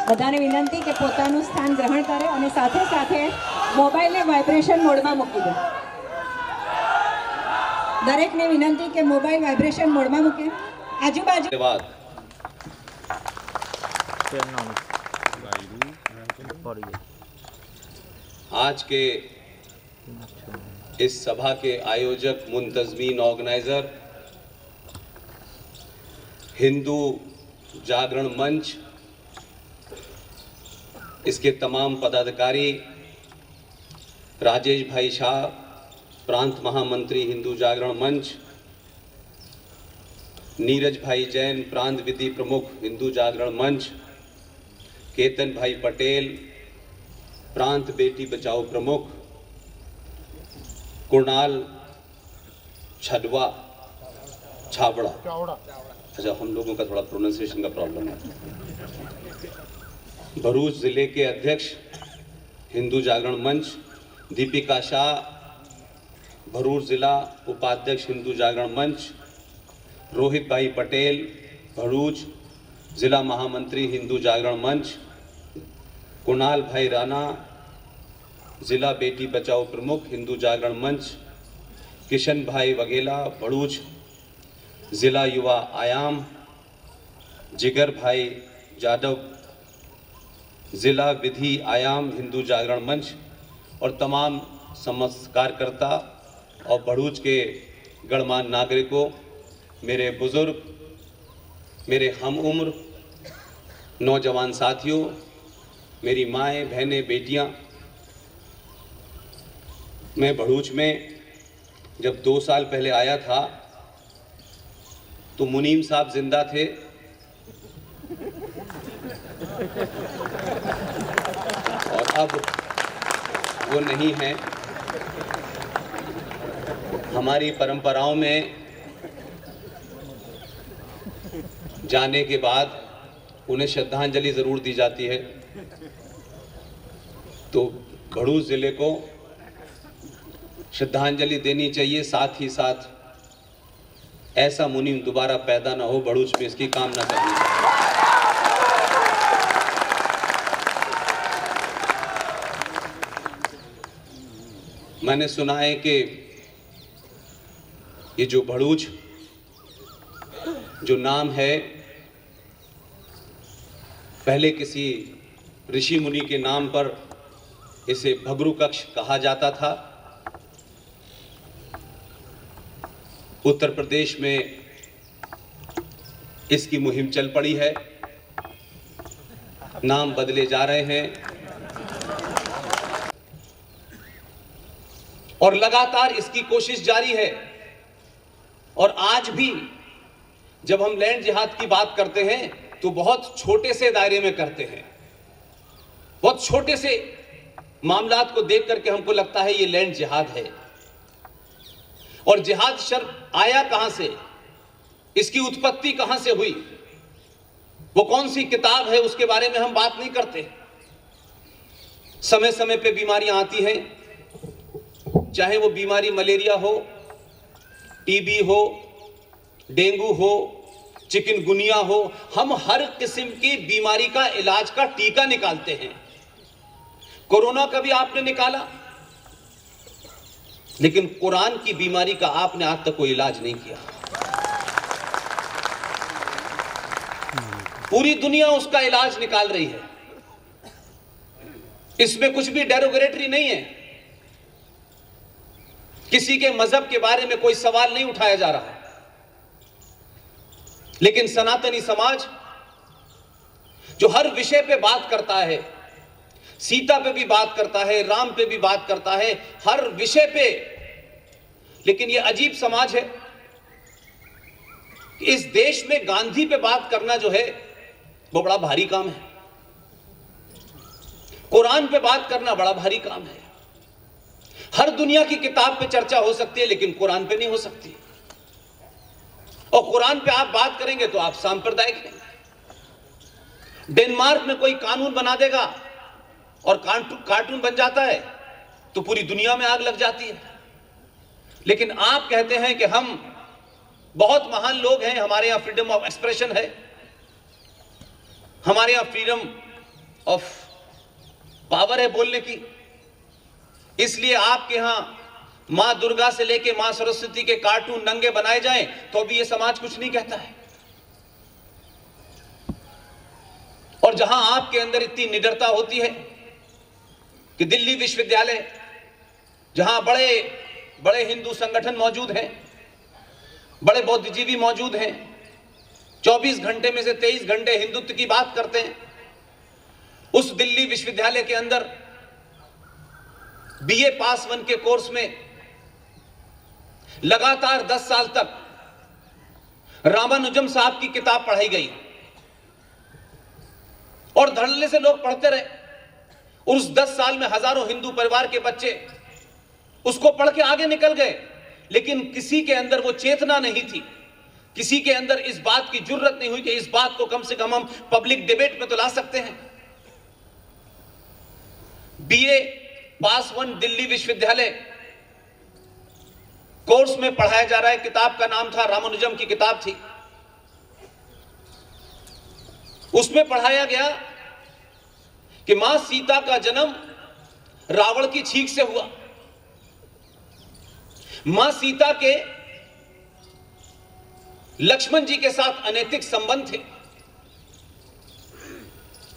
બધાને વિનંતી કે પોતાનું સ્થાન ગ્રહણ કરે અને સાથે સાથે મોબાઈલને વાઇબ્રેશન મોડમાં મૂકી દે. દરેકને વિનંતી કે મોબાઈલ વાઇબ્રેશન મોડમાં મૂકે. આજુબાજુ आज के इस सभा के आयोजक, मुंतजमीन, ऑर्गेनाइजर, हिंदू जागरण मंच, इसके तमाम पदाधिकारी, राजेश भाई शाह, प्रांत महामंत्री हिंदू जागरण मंच, नीरज भाई जैन, प्रांत विधि प्रमुख हिंदू जागरण मंच, केतन भाई पटेल, प्रांत बेटी बचाओ प्रमुख, कुणाल छाबड़ा, अच्छा हम लोगों का थोड़ा प्रोनाउंसिएशन का प्रॉब्लम है, भरूच जिले के अध्यक्ष हिंदू जागरण मंच, दीपिका शाह, भरूच जिला उपाध्यक्ष हिंदू जागरण मंच, रोहित भाई पटेल, भरूच जिला महामंत्री हिंदू जागरण मंच, कुणाल भाई राणा, जिला बेटी बचाओ प्रमुख हिंदू जागरण मंच, किशन भाई वघेला, भरूच जिला युवा आयाम, जिगर भाई जादव, जिला विधि आयाम हिंदू जागरण मंच और तमाम समस्त कार्यकर्ता और भरूच के गणमान्य नागरिकों, मेरे बुजुर्ग, मेरे हम उम्र नौजवान साथियों, मेरी माएँ, बहनें, बेटियां, मैं भरूच में जब 2 साल पहले आया था तो मुनीम साहब जिंदा थे और अब वो नहीं हैं. हमारी परंपराओं में जाने के बाद उन्हें श्रद्धांजलि जरूर दी जाती है, तो भरूच जिले को श्रद्धांजलि देनी चाहिए. साथ ही साथ ऐसा मुनीम दोबारा पैदा ना हो भरूच में, इसकी कामना करनी चाहिए. मैंने सुना है कि ये जो भरूच जो नाम है पहले किसी ऋषि मुनि के नाम पर इसे भगरू कक्ष कहा जाता था. उत्तर प्रदेश में इसकी मुहिम चल पड़ी है, नाम बदले जा रहे हैं और लगातार इसकी कोशिश जारी है. और आज भी जब हम लैंड जिहाद की बात करते हैं तो बहुत छोटे से दायरे में करते हैं, बहुत छोटे से मामलात को देख करके हमको लगता है ये लैंड जिहाद है. और जिहाद शब्द आया कहां से, इसकी उत्पत्ति कहां से हुई, वो कौन सी किताब है, उसके बारे में हम बात नहीं करते. समय समय पे बीमारियां आती हैं, चाहे वो बीमारी मलेरिया हो, टीबी हो, डेंगू हो, चिकनगुनिया हो, हम हर किस्म की बीमारी का इलाज का टीका निकालते हैं. कोरोना का भी आपने निकाला, लेकिन कुरान की बीमारी का आपने आज तक कोई इलाज नहीं किया. पूरी दुनिया उसका इलाज निकाल रही है. इसमें कुछ भी डेरोगेटरी नहीं है, किसी के मजहब के बारे में कोई सवाल नहीं उठाया जा रहा है. लेकिन सनातनी समाज जो हर विषय पे बात करता है, सीता पे भी बात करता है, राम पे भी बात करता है, हर विषय पे. लेकिन ये अजीब समाज है, इस देश में गांधी पे बात करना जो है वो बड़ा भारी काम है, कुरान पे बात करना बड़ा भारी काम है. हर दुनिया की किताब पे चर्चा हो सकती है लेकिन कुरान पे नहीं हो सकती. और कुरान पे आप बात करेंगे तो आप सांप्रदायिक हैं. डेनमार्क में कोई कानून बना देगा और कार्टून बन जाता है तो पूरी दुनिया में आग लग जाती है. लेकिन आप कहते हैं कि हम बहुत महान लोग हैं, हमारे यहां फ्रीडम ऑफ एक्सप्रेशन है, हमारे यहां फ्रीडम ऑफ पावर है बोलने की। इसलिए आपके यहां मां दुर्गा से लेके मां सरस्वती के कार्टून नंगे बनाए जाएं तो भी ये समाज कुछ नहीं कहता है। और जहां आपके अंदर इतनी निडरता होती है कि दिल्ली विश्वविद्यालय, जहां बड़े बड़े हिंदू संगठन मौजूद हैं, बड़े बुद्धिजीवी मौजूद हैं, 24 घंटे में से 23 घंटे हिंदुत्व की बात करते हैं, उस दिल्ली विश्वविद्यालय के अंदर बीए पास 1 के कोर्स में लगातार 10 साल तक रामानुजम साहब की किताब पढ़ाई गई और धड़ल्ले से लोग पढ़ते रहे। उस 10 साल में हजारों हिंदू परिवार के बच्चे उसको पढ़ के आगे निकल गए, लेकिन किसी के अंदर वो चेतना नहीं थी, किसी के अंदर इस बात की जुर्रत नहीं हुई कि इस बात को कम से कम हम पब्लिक डिबेट में तो ला सकते हैं। बीए पास 1 दिल्ली विश्वविद्यालय कोर्स में पढ़ाया जा रहा है। किताब का नाम था, रामानुजम की किताब थी। उसमें पढ़ाया गया कि मां सीता का जन्म रावण की छींक से हुआ। मां सीता के लक्ष्मण जी के साथ अनैतिक संबंध थे।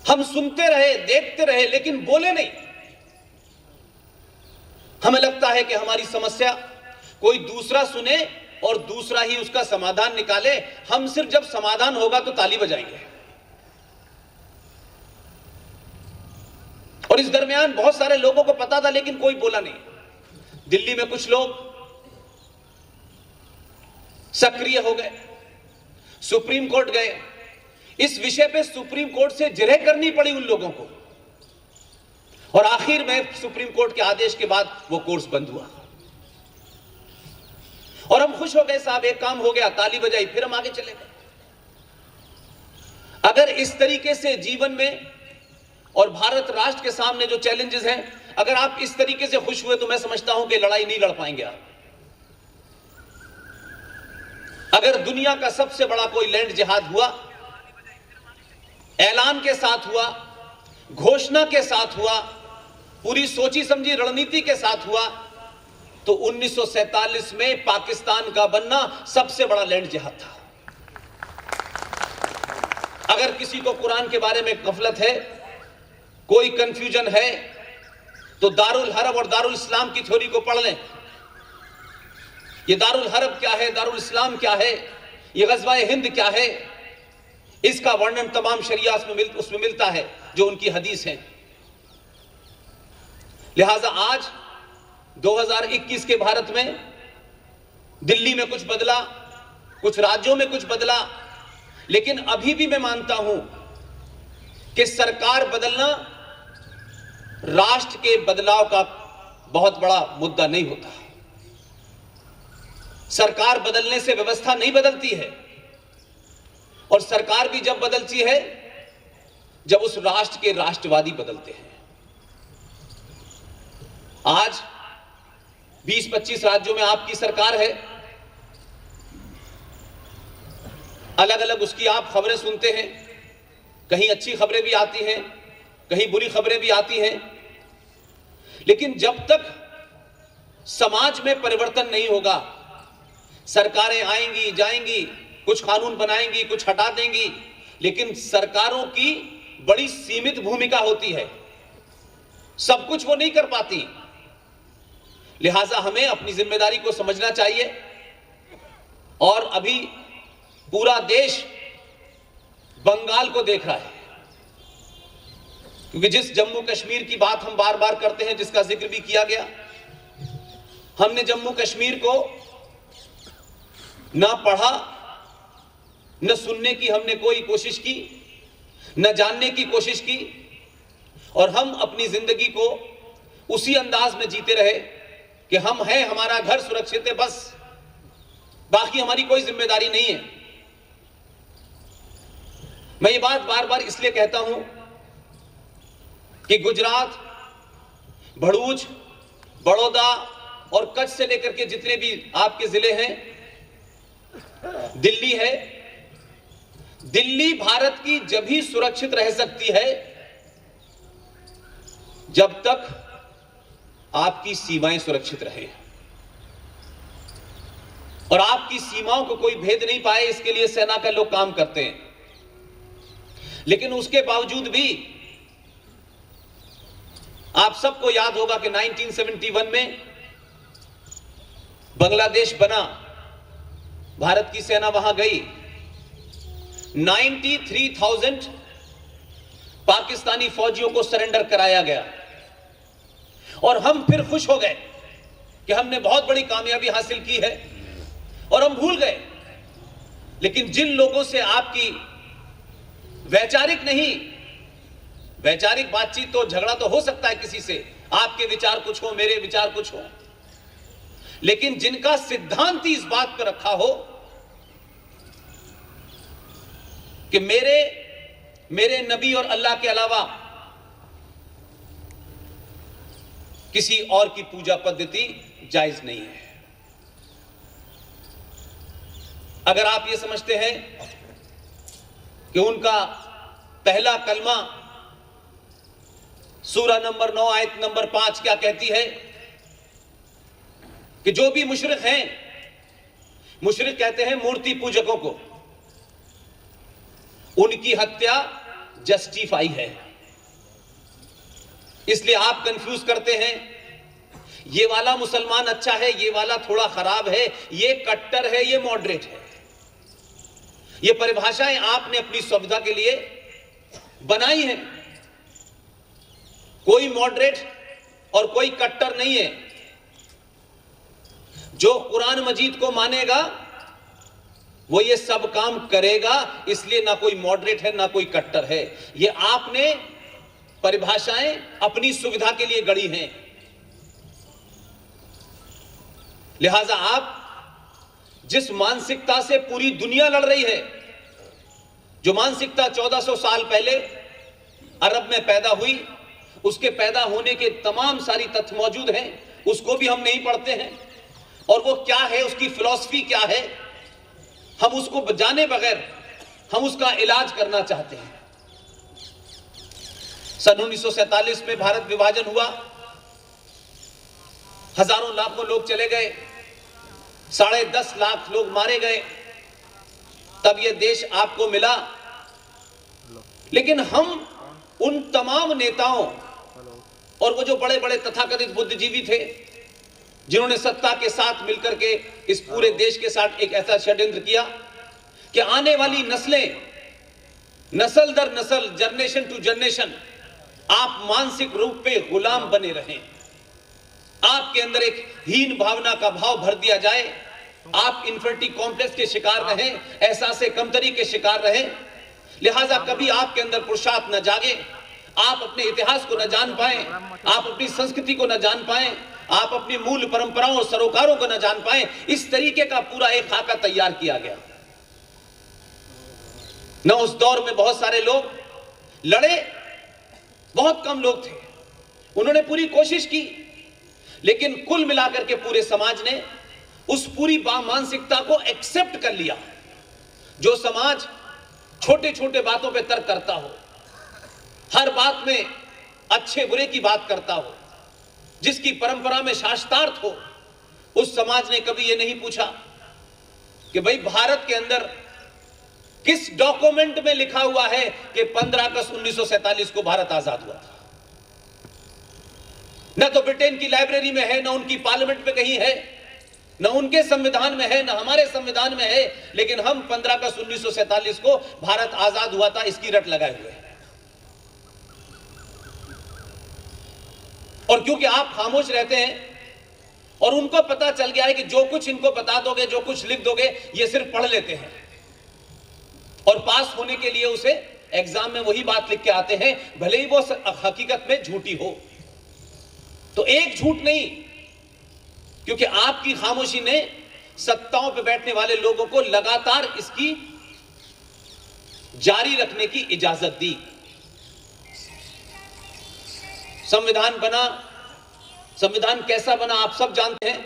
हम सुनते रहे, देखते रहे, लेकिन बोले नहीं। हमें लगता है कि हमारी समस्या कोई दूसरा सुने और दूसरा ही उसका समाधान निकाले। हम सिर्फ जब समाधान होगा तो ताली बजाएंगे। और इस दरमियान बहुत सारे लोगों को पता था, लेकिन कोई बोला नहीं। दिल्ली में कुछ लोग सक्रिय हो गए, सुप्रीम कोर्ट गए। इस विषय पे सुप्रीम कोर्ट से जिरह करनी पड़ी उन लोगों को, और आखिर में सुप्रीम कोर्ट के आदेश के बाद वो कोर्स बंद हुआ। और हम खुश हो गए, साहब एक काम हो गया, ताली बजाई, फिर हम आगे चले गए। अगर इस तरीके से जीवन में और भारत राष्ट्र के सामने जो चैलेंजेस हैं, अगर आप इस तरीके से खुश हुए तो मैं समझता हूं कि लड़ाई नहीं लड़ पाएंगे आप। अगर दुनिया का सबसे बड़ा कोई लैंड जिहाद हुआ, ऐलान के साथ हुआ, घोषणा के साथ हुआ, पूरी सोची समझी रणनीति के साथ हुआ, तो 1947 में पाकिस्तान का बनना सबसे बड़ा लैंड जिहाद था। अगर किसी को कुरान के बारे में गफलत है, कोई कंफ्यूजन है, तो दारुल हरब और दारुल इस्लाम की थ्योरी को पढ़ लें। ये दारुल हरब क्या है, दारुल इस्लाम क्या है, ये गज़वाए हिंद क्या है, इसका वर्णन तमाम शरिया उसमें मिलता है, जो उनकी हदीस है। लिहाजा आज 2021 के भारत में दिल्ली में कुछ बदला, कुछ राज्यों में कुछ बदला, लेकिन अभी भी मैं मानता हूं कि सरकार बदलना राष्ट्र के बदलाव का बहुत बड़ा मुद्दा नहीं होता। सरकार बदलने से व्यवस्था नहीं बदलती है, और सरकार भी जब बदलती है जब उस राष्ट्र के राष्ट्रवादी बदलते हैं। आज 20-25 राज्यों में आपकी सरकार है, अलग अलग उसकी आप खबरें सुनते हैं, कहीं अच्छी खबरें भी आती हैं, कहीं बुरी खबरें भी आती हैं, लेकिन जब तक समाज में परिवर्तन नहीं होगा, सरकारें आएंगी जाएंगी, कुछ कानून बनाएंगी, कुछ हटा देंगी, लेकिन सरकारों की बड़ी सीमित भूमिका होती है, सब कुछ वो नहीं कर पाती। लिहाजा हमें अपनी जिम्मेदारी को समझना चाहिए। और अभी पूरा देश बंगाल को देख रहा है, क्योंकि जिस जम्मू कश्मीर की बात हम बार बार करते हैं, जिसका जिक्र भी किया गया, हमने जम्मू कश्मीर को ना पढ़ा, न सुनने की हमने कोई कोशिश की, न जानने की कोशिश की, और हम अपनी जिंदगी को उसी अंदाज में जीते रहे कि हम हैं, हमारा घर सुरक्षित है, बस, बाकी हमारी कोई जिम्मेदारी नहीं है। मैं ये बात बार बार इसलिए कहता हूं कि गुजरात, भरूच, बड़ौदा और कच्छ से लेकर के जितने भी आपके जिले हैं, दिल्ली है, दिल्ली भारत की जब ही सुरक्षित रह सकती है जब तक आपकी सीमाएं सुरक्षित रहे और आपकी सीमाओं को कोई भेद नहीं पाए, इसके लिए सेना के लोग काम करते हैं। लेकिन उसके बावजूद भी आप सबको याद होगा कि 1971 में बांग्लादेश बना, भारत की सेना वहां गई, 93,000 पाकिस्तानी फौजियों को सरेंडर कराया गया और हम फिर खुश हो गए कि हमने बहुत बड़ी कामयाबी हासिल की है और हम भूल गए। लेकिन जिन लोगों से आपकी वैचारिक नहीं, वैचारिक बातचीत तो झगड़ा तो हो सकता है किसी से, आपके विचार कुछ हो, मेरे विचार कुछ हो, लेकिन जिनका सिद्धांत ही इस बात पर रखा हो कि मेरे नबी और अल्लाह के अलावा किसी और की पूजा पद्धति जायज नहीं है। अगर आप ये समझते हैं कि उनका पहला कलमा सूरा नंबर 9 आयत नंबर 5 क्या कहती है कि जो भी मुशरिक हैं, मुशरिक कहते हैं मूर्ति पूजकों को, उनकी हत्या जस्टिफाई है। इसलिए आप कंफ्यूज करते हैं, ये वाला मुसलमान अच्छा है, ये वाला थोड़ा खराब है, ये कट्टर है, ये मॉडरेट है। ये परिभाषाएं आपने अपनी सुविधा के लिए बनाई हैं। कोई मॉडरेट और कोई कट्टर नहीं है। जो कुरान मजीद को मानेगा वो ये सब काम करेगा, इसलिए ना कोई मॉडरेट है ना कोई कट्टर है। ये आपने परिभाषाएं अपनी सुविधा के लिए गढ़ी हैं। लिहाजा आप जिस मानसिकता से पूरी दुनिया लड़ रही है, जो मानसिकता 1400 साल पहले अरब में पैदा हुई, उसके पैदा होने के तमाम सारी तथ्य मौजूद हैं, उसको भी हम नहीं पढ़ते हैं। और वो क्या है, उसकी फिलॉसफी क्या है, हम उसको जाने बगैर हम उसका इलाज करना चाहते हैं। सन 1947 में भारत विभाजन हुआ, हजारों लाखों लोग चले गए, 10.5 लाख लोग मारे गए, तब यह देश आपको मिला। लेकिन हम उन तमाम नेताओं और वो जो बड़े बड़े तथाकथित बुद्धिजीवी थे जिन्होंने सत्ता के साथ मिलकर के इस पूरे देश के साथ एक ऐसा षड्यंत्र किया कि आने वाली नस्लें, नस्ल दर नस्ल, जनरेशन टू जनरेशन, आप मानसिक रूप पे गुलाम बने रहें, आपके अंदर एक हीन भावना का भाव भर दिया जाए, आप इन्फिनिटी कॉम्प्लेक्स के शिकार रहें, एहसास कमतरी के शिकार रहें। लिहाजा कभी आपके अंदर पुरुषार्थ न जागे, आप अपने इतिहास को न जान पाए, आप अपनी संस्कृति को न जान पाए, आप अपनी मूल परंपराओं और सरोकारों को न जान पाए। इस तरीके का पूरा एक खाका तैयार किया गया। न उस दौर में बहुत सारे लोग लड़े, बहुत कम लोग थे, उन्होंने पूरी कोशिश की, लेकिन कुल मिलाकर के पूरे समाज ने उस पूरी मानसिकता को एक्सेप्ट कर लिया। जो समाज छोटे छोटे बातों पे तर्क करता हो, हर बात में अच्छे बुरे की बात करता हो, जिसकी परंपरा में शास्त्रार्थ हो, उस समाज ने कभी यह नहीं पूछा कि भाई भारत के अंदर किस डॉक्यूमेंट में लिखा हुआ है कि 15 अगस्त 1947 को भारत आजाद हुआ था। न तो ब्रिटेन की लाइब्रेरी में है, न उनकी पार्लियामेंट में कहीं है, न उनके संविधान में है, न हमारे संविधान में है, लेकिन हम 15 अगस्त 1947 को भारत आजाद हुआ था इसकी रट लगाए हुए हैं। और क्योंकि आप खामोश रहते हैं और उनको पता चल गया है कि जो कुछ इनको बता दोगे, जो कुछ लिख दोगे, ये सिर्फ पढ़ लेते हैं और पास होने के लिए उसे एग्जाम में वही बात लिख के आते हैं, भले ही वो हकीकत में झूठी हो। तो एक झूठ नहीं, क्योंकि आपकी खामोशी ने सत्ताओं पर बैठने वाले लोगों को लगातार इसकी जारी रखने की इजाजत दी। संविधान बना, संविधान कैसा बना आप सब जानते हैं।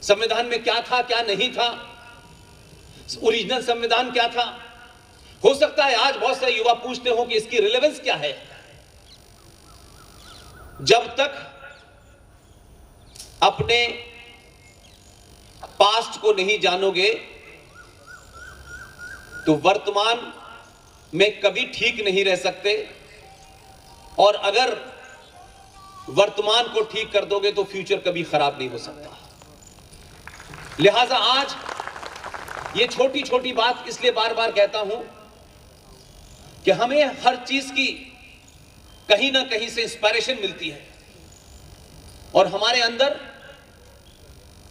संविधान में क्या था, क्या नहीं था, ओरिजिनल संविधान क्या था। हो सकता है आज बहुत से युवा पूछते हो कि इसकी रिलेवेंस क्या है, जब तक अपने पास्ट को नहीं जानोगे तो वर्तमान में कभी ठीक नहीं रह सकते, और अगर वर्तमान को ठीक कर दोगे तो फ्यूचर कभी खराब नहीं हो सकता। लिहाजा आज ये छोटी छोटी बात इसलिए बार बार कहता हूं कि हमें हर चीज की कहीं ना कहीं से इंस्पिरेशन मिलती है, और हमारे अंदर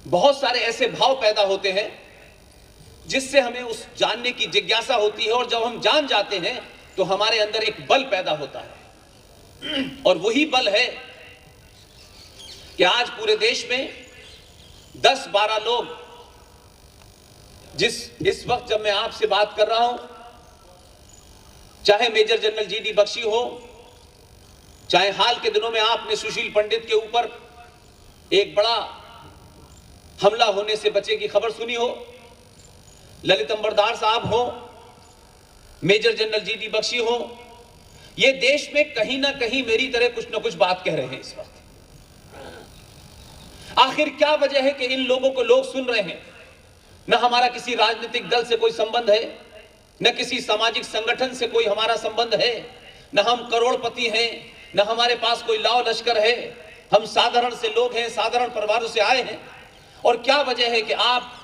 बहुत सारे ऐसे भाव पैदा होते हैं जिससे हमें उस जानने की जिज्ञासा होती है, और जब हम जान जाते हैं तो हमारे अंदर एक बल पैदा होता है, और वही बल है कि आज पूरे देश में 10-12 लोग, इस वक्त जब मैं आपसे बात कर रहा हूं, चाहे मेजर जनरल जीडी बख्शी हो, चाहे हाल के दिनों में आपने सुशील पंडित के ऊपर एक बड़ा हमला होने से बचे की खबर सुनी हो, ललित अंबरदार साहब हो, मेजर जनरल जीडी बख्शी हो, ये देश में कहीं ना कहीं मेरी तरह कुछ ना कुछ बात कह रहे हैं इस वक्त। आखिर क्या वजह है कि इन लोगों को लोग सुन रहे हैं? न हमारा किसी राजनीतिक दल से कोई संबंध है, न किसी सामाजिक संगठन से कोई हमारा संबंध है, न हम करोड़पति हैं, न हमारे पास कोई लाव लश्कर है। हम साधारण से लोग हैं, साधारण परिवारों से आए हैं। और क्या वजह है कि आप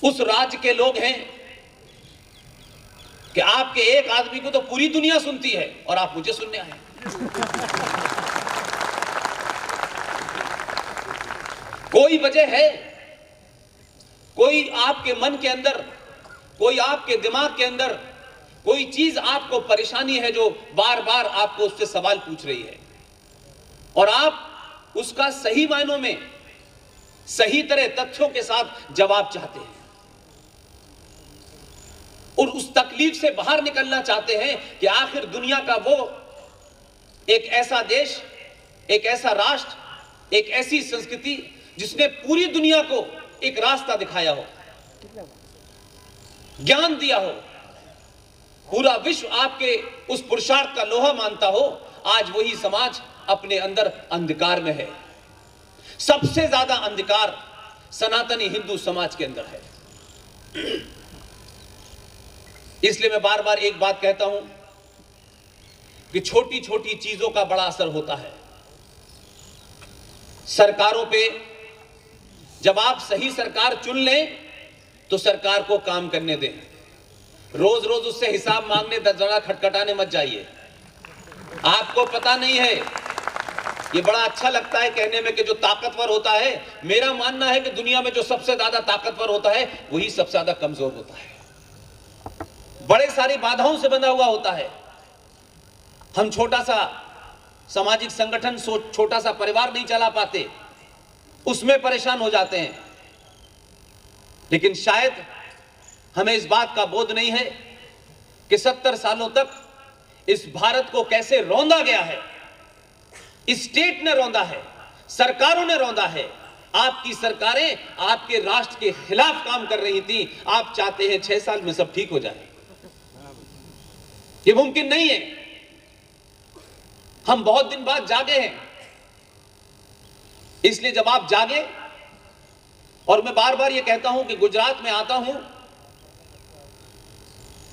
उस राज्य के लोग हैं कि आपके एक आदमी को तो पूरी दुनिया सुनती है और आप मुझे सुनने आए। कोई वजह है, कोई आपके मन के अंदर, कोई आपके दिमाग के अंदर कोई चीज आपको परेशानी है जो बार बार आपको उससे सवाल पूछ रही है, और आप उसका सही मायनों में सही तरह तथ्यों के साथ जवाब चाहते हैं, और उस तकलीफ से बाहर निकलना चाहते हैं कि आखिर दुनिया का वो एक ऐसा देश, एक ऐसा राष्ट्र, एक ऐसी संस्कृति जिसने पूरी दुनिया को एक रास्ता दिखाया हो, ज्ञान दिया हो, पूरा विश्व आपके उस पुरुषार्थ का लोहा मानता हो, आज वही समाज अपने अंदर अंधकार में है। सबसे ज्यादा अंधकार सनातनी हिंदू समाज के अंदर है। इसलिए मैं बार बार एक बात कहता हूं कि छोटी छोटी चीजों का बड़ा असर होता है। सरकारों पे जब आप सही सरकार चुन लें तो सरकार को काम करने दें, रोज रोज उससे हिसाब मांगने, दरवाजा खटखटाने मत जाइए। आपको पता नहीं है, ये बड़ा अच्छा लगता है कहने में कि जो ताकतवर होता है, मेरा मानना है कि दुनिया में जो सबसे ज्यादा ताकतवर होता है वही सबसे ज्यादा कमजोर होता है, बड़े सारी बाधाओं से बंधा हुआ होता है। हम छोटा सा सामाजिक संगठन, छोटा सा परिवार नहीं चला पाते, उसमें परेशान हो जाते हैं। लेकिन शायद हमें इस बात का बोध नहीं है कि 70 सालों तक इस भारत को कैसे रौंदा गया है। स्टेट ने रौंदा है, सरकारों ने रौंदा है। आपकी सरकारें आपके राष्ट्र के खिलाफ काम कर रही थी। आप चाहते हैं 6 साल में सब ठीक हो जाए, ये मुमकिन नहीं है। हम बहुत दिन बाद जागे हैं, इसलिए जब आप जागे, और मैं बार बार ये कहता हूं कि गुजरात में आता हूं,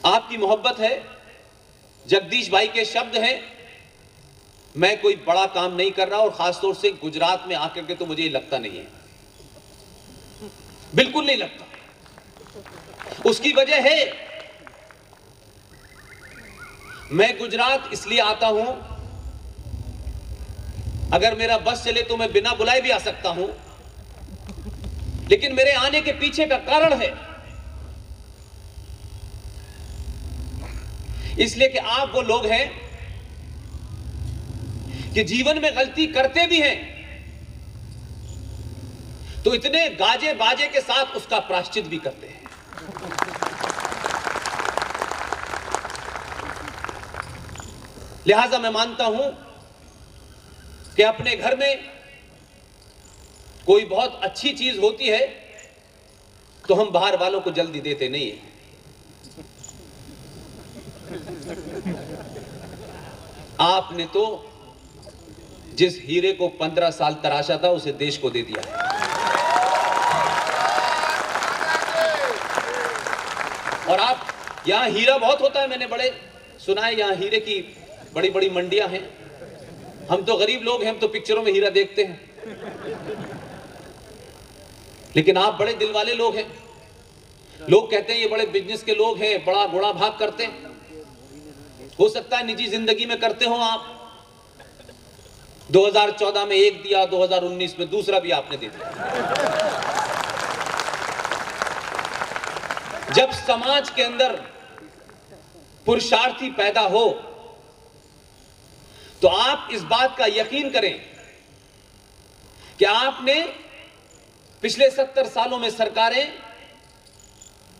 आपकी मोहब्बत है, जगदीश भाई के शब्द हैं, मैं कोई बड़ा काम नहीं कर रहा, और खासतौर से गुजरात में आकर के तो मुझे ये लगता नहीं है, बिल्कुल नहीं लगता। उसकी वजह है, मैं गुजरात इसलिए आता हूं, अगर मेरा बस चले तो मैं बिना बुलाए भी आ सकता हूं, लेकिन मेरे आने के पीछे का कारण है, इसलिए कि आप वो लोग हैं कि जीवन में गलती करते भी हैं तो इतने गाजे बाजे के साथ उसका प्रायश्चित भी करते हैं। लिहाजा मैं मानता हूं कि अपने घर में कोई बहुत अच्छी चीज होती है तो हम बाहर वालों को जल्दी देते नहीं है। आपने तो जिस हीरे को 15 साल तराशा था उसे देश को दे दिया है। और आप, यहां हीरा बहुत होता है, मैंने बड़े सुना है, यहां हीरे की बड़ी बड़ी मंडियां हैं। हम तो गरीब लोग हैं, हम तो पिक्चरों में हीरा देखते हैं, लेकिन आप बड़े दिल वाले लोग हैं। लोग कहते हैं ये बड़े बिजनेस के लोग हैं, बड़ा घोड़ा भाग करते हैं। हो सकता है निजी जिंदगी में करते हो आप। 2014 में एक दिया, 2019 में दूसरा भी आपने दे दिया। जब समाज के अंदर पुरुषार्थी पैदा हो तो आप इस बात का यकीन करें कि आपने पिछले 70 सालों में सरकारें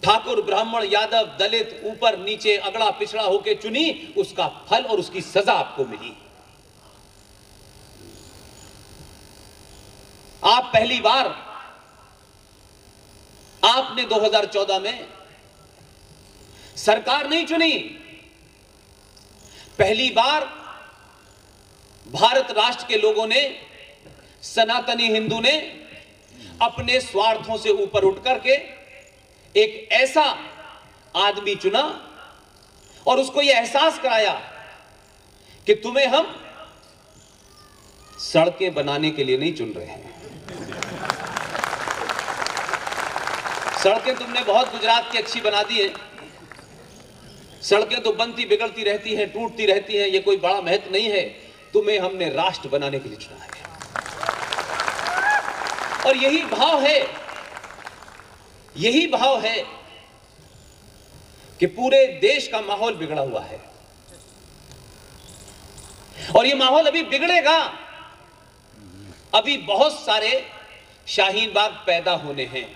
ठाकुर, ब्राह्मण, यादव, दलित, ऊपर नीचे, अगड़ा पिछड़ा होकर चुनी, उसका फल और उसकी सजा आपको मिली। आप पहली बार आपने 2014 में सरकार नहीं चुनी, पहली बार भारत राष्ट्र के लोगों ने, सनातनी हिंदू ने अपने स्वार्थों से ऊपर उठ करके एक ऐसा आदमी चुना और उसको यह एहसास कराया कि तुम्हें हम सड़कें बनाने के लिए नहीं चुन रहे हैं। सड़कें तुमने बहुत गुजरात की अच्छी बना दी है, सड़कें तो बनती बिगड़ती रहती हैं, टूटती रहती हैं, ये कोई बड़ा महत्व नहीं है। तुम्हें हमने राष्ट्र बनाने के लिए चुना है। और यही भाव है, यही भाव है कि पूरे देश का माहौल बिगड़ा हुआ है और ये माहौल अभी बिगड़ेगा। अभी बहुत सारे शाहीन बाग पैदा होने हैं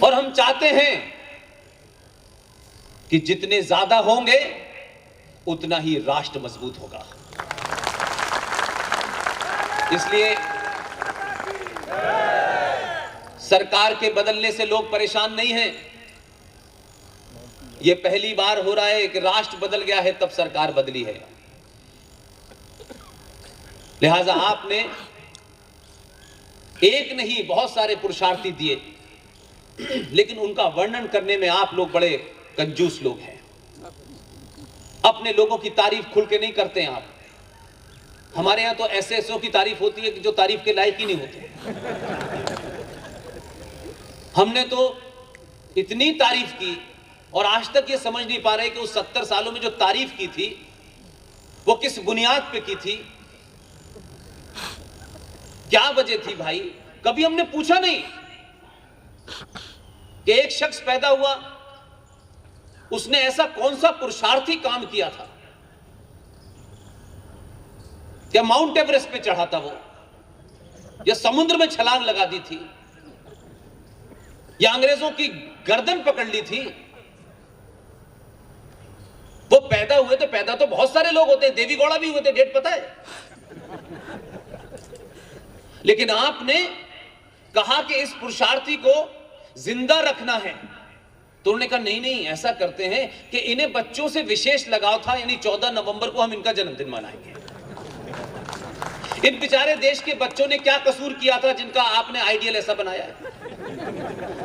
और हम चाहते हैं कि जितने ज्यादा होंगे उतना ही राष्ट्र मजबूत होगा। इसलिए सरकार के बदलने से लोग परेशान नहीं हैं। यह पहली बार हो रहा है कि राष्ट्र बदल गया है तब सरकार बदली है। लिहाजा आपने एक नहीं बहुत सारे पुरुषार्थी दिए, लेकिन उनका वर्णन करने में आप लोग बड़े कंजूस लोग हैं। अपने लोगों की तारीफ खुल के नहीं करते हैं आप। हमारे यहां तो ऐसे की तारीफ होती है कि जो तारीफ के लायक ही नहीं होते। हमने तो इतनी तारीफ की और आज तक ये समझ नहीं पा रहे कि उस 70 सालों में जो तारीफ की थी वो किस बुनियाद पे की थी, क्या वजह थी भाई। कभी हमने पूछा नहीं कि एक शख्स पैदा हुआ, उसने ऐसा कौन सा पुरुषार्थी काम किया था। क्या माउंट एवरेस्ट पे चढ़ा था वो, या समुद्र में छलांग लगा दी थी, या अंग्रेजों की गर्दन पकड़ ली थी। वो पैदा हुए तो पैदा तो बहुत सारे लोग होते हैं, देवी गौड़ा भी हुए थे, डेट पता है। लेकिन आपने कहा कि इस पुरुषार्थी को जिंदा रखना है, तो उन्होंने कहा नहीं नहीं, ऐसा करते हैं कि इन्हें बच्चों से विशेष लगाव था, यानी 14 नवंबर को हम इनका जन्मदिन मनाएंगे। इन बेचारे देश के बच्चों ने क्या कसूर किया था जिनका आपने आइडियल ऐसा बनाया है।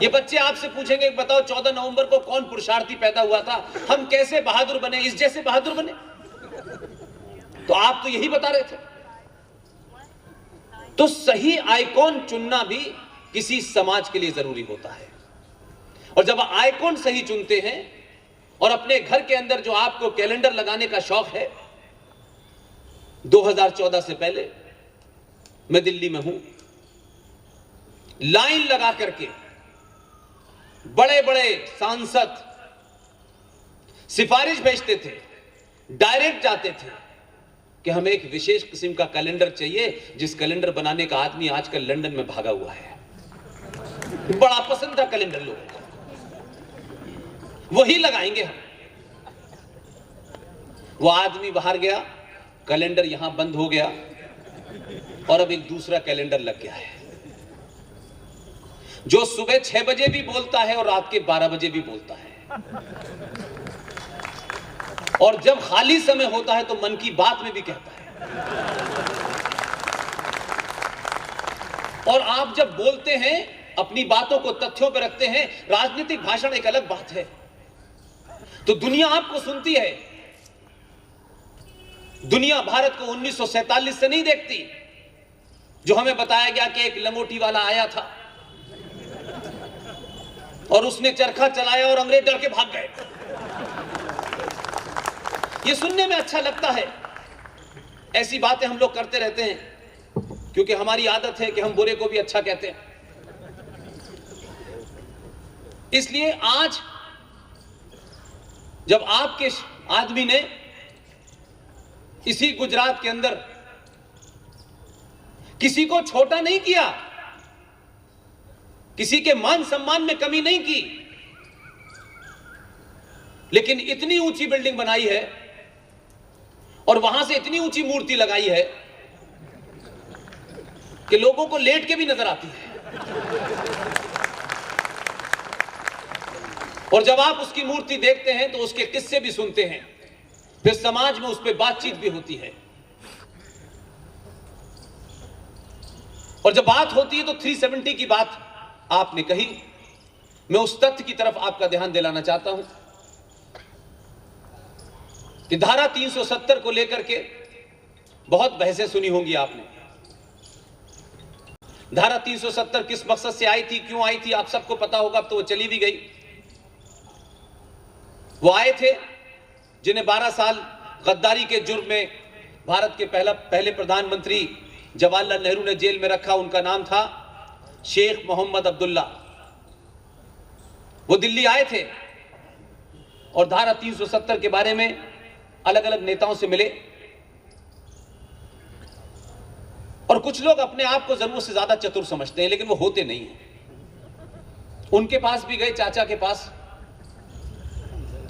ये बच्चे आपसे पूछेंगे बताओ 14 नवंबर को कौन पुरुषार्थी पैदा हुआ था, हम कैसे बहादुर बने, इस जैसे बहादुर बने। तो आप तो यही बता रहे थे। तो सही आइकॉन चुनना भी किसी समाज के लिए जरूरी होता है। और जब आइकॉन सही चुनते हैं और अपने घर के अंदर जो आपको कैलेंडर लगाने का शौक है, 2014 से पहले मैं दिल्ली में हूं, लाइन लगा करके बड़े बड़े सांसद सिफारिश भेजते थे, डायरेक्ट जाते थे कि हमें एक विशेष किस्म का कैलेंडर चाहिए, जिस कैलेंडर बनाने का आदमी आजकल लंदन में भागा हुआ है। बड़ा पसंद था कैलेंडर लोगों को, वही लगाएंगे हम। वो आदमी बाहर गया, कैलेंडर यहां बंद हो गया और अब एक दूसरा कैलेंडर लग गया है, जो सुबह 6 बजे भी बोलता है और रात के 12 बजे भी बोलता है। और जब खाली समय होता है तो मन की बात में भी कहता है। और आप जब बोलते हैं, अपनी बातों को तथ्यों पर रखते हैं, राजनीतिक भाषण एक अलग बात है, तो दुनिया आपको सुनती है। दुनिया भारत को 1947 से नहीं देखती, जो हमें बताया गया कि एक लंगोटी वाला आया था और उसने चरखा चलाया और अंग्रेज डर के भाग गए। ये सुनने में अच्छा लगता है। ऐसी बातें हम लोग करते रहते हैं क्योंकि हमारी आदत है कि हम बुरे को भी अच्छा कहते हैं। इसलिए आज जब आपके आदमी ने इसी गुजरात के अंदर किसी को छोटा नहीं किया, किसी के मान सम्मान में कमी नहीं की, लेकिन इतनी ऊंची बिल्डिंग बनाई है और वहां से इतनी ऊंची मूर्ति लगाई है कि लोगों को लेट के भी नजर आती है। और जब आप उसकी मूर्ति देखते हैं तो उसके किस्से भी सुनते हैं, फिर समाज में उस पर बातचीत भी होती है। और जब बात होती है तो 370 की बात आपने कही, मैं उस तथ्य की तरफ आपका ध्यान दिलाना चाहता हूं कि धारा 370 को लेकर के बहुत बहसें सुनी होंगी आपने। धारा 370 किस मकसद से आई थी, क्यों आई थी, आप सबको पता होगा, अब तो वो चली भी गई। वो आए थे जिन्हें 12 साल गद्दारी के जुर्म में भारत के पहले प्रधानमंत्री जवाहरलाल नेहरू ने जेल में रखा। उनका नाम था शेख मोहम्मद अब्दुल्ला। वो दिल्ली आए थे और धारा 370 के बारे में अलग अलग नेताओं से मिले। और कुछ लोग अपने आप को जरूरत से ज्यादा चतुर समझते हैं, लेकिन वो होते नहीं हैं। उनके पास भी गए, चाचा के पास।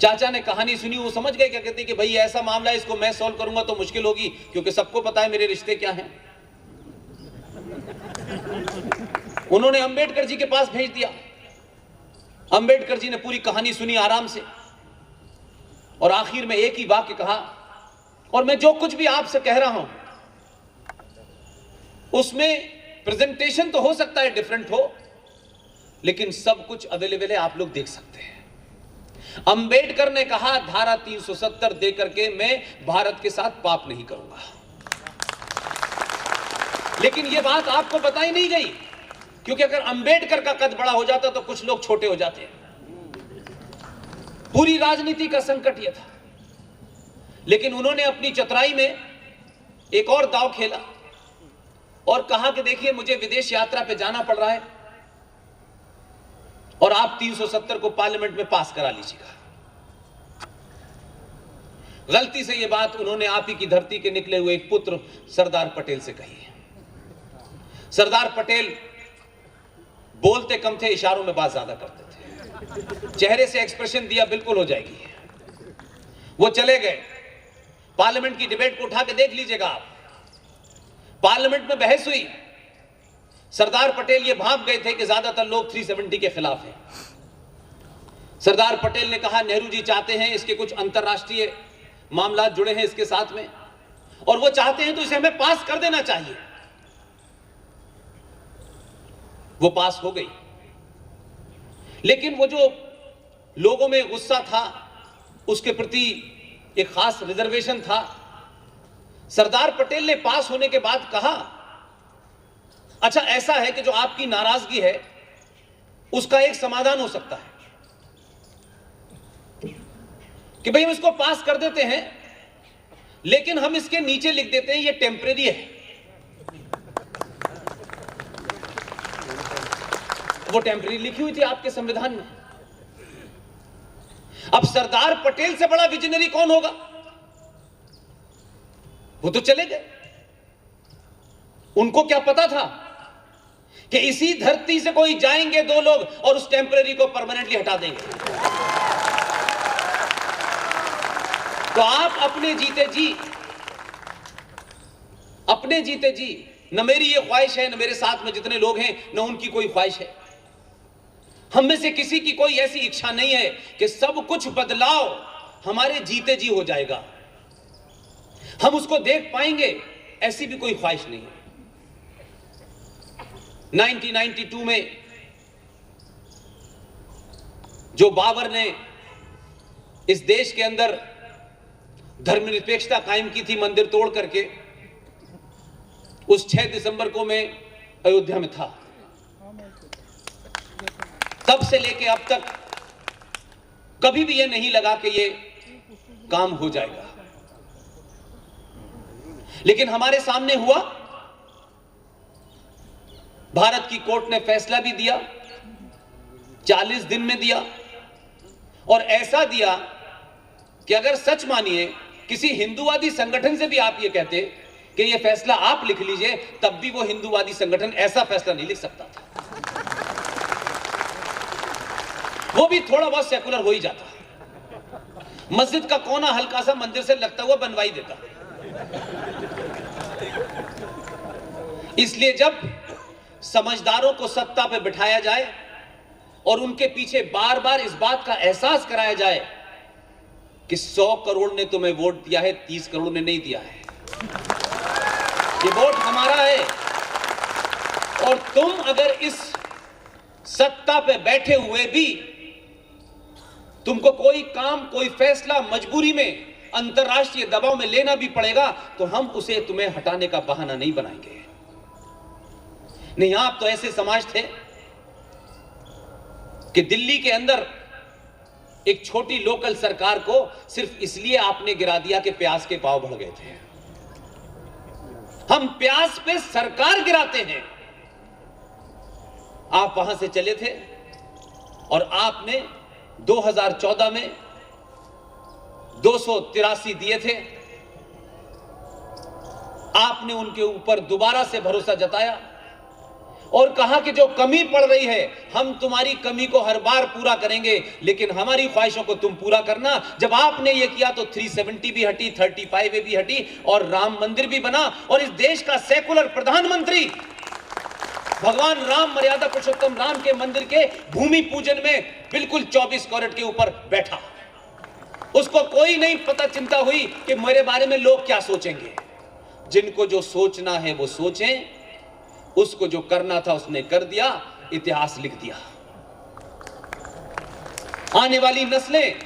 चाचा ने कहानी सुनी, वो समझ गए, क्या कहते हैं कि भाई ऐसा मामला है, इसको मैं सॉल्व करूंगा तो मुश्किल होगी, क्योंकि सबको पता है मेरे रिश्ते क्या हैं। उन्होंने अंबेडकर जी के पास भेज दिया। अंबेडकर जी ने पूरी कहानी सुनी आराम से और आखिर में एक ही वाक्य कहा, और मैं जो कुछ भी आपसे कह रहा हूं उसमें प्रेजेंटेशन तो हो सकता है डिफरेंट हो, लेकिन सब कुछ अवेलेबल है, आप लोग देख सकते हैं। अंबेडकर ने कहा धारा 370 दे करके मैं भारत के साथ पाप नहीं करूंगा। लेकिन यह बात आपको बताई नहीं गई, क्योंकि अगर अंबेडकर का कद बड़ा हो जाता तो कुछ लोग छोटे हो जाते। पूरी राजनीति का संकट यह था। लेकिन उन्होंने अपनी चतुराई में एक और दांव खेला और कहा कि देखिए, मुझे विदेश यात्रा पे जाना पड़ रहा है और आप 370 को पार्लियामेंट में पास करा लीजिएगा। गलती से यह बात उन्होंने आप ही की धरती के निकले हुए एक पुत्र सरदार पटेल से कही है। सरदार पटेल बोलते कम थे, इशारों में बात ज्यादा करते थे। चेहरे से एक्सप्रेशन दिया, बिल्कुल हो जाएगी। वो चले गए। पार्लियामेंट की डिबेट को उठा के देख लीजिएगा आप। पार्लियामेंट में बहस हुई। सरदार पटेल ये भाप गए थे कि ज्यादातर लोग 370 के खिलाफ हैं। सरदार पटेल ने कहा, नेहरू जी चाहते हैं, इसके कुछ अंतरराष्ट्रीय मामला जुड़े हैं इसके साथ में, और वो चाहते हैं तो इसे हमें पास कर देना चाहिए। वो पास हो गई। लेकिन वो जो लोगों में गुस्सा था, उसके प्रति एक खास रिजर्वेशन था। सरदार पटेल ने पास होने के बाद कहा, अच्छा ऐसा है कि जो आपकी नाराजगी है उसका एक समाधान हो सकता है कि भाई हम इसको पास कर देते हैं, लेकिन हम इसके नीचे लिख देते हैं ये टेम्परेरी है। वो टेम्परेरी लिखी हुई थी आपके संविधान में। अब सरदार पटेल से बड़ा विजनरी कौन होगा? वो तो चले गए। उनको क्या पता था कि इसी धरती से कोई जाएंगे दो लोग और उस टेम्परेरी को परमानेंटली हटा देंगे। तो आप अपने जीते जी, न मेरी ये ख्वाहिश है, न मेरे साथ में जितने लोग हैं, न उनकी कोई ख्वाहिश है। हम में से किसी की कोई ऐसी इच्छा नहीं है कि सब कुछ बदलाव हमारे जीते जी हो जाएगा। हम उसको देख पाएंगे ऐसी भी कोई ख्वाहिश नहीं है। 1992 में जो बाबर ने इस देश के अंदर धर्मनिरपेक्षता कायम की थी मंदिर तोड़ करके, उस 6 दिसंबर को मैं अयोध्या में था। तब से लेके अब तक कभी भी यह नहीं लगा कि यह काम हो जाएगा, लेकिन हमारे सामने हुआ। भारत की कोर्ट ने फैसला भी दिया, 40 दिन में दिया, और ऐसा दिया कि अगर सच मानिए किसी हिंदूवादी संगठन से भी आप ये कहते कि ये फैसला आप लिख लीजिए, तब भी वो हिंदूवादी संगठन ऐसा फैसला नहीं लिख सकता था। वो भी थोड़ा बहुत सेकुलर हो ही जाता, मस्जिद का कोना हल्का सा मंदिर से लगता हुआ बनवाई देता। इसलिए जब समझदारों को सत्ता पे बिठाया जाए और उनके पीछे बार बार इस बात का एहसास कराया जाए कि 100 करोड़ ने तुम्हें वोट दिया है, 30 करोड़ ने नहीं दिया है, ये वोट हमारा है, और तुम अगर इस सत्ता पे बैठे हुए भी तुमको कोई काम, कोई फैसला मजबूरी में, अंतरराष्ट्रीय दबाव में लेना भी पड़ेगा, तो हम उसे तुम्हें हटाने का बहाना नहीं बनाएंगे। नहीं, आप तो ऐसे समाज थे कि दिल्ली के अंदर एक छोटी लोकल सरकार को सिर्फ इसलिए आपने गिरा दिया कि प्याज के भाव बढ़ गए थे। हम प्याज पे सरकार गिराते हैं। आप वहां से चले थे और आपने 2014 में 283 दिए थे। आपने उनके ऊपर दोबारा से भरोसा जताया और कहा कि जो कमी पड़ रही है हम तुम्हारी कमी को हर बार पूरा करेंगे, लेकिन हमारी ख्वाहिशों को तुम पूरा करना। जब आपने ये किया तो 370 भी हटी, 35A भी हटी और राम मंदिर भी बना, और इस देश का सेकुलर प्रधानमंत्री भगवान राम, मर्यादा पुरुषोत्तम राम के मंदिर के भूमि पूजन में बिल्कुल 24 कैरेट के ऊपर बैठा। उसको कोई नहीं पता चिंता हुई कि मेरे बारे में लोग क्या सोचेंगे। जिनको जो सोचना है वो सोचें, उसको जो करना था उसने कर दिया, इतिहास लिख दिया। आने वाली नस्लें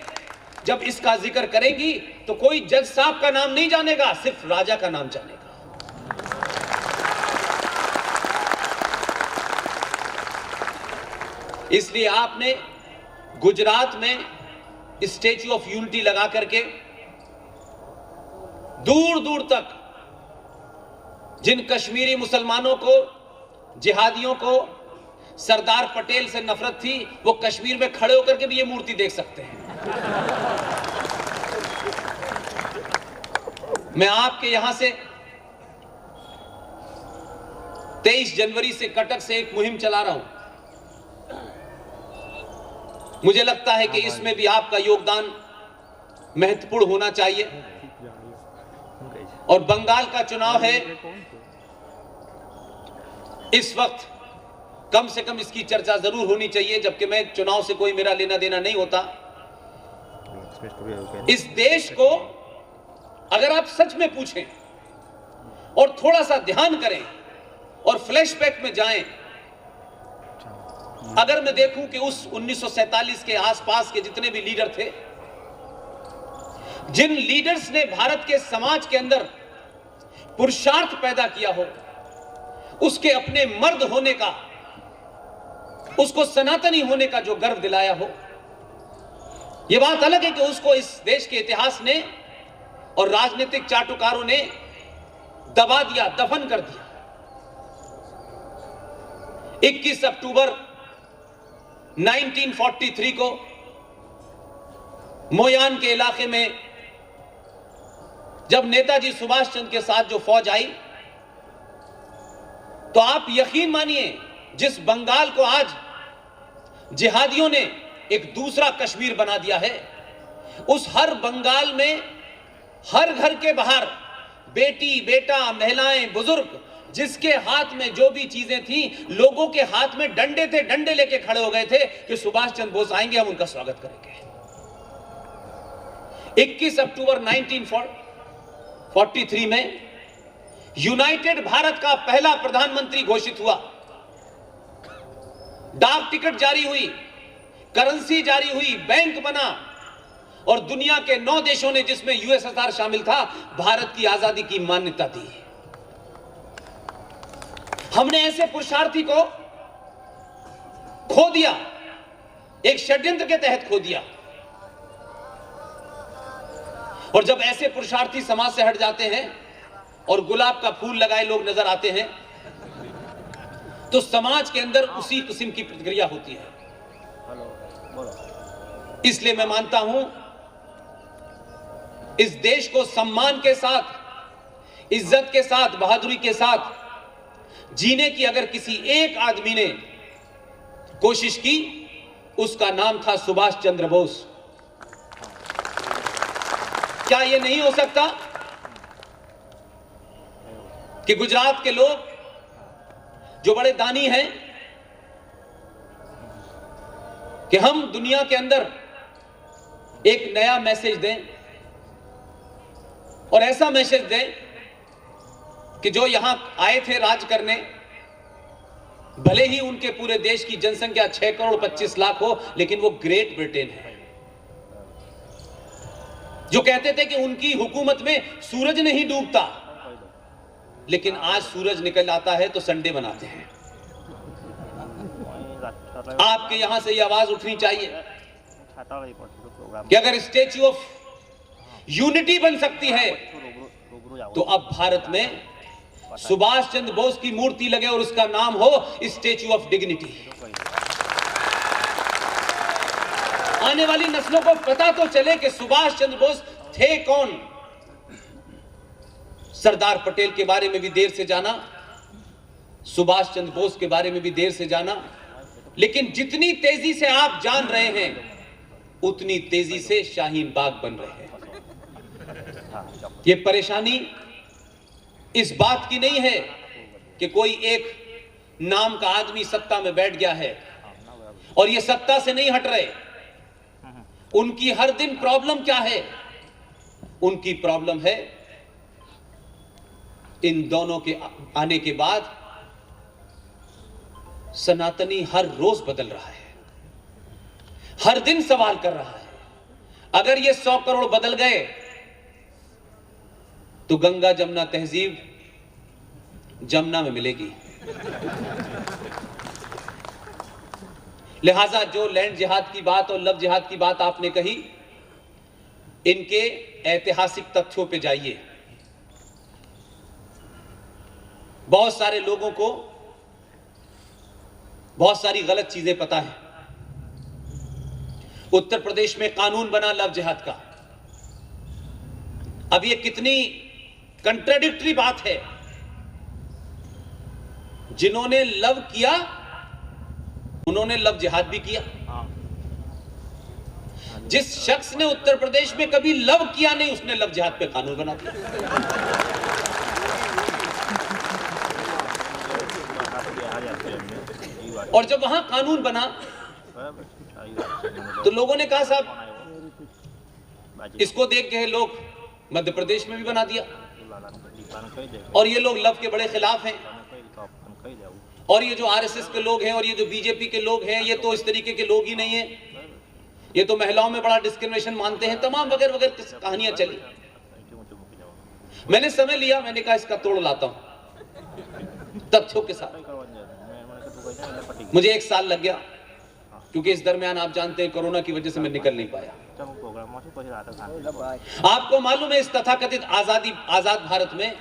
जब इसका जिक्र करेंगी तो कोई जज साहब का नाम नहीं जानेगा, सिर्फ राजा का नाम जानेगा। इसलिए आपने गुजरात में स्टैच्यू ऑफ यूनिटी लगा करके दूर दूर तक जिन कश्मीरी मुसलमानों को, जिहादियों को सरदार पटेल से नफरत थी, वो कश्मीर में खड़े होकर के भी ये मूर्ति देख सकते हैं। मैं आपके यहां से 23 जनवरी से कटक से एक मुहिम चला रहा हूं। मुझे लगता है कि इसमें भी आपका योगदान महत्वपूर्ण होना चाहिए। और बंगाल का चुनाव है, इस वक्त कम से कम इसकी चर्चा जरूर होनी चाहिए, जबकि मैं चुनाव से कोई मेरा लेना देना नहीं होता। इस देश को अगर आप सच में पूछें और थोड़ा सा ध्यान करें और फ्लैशबैक में जाएं, अगर मैं देखूं कि उस 1947 के आसपास के जितने भी लीडर थे, जिन लीडर्स ने भारत के समाज के अंदर पुरुषार्थ पैदा किया हो, उसके अपने मर्द होने का, उसको सनातनी होने का जो गर्व दिलाया हो, यह बात अलग है कि उसको इस देश के इतिहास ने और राजनीतिक चाटुकारों ने दबा दिया, दफन कर दिया। 21 अक्टूबर 1943 को मोयान के इलाके में जब नेताजी सुभाष चंद्र के साथ जो फौज आई, तो आप यकीन मानिए, जिस बंगाल को आज जिहादियों ने एक दूसरा कश्मीर बना दिया है, उस हर बंगाल में हर घर के बाहर बेटी, बेटा, महिलाएं, बुजुर्ग, जिसके हाथ में जो भी चीजें थी, लोगों के हाथ में डंडे थे, डंडे लेके खड़े हो गए थे कि सुभाष चंद्र बोस आएंगे, हम उनका स्वागत करेंगे। 21 अक्टूबर 43 में यूनाइटेड भारत का पहला प्रधानमंत्री घोषित हुआ, डाक टिकट जारी हुई, करेंसी जारी हुई, बैंक बना और दुनिया के 9 देशों ने, जिसमें यूएसएसआर शामिल था, भारत की आजादी की मान्यता दी। हमने ऐसे पुरुषार्थी को खो दिया, एक षड्यंत्र के तहत खो दिया। और जब ऐसे पुरुषार्थी समाज से हट जाते हैं और गुलाब का फूल लगाए लोग नजर आते हैं, तो समाज के अंदर उसी किस्म की प्रतिक्रिया होती है। इसलिए मैं मानता हूं, इस देश को सम्मान के साथ, इज्जत के साथ, बहादुरी के साथ जीने की अगर किसी एक आदमी ने कोशिश की, उसका नाम था सुभाष चंद्र बोस। क्या यह नहीं हो सकता कि गुजरात के लोग जो बड़े दानी हैं, कि हम दुनिया के अंदर एक नया मैसेज दें और ऐसा मैसेज दें कि जो यहां आए थे राज करने, भले ही उनके पूरे देश की जनसंख्या 6 करोड़ 25 लाख हो, लेकिन वो ग्रेट ब्रिटेन है। जो कहते थे कि उनकी हुकूमत में सूरज नहीं डूबता, लेकिन आज सूरज निकल आता है तो संडे बनाते हैं। आपके यहां से ये आवाज उठनी चाहिए कि अगर स्टैच्यू ऑफ यूनिटी बन सकती है, तो अब भारत में सुभाष चंद्र बोस की मूर्ति लगे और उसका नाम हो स्टैच्यू ऑफ डिग्निटी। आने वाली नस्लों को पता तो चले कि सुभाष चंद्र बोस थे कौन। सरदार पटेल के बारे में भी देर से जाना, सुभाष चंद्र बोस के बारे में भी देर से जाना, लेकिन जितनी तेजी से आप जान रहे हैं, उतनी तेजी से शाहीन बाग बन रहे हैं। ये परेशानी इस बात की नहीं है कि कोई एक नाम का आदमी सत्ता में बैठ गया है और ये सत्ता से नहीं हट रहे। उनकी हर दिन प्रॉब्लम क्या है? उनकी प्रॉब्लम है इन दोनों के आने के बाद सनातनी हर रोज बदल रहा है, हर दिन सवाल कर रहा है। अगर ये 100 करोड़ बदल गए तो गंगा जमुना तहजीब जमुना में मिलेगी। लिहाजा जो लैंड जिहाद की बात और लव जिहाद की बात आपने कही, इनके ऐतिहासिक तथ्यों पे जाइए। बहुत सारे लोगों को बहुत सारी गलत चीजें पता है। उत्तर प्रदेश में कानून बना लव जिहाद का। अब ये कितनी कंट्राडिक्टरी बात है। जिन्होंने लव किया उन्होंने लव जिहाद भी किया। जिस शख्स ने उत्तर प्रदेश में कभी लव किया नहीं, उसने लव जिहाद पे कानून बना दिया। और जब वहां कानून बना तो लोगों ने कहा साहब इसको देख के लोग मध्य प्रदेश में भी बना दिया, और ये लोग लव के बड़े खिलाफ हैं। और ये जो आरएसएस के लोग हैं और ये जो बीजेपी के लोग हैं, ये तो इस तरीके के लोग ही नहीं हैं, ये तो महिलाओं में बड़ा डिस्क्रिमिनेशन मानते हैं, तमाम वगैरह वगैरह कहानियां चली। मैंने समय लिया, मैंने कहा इसका तोड़ लाता हूं तथ्यों के साथ। मुझे 1 साल लग गया, क्योंकि इस दरमियान आप जानते हैं कोरोना की वजह से मैं निकल नहीं पाया। आपको मालूम है इस तथाकथित आजाद भारत में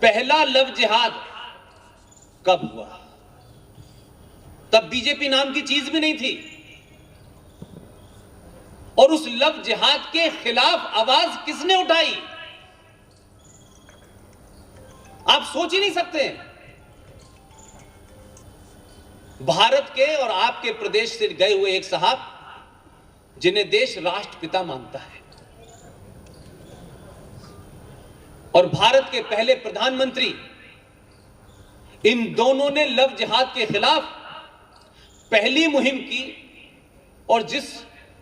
पहला लव जिहाद कब हुआ? तब बीजेपी नाम की चीज भी नहीं थी, और उस लव जिहाद के खिलाफ आवाज किसने उठाई? आप सोच ही नहीं सकते। भारत के और आपके प्रदेश से गए हुए एक साहब, जिन्हें देश राष्ट्रपिता मानता है, और भारत के पहले प्रधानमंत्री, इन दोनों ने लव जिहाद के खिलाफ पहली मुहिम की, और जिस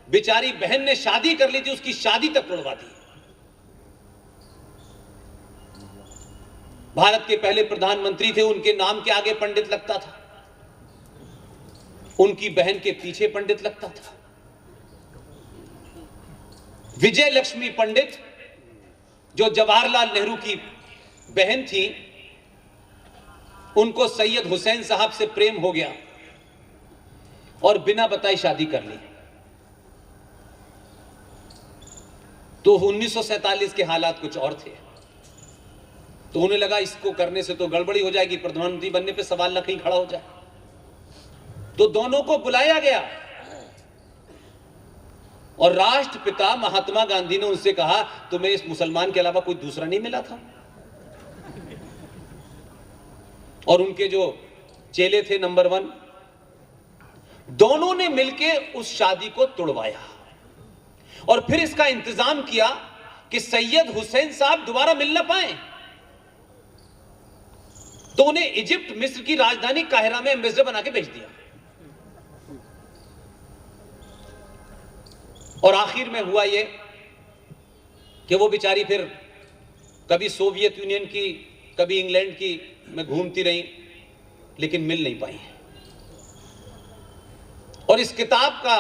बेचारी बहन ने शादी कर ली थी उसकी शादी तक तोड़वा दी। भारत के पहले प्रधानमंत्री थे, उनके नाम के आगे पंडित लगता था, उनकी बहन के पीछे पंडित लगता था। विजय लक्ष्मी पंडित, जो जवाहरलाल नेहरू की बहन थी, उनको सैयद हुसैन साहब से प्रेम हो गया और बिना बताई शादी कर ली। तो 1947 के हालात कुछ और थे, तो उन्हें लगा इसको करने से तो गड़बड़ी हो जाएगी, प्रधानमंत्री बनने पे सवाल न कहीं खड़ा हो जाए। तो दोनों को बुलाया गया और राष्ट्रपिता महात्मा गांधी ने उनसे कहा, तुम्हें इस मुसलमान के अलावा कोई दूसरा नहीं मिला था? और उनके जो चेले थे नंबर 1, दोनों ने मिलकर उस शादी को तोड़वाया और फिर इसका इंतजाम किया कि सैयद हुसैन साहब दोबारा मिल ना पाए। तो उन्हें इजिप्ट, मिस्र की राजधानी काहिरा में एम्बेसडर बना के भेज दिया। और आखिर में हुआ यह कि वो बेचारी फिर कभी सोवियत यूनियन की, कभी इंग्लैंड की में घूमती रही, लेकिन मिल नहीं पाई। और इस किताब का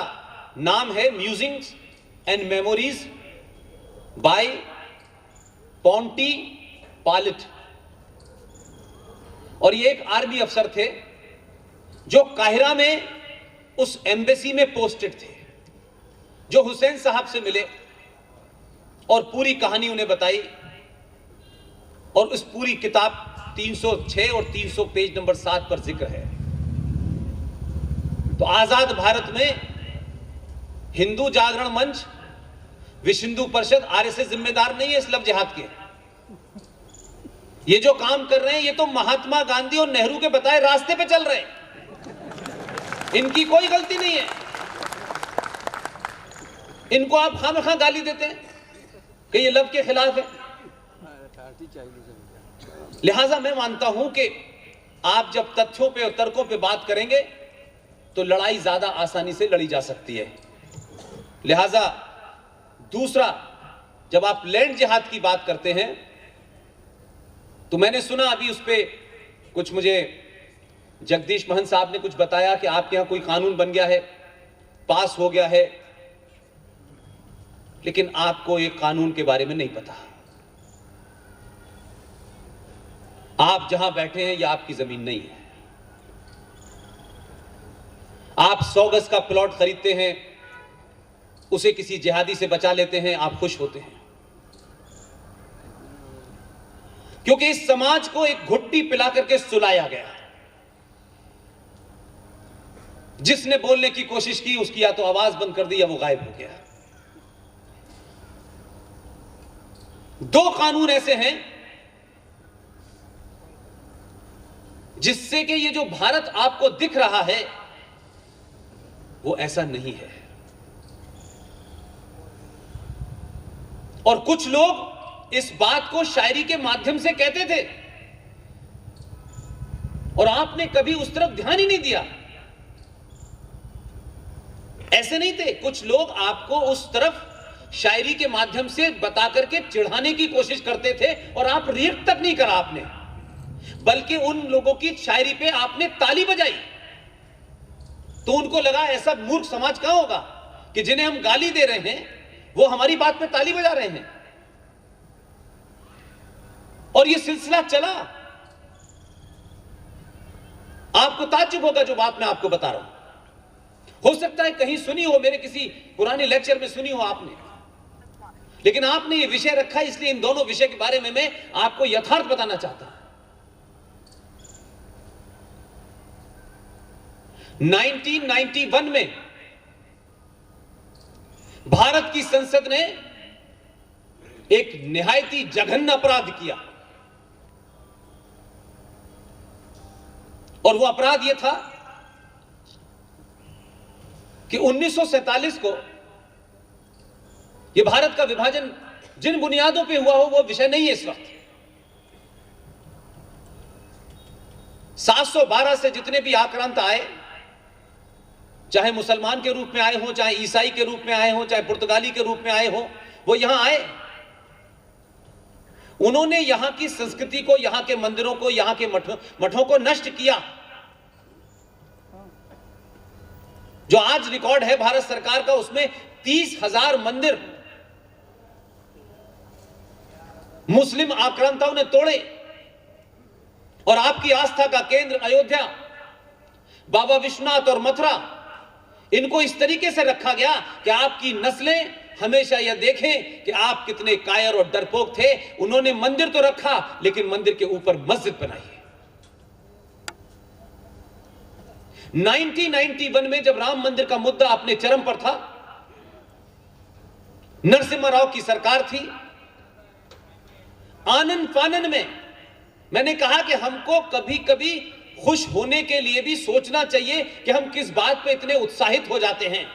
नाम है Musings and Memories by Ponty Pilot. और ये एक आर्मी अफसर थे जो काहिरा में उस एम्बेसी में पोस्टेड थे, जो हुसैन साहब से मिले और पूरी कहानी उन्हें बताई। और उस पूरी किताब 306 और 300 पेज नंबर 7 पर जिक्र है। तो आजाद भारत में हिंदू जागरण मंच, विश्व हिंदू परिषद, आरएसएस जिम्मेदार नहीं है इस लव जिहाद के। ये जो काम कर रहे हैं ये तो महात्मा गांधी और नेहरू के बताए रास्ते पे चल रहे हैं, इनकी कोई गलती नहीं है। इनको आप खामखा गाली देते हैं कि ये लव के खिलाफ है। लिहाजा मैं मानता हूं कि आप जब तथ्यों पे और तर्कों पे बात करेंगे तो लड़ाई ज्यादा आसानी से लड़ी जा सकती है। लिहाजा दूसरा, जब आप लैंड जिहाद की बात करते हैं तो मैंने सुना अभी उस पे कुछ, मुझे जगदीश महंत साहब ने कुछ बताया कि आपके यहां कोई कानून बन गया है, पास हो गया है, लेकिन आपको एक कानून के बारे में नहीं पता। आप जहां बैठे हैं यह आपकी जमीन नहीं है। आप 100 गज का प्लॉट खरीदते हैं, उसे किसी जिहादी से बचा लेते हैं, आप खुश होते हैं, क्योंकि इस समाज को एक घुट्टी पिला करके सुलाया गया। जिसने बोलने की कोशिश की उसकी या तो आवाज बंद कर दी या वो गायब हो गया। 2 कानून ऐसे हैं जिससे कि ये जो भारत आपको दिख रहा है वो ऐसा नहीं है। और कुछ लोग इस बात को शायरी के माध्यम से कहते थे और आपने कभी उस तरफ ध्यान ही नहीं दिया। ऐसे नहीं थे, कुछ लोग आपको उस तरफ शायरी के माध्यम से बता करके चिढ़ाने की कोशिश करते थे और आप रिएक्ट तक नहीं करा आपने, बल्कि उन लोगों की शायरी पे आपने ताली बजाई। तो उनको लगा ऐसा मूर्ख समाज कहां होगा कि जिन्हें हम गाली दे रहे हैं वो हमारी बात पे ताली बजा रहे हैं। और ये सिलसिला चला। आपको ताज्जुब होगा जो बात मैं आपको बता रहा हूं। हो सकता है कहीं सुनी हो, मेरे किसी पुराने लेक्चर में सुनी हो आपने, लेकिन आपने ये विषय रखा, इसलिए इन दोनों विषय के बारे में मैं आपको यथार्थ बताना चाहता हूं। 1991 में भारत की संसद ने एक निहायती जघन्य अपराध किया और वो अपराध यह था कि 1947 को यह भारत का विभाजन जिन बुनियादों पे हुआ हो वो विषय नहीं है इस वक्त। 712 से जितने भी आक्रांत आए, चाहे मुसलमान के रूप में आए हों, चाहे ईसाई के रूप में आए हों, चाहे पुर्तगाली के रूप में आए हों, वो यहां आए। उन्होंने यहां की संस्कृति को, यहां के मंदिरों को, यहां के मठों को नष्ट किया। जो आज रिकॉर्ड है भारत सरकार का, उसमें 30,000 मंदिर मुस्लिम आक्रांताओं ने तोड़े। और आपकी आस्था का केंद्र अयोध्या, बाबा विश्वनाथ और मथुरा, इनको इस तरीके से रखा गया कि आपकी नस्लें हमेशा यह देखें कि आप कितने कायर और डरपोक थे। उन्होंने मंदिर तो रखा, लेकिन मंदिर के ऊपर मस्जिद बनाई है। 1991 में जब राम मंदिर का मुद्दा अपने चरम पर था, नरसिम्हा राव की सरकार थी, आनन फानन में मैंने कहा कि हमको कभी कभी खुश होने के लिए भी सोचना चाहिए कि हम किस बात पे इतने उत्साहित हो जाते हैं।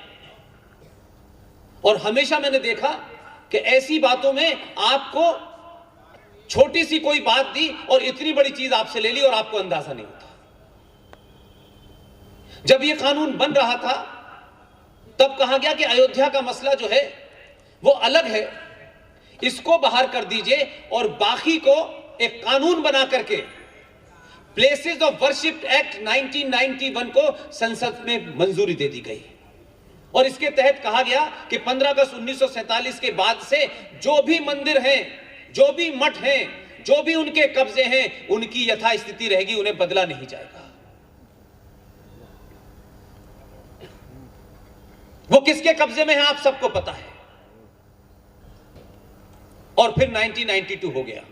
और हमेशा मैंने देखा कि ऐसी बातों में आपको छोटी सी कोई बात दी और इतनी बड़ी चीज आपसे ले ली और आपको अंदाजा नहीं होता। जब यह कानून बन रहा था तब कहा गया कि अयोध्या का मसला जो है वो अलग है, इसको बाहर कर दीजिए और बाकी को एक कानून बना करके प्लेसेस ऑफ वर्शिप एक्ट 1991 को संसद में मंजूरी दे दी गई। और इसके तहत कहा गया कि 15 अगस्त 1947 के बाद से जो भी मंदिर हैं, जो भी मठ हैं, जो भी उनके कब्जे हैं, उनकी यथास्थिति रहेगी, उन्हें बदला नहीं जाएगा। वो किसके कब्जे में है आप सबको पता है। और फिर 1992 हो गया,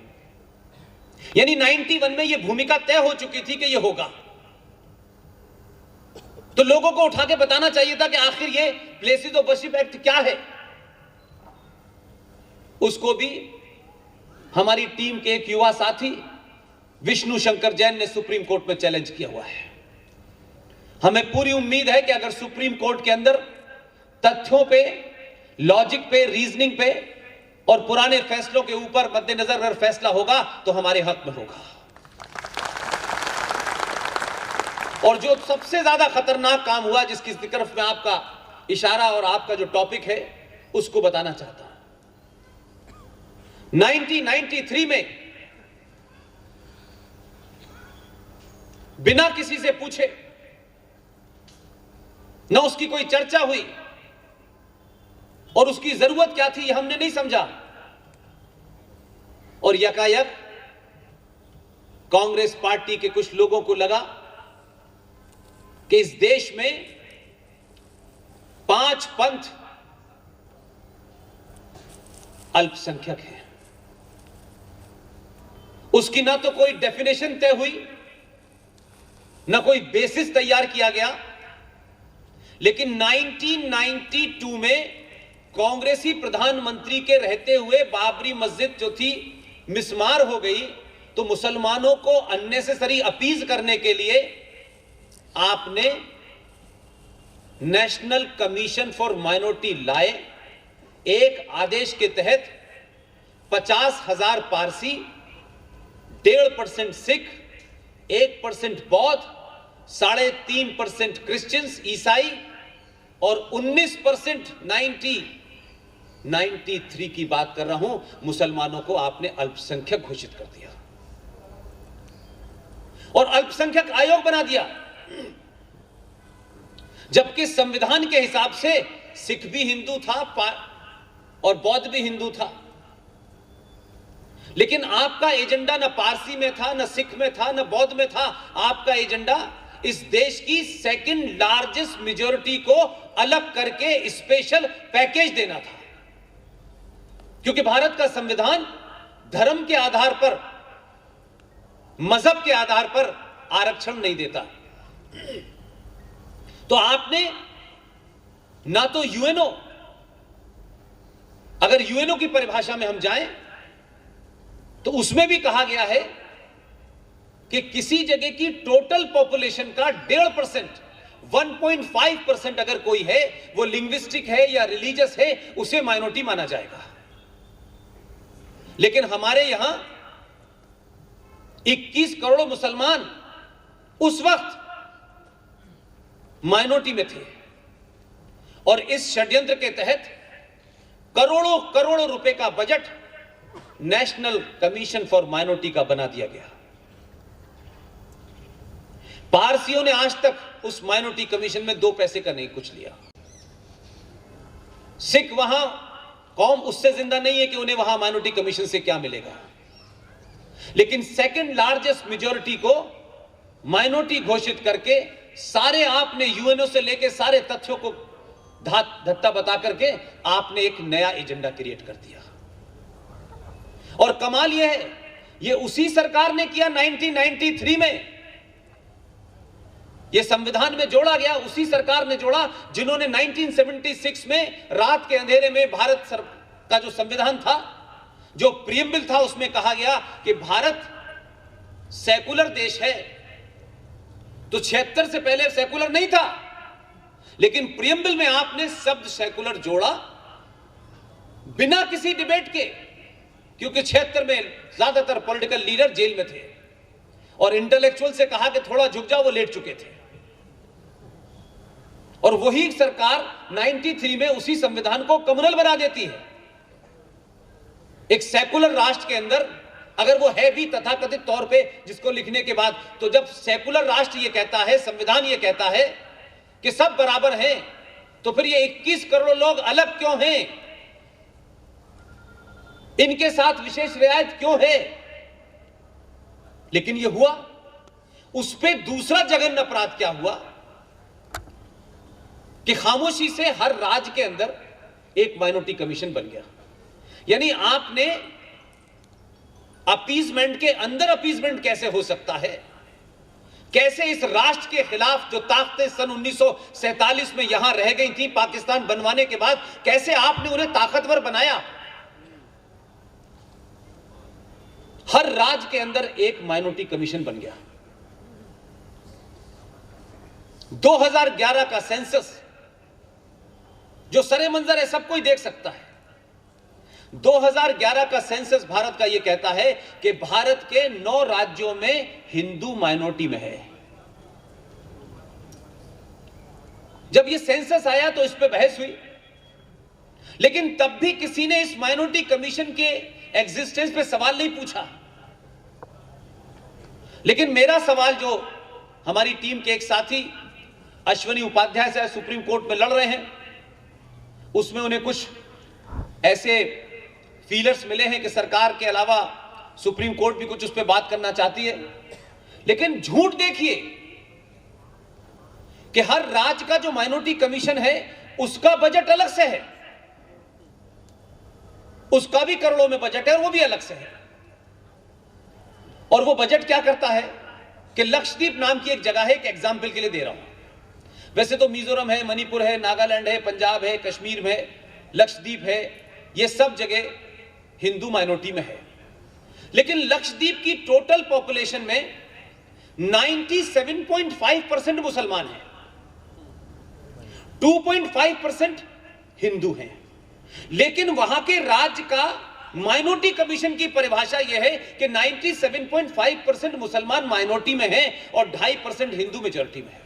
यानी 91 में यह भूमिका तय हो चुकी थी कि यह होगा। तो लोगों को उठा के बताना चाहिए था कि आखिर ये प्लेसेस ऑफ वर्शिप एक्ट क्या है। उसको भी हमारी टीम के एक युवा साथी विष्णु शंकर जैन ने सुप्रीम कोर्ट में चैलेंज किया हुआ है। हमें पूरी उम्मीद है कि अगर सुप्रीम कोर्ट के अंदर तथ्यों पे, लॉजिक पे, रीजनिंग पे और पुराने फैसलों के ऊपर मद्देनजर अगर फैसला होगा तो हमारे हक में होगा। और जो सबसे ज्यादा खतरनाक काम हुआ, जिसकी तरफ मैं आपका इशारा और आपका जो टॉपिक है उसको बताना चाहता हूं। 1993 में बिना किसी से पूछे, ना उसकी कोई चर्चा हुई और उसकी जरूरत क्या थी यह हमने नहीं समझा, और यकायक कांग्रेस पार्टी के कुछ लोगों को लगा कि इस देश में 5 पंथ अल्पसंख्यक हैं। उसकी ना तो कोई डेफिनेशन तय हुई, ना कोई बेसिस तैयार किया गया। लेकिन 1992 में कांग्रेसी प्रधानमंत्री के रहते हुए बाबरी मस्जिद जो थी मिसमार हो गई, तो मुसलमानों को अननेसेसरी अपीज करने के लिए आपने नेशनल कमीशन फॉर माइनॉरिटी लाए। एक आदेश के तहत 50,000 पारसी, 1.5% सिख, 1% बौद्ध, 3.5% क्रिश्चियंस, ईसाई और 19% 93 की बात कर रहा हूं, मुसलमानों को आपने अल्पसंख्यक घोषित कर दिया और अल्पसंख्यक आयोग बना दिया। जबकि संविधान के हिसाब से सिख भी हिंदू था और बौद्ध भी हिंदू था। लेकिन आपका एजेंडा न पारसी में था, न सिख में था, न बौद्ध में था। आपका एजेंडा इस देश की सेकंड लार्जेस्ट मेजॉरिटी को अलग करके स्पेशल पैकेज देना था, क्योंकि भारत का संविधान धर्म के आधार पर, मजहब के आधार पर आरक्षण नहीं देता। तो आपने ना तो यूएनओ, अगर यूएनओ की परिभाषा में हम जाएं तो उसमें भी कहा गया है कि किसी जगह की टोटल पॉपुलेशन का 1.5%, 1.5% अगर कोई है, वो लिंग्विस्टिक है या रिलीजियस है, उसे माइनॉरिटी माना जाएगा। लेकिन हमारे यहां 21 करोड़ मुसलमान उस वक्त माइनॉरिटी में थे और इस षड्यंत्र के तहत करोड़ों करोड़ों रुपए का budget national commission for minority का बना दिया गया। पारसियों ने आज तक उस माइनॉरिटी कमीशन में 2 पैसे का नहीं कुछ लिया। सिख वहां कौम उससे जिंदा नहीं है कि उन्हें वहां माइनॉरिटी कमीशन से क्या मिलेगा, लेकिन सेकंड लार्जेस्ट मेजॉरिटी को माइनॉरिटी घोषित करके सारे आपने यूएनओ से लेके सारे तथ्यों को धत्ता बता करके आपने एक नया एजेंडा क्रिएट कर दिया। और कमाल यह है, यह उसी सरकार ने किया 1993 में, यह संविधान में जोड़ा गया, उसी सरकार ने जोड़ा जिन्होंने 1976 में रात के अंधेरे में भारत का जो संविधान था, जो प्रीएम्बल था, उसमें कहा गया कि भारत सेकुलर देश है। तो 76 से पहले सेकुलर नहीं था, लेकिन प्रीएम्बल में आपने शब्द सेकुलर जोड़ा बिना किसी डिबेट के, क्योंकि 76 में ज्यादातर पॉलिटिकल लीडर जेल में थे और इंटेलेक्चुअल से कहा कि थोड़ा झुक जाओ, वो लेट चुके थे। और वही सरकार 93 में उसी संविधान को कम्युनल बना देती है। एक सेकुलर राष्ट्र के अंदर अगर वो है भी तथाकथित तौर पे, जिसको लिखने के बाद, तो जब सेकुलर राष्ट्र ये कहता है, संविधान ये कहता है कि सब बराबर हैं, तो फिर ये 21 करोड़ लोग अलग क्यों हैं? इनके साथ विशेष रियायत क्यों है? लेकिन ये हुआ। उस पे दूसरा जघन्य अपराध क्या हुआ कि खामोशी से हर राज्य के अंदर एक माइनॉरिटी कमीशन बन गया। यानी आपने अपीजमेंट के अंदर अपीजमेंट कैसे हो सकता है? कैसे इस राष्ट्र के खिलाफ जो ताकतें सन 1947 में यहां रह गई थी पाकिस्तान बनवाने के बाद, कैसे आपने उन्हें ताकतवर बनाया? हर राज्य के अंदर एक माइनॉरिटी कमीशन बन गया। 2011 का सेंसस जो सरे मंजर है, सब कोई देख सकता है। 2011 का सेंसस भारत का यह कहता है कि भारत के 9 राज्यों में हिंदू माइनॉरिटी में है। जब यह सेंसस आया तो इस पे बहस हुई, लेकिन तब भी किसी ने इस माइनॉरिटी कमीशन के एग्जिस्टेंस पे सवाल नहीं पूछा। लेकिन मेरा सवाल, जो हमारी टीम के एक साथी अश्वनी उपाध्याय से सुप्रीम कोर्ट में लड़ रहे हैं, उसमें उन्हें कुछ ऐसे फीलर्स मिले हैं कि सरकार के अलावा सुप्रीम कोर्ट भी कुछ उस पर बात करना चाहती है। लेकिन झूठ देखिए कि हर राज्य का जो माइनॉरिटी कमीशन है उसका बजट अलग से है, उसका भी करोड़ों में बजट है और वो भी अलग से है। और वो बजट क्या करता है कि लक्षद्वीप नाम की एक जगह है, एक एग्जाम्पल के लिए दे रहा हूं, वैसे तो मिजोरम है, मणिपुर है, नागालैंड है, पंजाब है, कश्मीर में, लक्षद्वीप है, ये सब जगह हिंदू माइनॉरिटी में है। लेकिन लक्षद्वीप की टोटल पॉपुलेशन में 97.5% मुसलमान हैं, 2.5% हिंदू हैं। लेकिन वहां के राज्य का माइनॉरिटी कमीशन की परिभाषा यह है कि 97.5% मुसलमान माइनॉरिटी में हैं और 2.5% हिंदू मेजॉरिटी में है।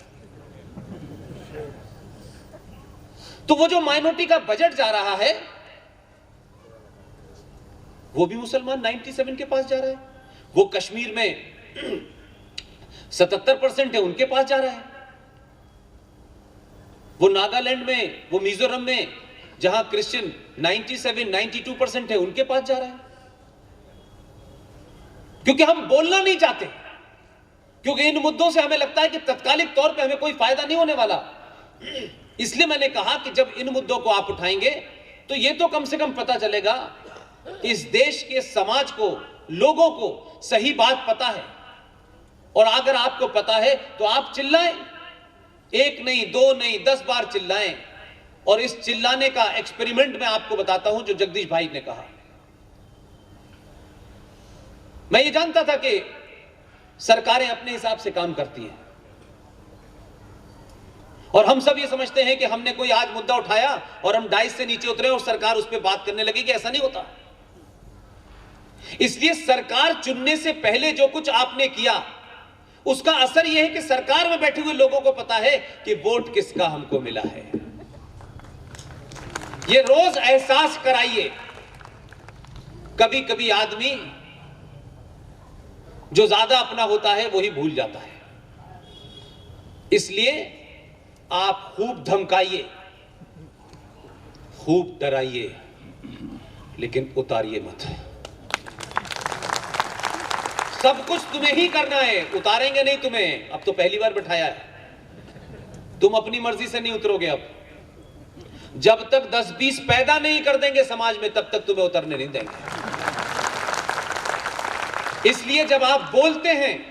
तो वो जो माइनॉरिटी का बजट जा रहा है वो भी मुसलमान 97 के पास जा रहा है। वो कश्मीर में 77% है, उनके पास जा रहा है। वो नागालैंड में, वो मिजोरम में, जहां क्रिश्चियन 92% है, उनके पास जा रहा है। क्योंकि हम बोलना नहीं चाहते, क्योंकि इन मुद्दों से हमें लगता है कि तत्कालिक तौर पे हमें कोई फायदा नहीं होने वाला। इसलिए मैंने कहा कि जब इन मुद्दों को आप उठाएंगे तो ये तो कम से कम पता चलेगा इस देश के समाज को, लोगों को सही बात पता है। और अगर आपको पता है तो आप चिल्लाएं, 1 नहीं 2 नहीं 10 बार चिल्लाएं। और इस चिल्लाने का एक्सपेरिमेंट मैं आपको बताता हूं जो जगदीश भाई ने कहा। मैं ये जानता था कि सरकारें अपने हिसाब से काम करती हैं और हम सब ये समझते हैं कि हमने कोई आज मुद्दा उठाया और हम डाइस से नीचे उतरे और सरकार उस पर बात करने लगी, कि ऐसा नहीं होता। इसलिए सरकार चुनने से पहले जो कुछ आपने किया उसका असर यह है कि सरकार में बैठे हुए लोगों को पता है कि वोट किसका हमको मिला है। ये रोज एहसास कराइए। कभी कभी आदमी जो ज्यादा अपना होता है वही भूल जाता है। इसलिए आप खूब धमकाइए, खूब डराइए, लेकिन उतारिए मत। सब कुछ तुम्हें ही करना है, उतारेंगे नहीं तुम्हें। अब तो पहली बार बिठाया है, तुम अपनी मर्जी से नहीं उतरोगे। अब जब तक 10-20 पैदा नहीं कर देंगे समाज में, तब तक तुम्हें उतरने नहीं देंगे। इसलिए जब आप बोलते हैं,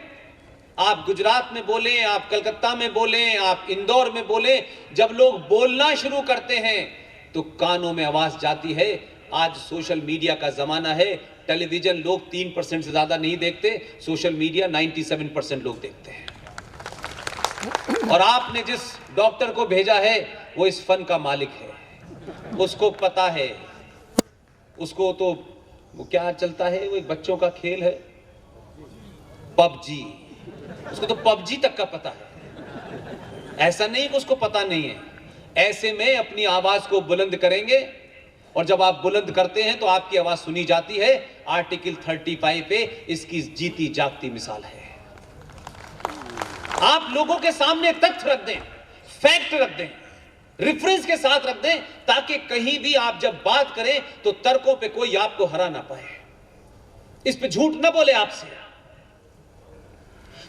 आप गुजरात में बोलें, आप कलकत्ता में बोलें, आप इंदौर में बोलें, जब लोग बोलना शुरू करते हैं तो कानों में आवाज जाती है। आज सोशल मीडिया का जमाना है। टेलीविजन लोग 3% से ज्यादा नहीं देखते, सोशल मीडिया 97% लोग देखते हैं। और आपने जिस डॉक्टर को भेजा है वो इस फन का मालिक है, उसको पता है। उसको तो वो क्या चलता है, वो एक बच्चों का खेल है पबजी, उसको तो पबजी तक का पता है। ऐसा नहीं कि उसको पता नहीं है। ऐसे में अपनी आवाज को बुलंद करेंगे, और जब आप बुलंद करते हैं तो आपकी आवाज सुनी जाती है। आर्टिकल 35 पे इसकी जीती जागती मिसाल है। आप लोगों के सामने तथ्य रख दें, फैक्ट रख दें, रेफरेंस के साथ रख दें, ताकि कहीं भी आप जब बात करें तो तर्कों पे कोई आपको हरा ना पाए, इस पे झूठ ना बोले आपसे।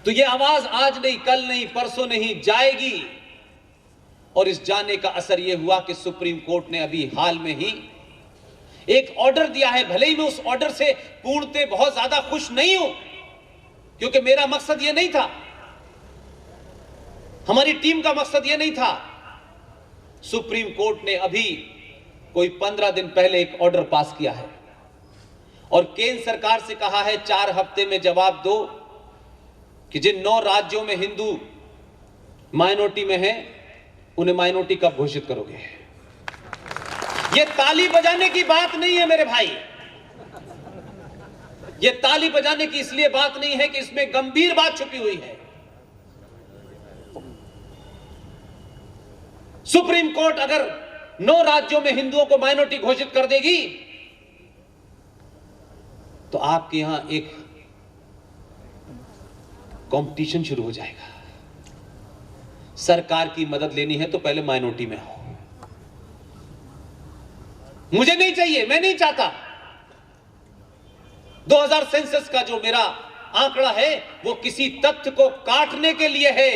तो ये आवाज आज नहीं, कल नहीं, परसों नहीं, जाएगी। और इस जाने का असर यह हुआ कि सुप्रीम कोर्ट ने अभी हाल में ही एक ऑर्डर दिया है। भले ही मैं उस ऑर्डर से पूर्णतः बहुत ज्यादा खुश नहीं हूं, क्योंकि मेरा मकसद यह नहीं था, हमारी टीम का मकसद यह नहीं था। सुप्रीम कोर्ट ने अभी कोई 15 दिन पहले एक ऑर्डर पास किया है और केंद्र सरकार से कहा है 4 हफ्ते में जवाब दो कि जिन 9 राज्यों में हिंदू माइनॉरिटी में हैं, उन्हें माइनॉरिटी कब घोषित करोगे। यह ताली बजाने की बात नहीं है मेरे भाई, यह ताली बजाने की इसलिए बात नहीं है कि इसमें गंभीर बात छुपी हुई है। सुप्रीम कोर्ट अगर 9 राज्यों में हिंदुओं को माइनॉरिटी घोषित कर देगी तो आपके यहां एक कंपटीशन शुरू हो जाएगा। सरकार की मदद लेनी है तो पहले माइनॉरिटी में हो। मुझे नहीं चाहिए, मैं नहीं चाहता। 2000 सेंसस का जो मेरा आंकड़ा है वो किसी तथ्य को काटने के लिए है।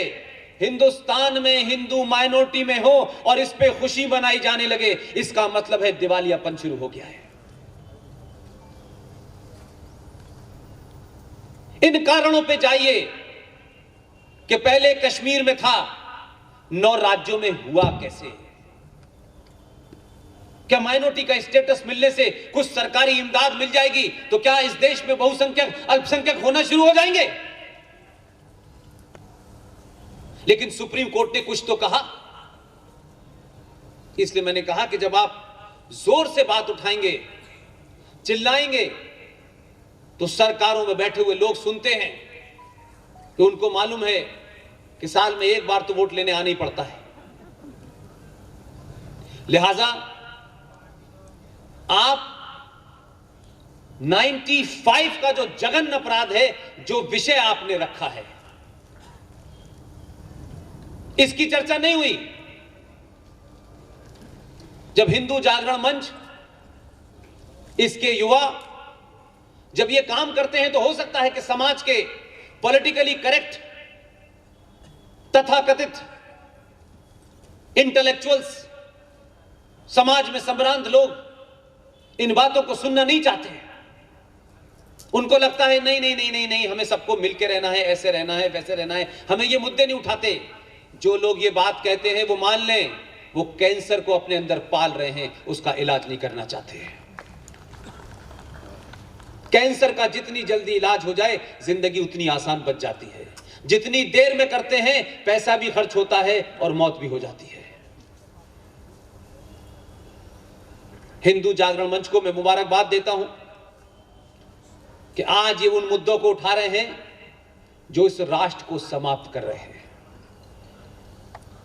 हिंदुस्तान में हिंदू माइनॉरिटी में हो और इस पे खुशी मनाई जाने लगे, इसका मतलब है दिवालियापन शुरू हो गया है। इन कारणों पे जाइए कि पहले कश्मीर में था, 9 राज्यों में हुआ कैसे। क्या माइनॉरिटी का स्टेटस मिलने से कुछ सरकारी इमदाद मिल जाएगी तो क्या इस देश में बहुसंख्यक अल्पसंख्यक होना शुरू हो जाएंगे। लेकिन सुप्रीम कोर्ट ने कुछ तो कहा, इसलिए मैंने कहा कि जब आप जोर से बात उठाएंगे, चिल्लाएंगे, तो सरकारों में बैठे हुए लोग सुनते हैं कि उनको मालूम है कि साल में एक बार तो वोट लेने आना ही पड़ता है। लिहाजा आप 95 का जो जघन्य अपराध है, जो विषय आपने रखा है, इसकी चर्चा नहीं हुई। जब हिंदू जागरण मंच, इसके युवा जब ये काम करते हैं तो हो सकता है कि समाज के पॉलिटिकली करेक्ट तथाकथित इंटेलेक्चुअल्स, समाज में संभ्रांत लोग इन बातों को सुनना नहीं चाहते हैं। उनको लगता है नहीं नहीं नहीं नहीं नहीं, हमें सबको मिलकर रहना है, ऐसे रहना है, वैसे रहना है, हमें ये मुद्दे नहीं उठाते। जो लोग ये बात कहते हैं वो मान लें, वो कैंसर को अपने अंदर पाल रहे हैं, उसका इलाज नहीं करना चाहते हैं। कैंसर का जितनी जल्दी इलाज हो जाए, जिंदगी उतनी आसान बच जाती है। जितनी देर में करते हैं, पैसा भी खर्च होता है और मौत भी हो जाती है। हिंदू जागरण मंच को मैं मुबारकबाद देता हूं कि आज ये उन मुद्दों को उठा रहे हैं जो इस राष्ट्र को समाप्त कर रहे हैं।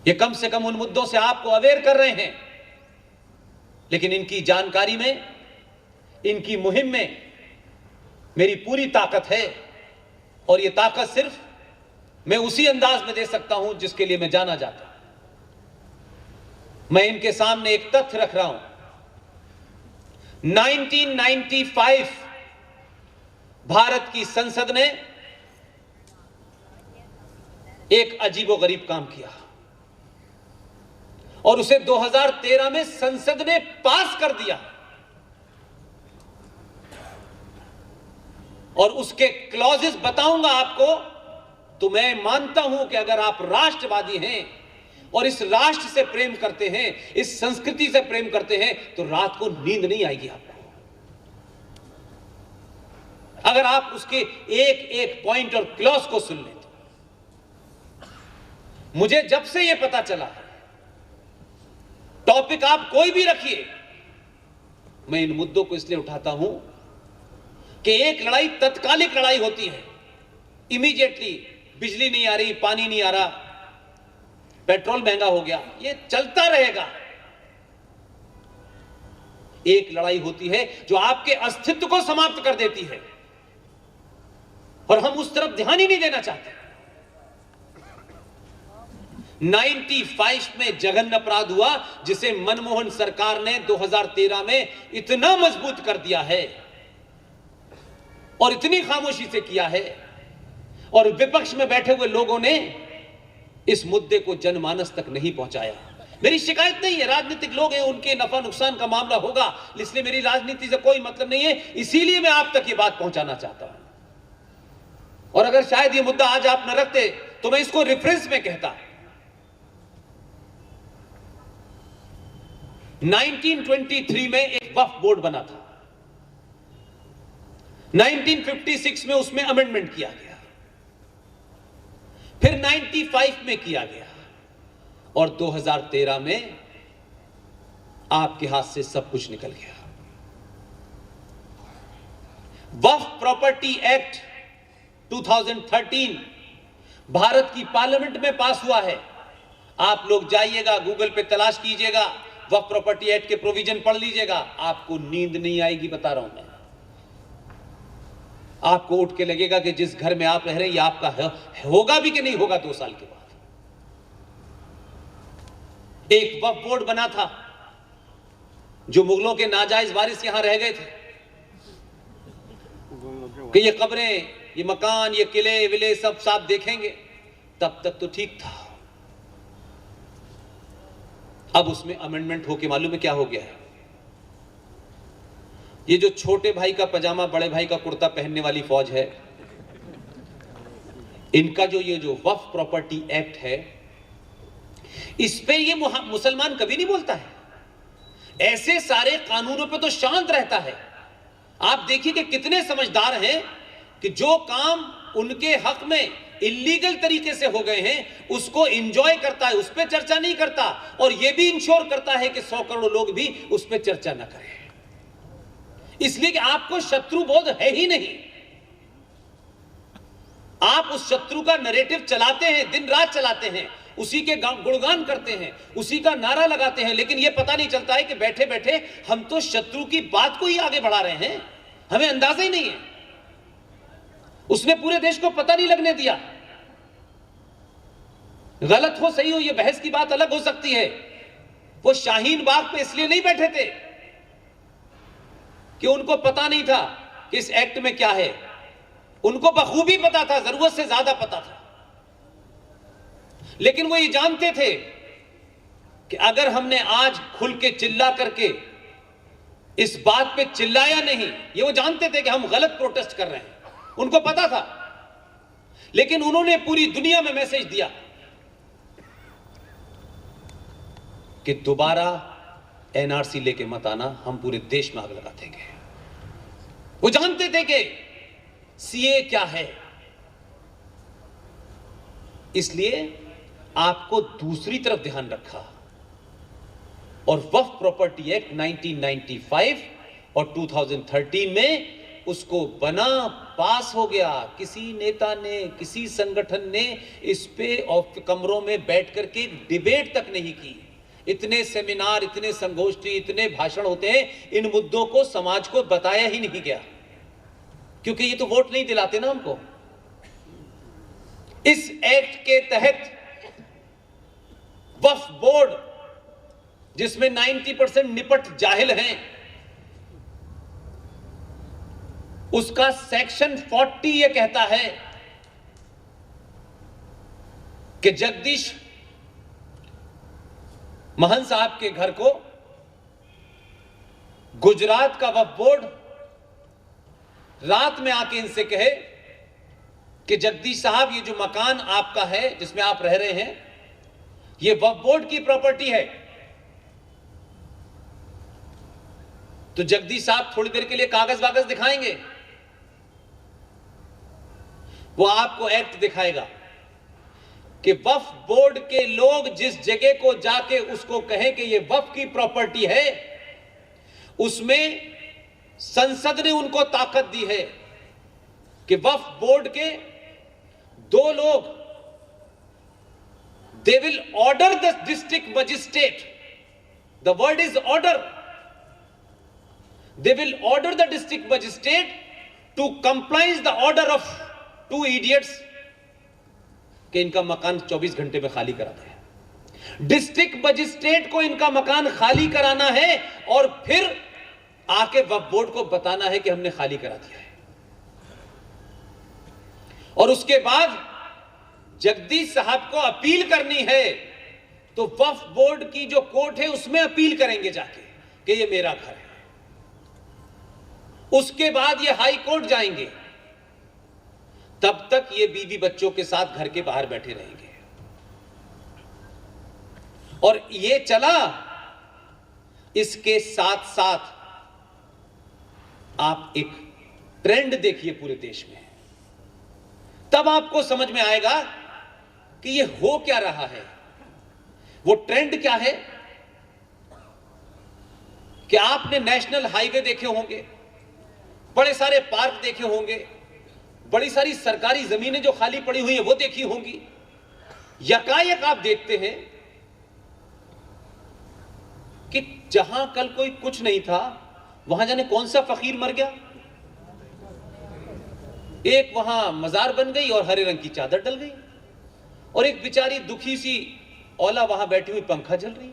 ये कम से कम उन मुद्दों से आपको अवेयर कर रहे हैं, लेकिन इनकी जानकारी में, इनकी मुहिम में मेरी पूरी ताकत है और यह ताकत सिर्फ मैं उसी अंदाज में दे सकता हूं जिसके लिए मैं जाना जाता हूं। मैं इनके सामने एक तथ्य रख रहा हूं। 1995 भारत की संसद ने एक अजीबोगरीब काम किया और उसे 2013 में संसद ने पास कर दिया और उसके क्लॉजेस बताऊंगा आपको। तो मैं मानता हूं कि अगर आप राष्ट्रवादी हैं और इस राष्ट्र से प्रेम करते हैं, इस संस्कृति से प्रेम करते हैं, तो रात को नींद नहीं आएगी आपको अगर आप उसके एक एक पॉइंट और क्लॉज को सुन लें। तो मुझे जब से यह पता चला, टॉपिक आप कोई भी रखिए, मैं इन मुद्दों को इसलिए उठाता हूं कि एक लड़ाई तत्कालिक लड़ाई होती है, इमीडिएटली बिजली नहीं आ रही, पानी नहीं आ रहा, पेट्रोल महंगा हो गया, ये चलता रहेगा। एक लड़ाई होती है जो आपके अस्तित्व को समाप्त कर देती है और हम उस तरफ ध्यान ही नहीं देना चाहते। 95 में जघन्य अपराध हुआ जिसे मनमोहन सरकार ने 2013 में इतना मजबूत कर दिया है और इतनी खामोशी से किया है और विपक्ष में बैठे हुए लोगों ने इस मुद्दे को जनमानस तक नहीं पहुंचाया। मेरी शिकायत नहीं है, राजनीतिक लोग हैं, उनके नफा नुकसान का मामला होगा, इसलिए मेरी राजनीति से कोई मतलब नहीं है। इसीलिए मैं आप तक ये बात पहुंचाना चाहता हूं और अगर शायद ये मुद्दा आज आप न रखते तो मैं इसको रेफरेंस में कहता। 1923 में एक वक्फ बोर्ड बना था, 1956 में उसमें अमेंडमेंट किया गया, फिर 95 में किया गया और 2013 में आपके हाथ से सब कुछ निकल गया। वक्फ प्रॉपर्टी एक्ट 2013 भारत की पार्लियामेंट में पास हुआ है। आप लोग जाइएगा, गूगल पे तलाश कीजिएगा, वक्फ प्रॉपर्टी एक्ट के प्रोविजन पढ़ लीजिएगा, आपको नींद नहीं आएगी, बता रहा हूं मैं। आपको उठ के लगेगा कि जिस घर में आप रह रहे हैं ये आपका होगा भी कि नहीं होगा 2 साल के बाद। एक वक्फ बोर्ड बना था जो मुगलों के नाजायज वारिस यहां रह गए थे कि ये कब्रें, ये मकान, ये किले विले सब साफ देखेंगे, तब तक तो ठीक था। अब उसमें अमेंडमेंट होके मालूम है क्या हो गया है? ये जो छोटे भाई का पजामा बड़े भाई का कुर्ता पहनने वाली फौज है, इनका ये जो वक्फ प्रॉपर्टी एक्ट है, इस पे ये मुसलमान कभी नहीं बोलता है। ऐसे सारे कानूनों पे तो शांत रहता है। आप देखिए कि कितने समझदार हैं कि जो काम उनके हक में इलीगल तरीके से हो गए हैं उसको एंजॉय करता है, उस पर चर्चा नहीं करता और यह भी इंश्योर करता है कि 100 करोड़ लोग भी उस पर चर्चा न करें, इसलिए कि आपको शत्रु बोध है ही नहीं। आप उस शत्रु का नैरेटिव चलाते हैं, दिन रात चलाते हैं, उसी के गुणगान करते हैं, उसी का नारा लगाते हैं, लेकिन यह पता नहीं चलता है कि बैठे बैठे हम तो शत्रु की बात को ही आगे बढ़ा रहे हैं, हमें अंदाजा ही नहीं है। उसने पूरे देश को पता नहीं लगने दिया। गलत हो सही हो, यह बहस की बात अलग हो सकती है। वो शाहीन बाग पे इसलिए नहीं बैठे थे कि उनको पता नहीं था कि इस एक्ट में क्या है, उनको बखूबी पता था, जरूरत से ज्यादा पता था। लेकिन वो ये जानते थे कि अगर हमने आज खुल के चिल्ला करके इस बात पे चिल्लाया नहीं, ये वो जानते थे कि हम गलत प्रोटेस्ट कर रहे हैं, उनको पता था। लेकिन उन्होंने पूरी दुनिया में मैसेज दिया कि दोबारा एनआरसी लेके मत आना, हम पूरे देश में आग लगा देंगे। वो जानते थे कि सीए क्या है, इसलिए आपको दूसरी तरफ ध्यान रखा और वक्फ प्रॉपर्टी एक्ट 1995 और 2013 में उसको बना, पास हो गया। किसी नेता ने, किसी संगठन ने इस पे कमरों में बैठ करके डिबेट तक नहीं की। इतने सेमिनार, इतने संगोष्ठी, इतने भाषण होते हैं, इन मुद्दों को समाज को बताया ही नहीं गया। क्योंकि ये तो वोट नहीं दिलाते ना हमको। इस एक्ट के तहत वक्फ बोर्ड, जिसमें 90% निपट जाहिल हैं, उसका सेक्शन 40 यह कहता है कि जगदीश महन साहब के घर को गुजरात का वक्फ बोर्ड रात में आके इनसे कहे कि जगदीश साहब, ये जो मकान आपका है जिसमें आप रह रहे हैं, ये वक्फ बोर्ड की प्रॉपर्टी है। तो जगदीश साहब थोड़ी देर के लिए कागज वागज दिखाएंगे, वो आपको एक्ट दिखाएगा कि वक्फ बोर्ड के लोग जिस जगह को जाके उसको कहें कि ये वक्फ की प्रॉपर्टी है, उसमें संसद ने उनको ताकत दी है कि वक्फ बोर्ड के 2 लोग, they will order the district magistrate, the word is order, they will order the district magistrate to complies the order of 2 idiots कि इनका मकान 24 घंटे में खाली करा दें। डिस्ट्रिक्ट मजिस्ट्रेट को इनका मकान खाली कराना है और फिर आके वक्फ बोर्ड को बताना है कि हमने खाली करा दिया है। और उसके बाद जगदीश साहब को अपील करनी है तो वक्फ बोर्ड की जो कोर्ट है उसमें अपील करेंगे जाके कि ये मेरा घर है। उसके बाद ये हाई कोर्ट जाएंगे, तब तक ये बीवी बच्चों के साथ घर के बाहर बैठे रहेंगे। और ये चला, इसके साथ साथ आप एक ट्रेंड देखिए पूरे देश में, तब आपको समझ में आएगा कि ये हो क्या रहा है। वो ट्रेंड क्या है कि आपने नेशनल हाईवे देखे होंगे, बड़े सारे पार्क देखे होंगे, बड़ी सारी सरकारी जमीनें जो खाली पड़ी हुई हैं वो देखी होंगी। यकायक आप देखते हैं कि जहां कल कोई कुछ नहीं था, वहां जाने कौन सा फकीर मर गया, एक वहां मजार बन गई और हरे रंग की चादर डल गई, और एक बेचारी दुखी सी औला वहां बैठी हुई पंखा जल रही,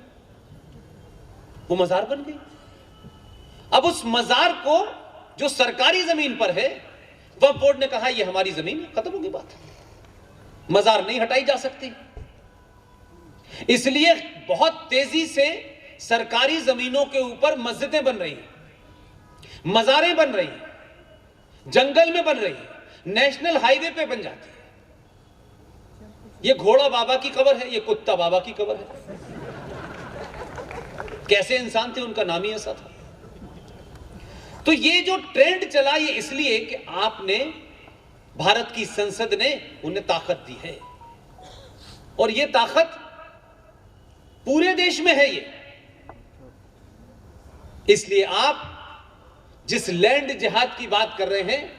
वो मजार बन गई। अब उस मजार को जो सरकारी जमीन पर है, वक्फ बोर्ड ने कहा ये हमारी जमीन है, खत्म होगी बात, मजार नहीं हटाई जा सकती। इसलिए बहुत तेजी से सरकारी जमीनों के ऊपर मस्जिदें बन रही हैं, मजारें बन रही हैं, जंगल में बन रही हैं, नेशनल हाईवे पे बन जाती है। ये घोड़ा बाबा की कब्र है, ये कुत्ता बाबा की कब्र है। कैसे इंसान थे, उनका नाम ही ऐसा था। तो ये जो ट्रेंड चला, ये इसलिए कि आपने, भारत की संसद ने उन्हें ताकत दी है, और ये ताकत पूरे देश में है। ये इसलिए आप जिस लैंड जिहाद की बात कर रहे हैं,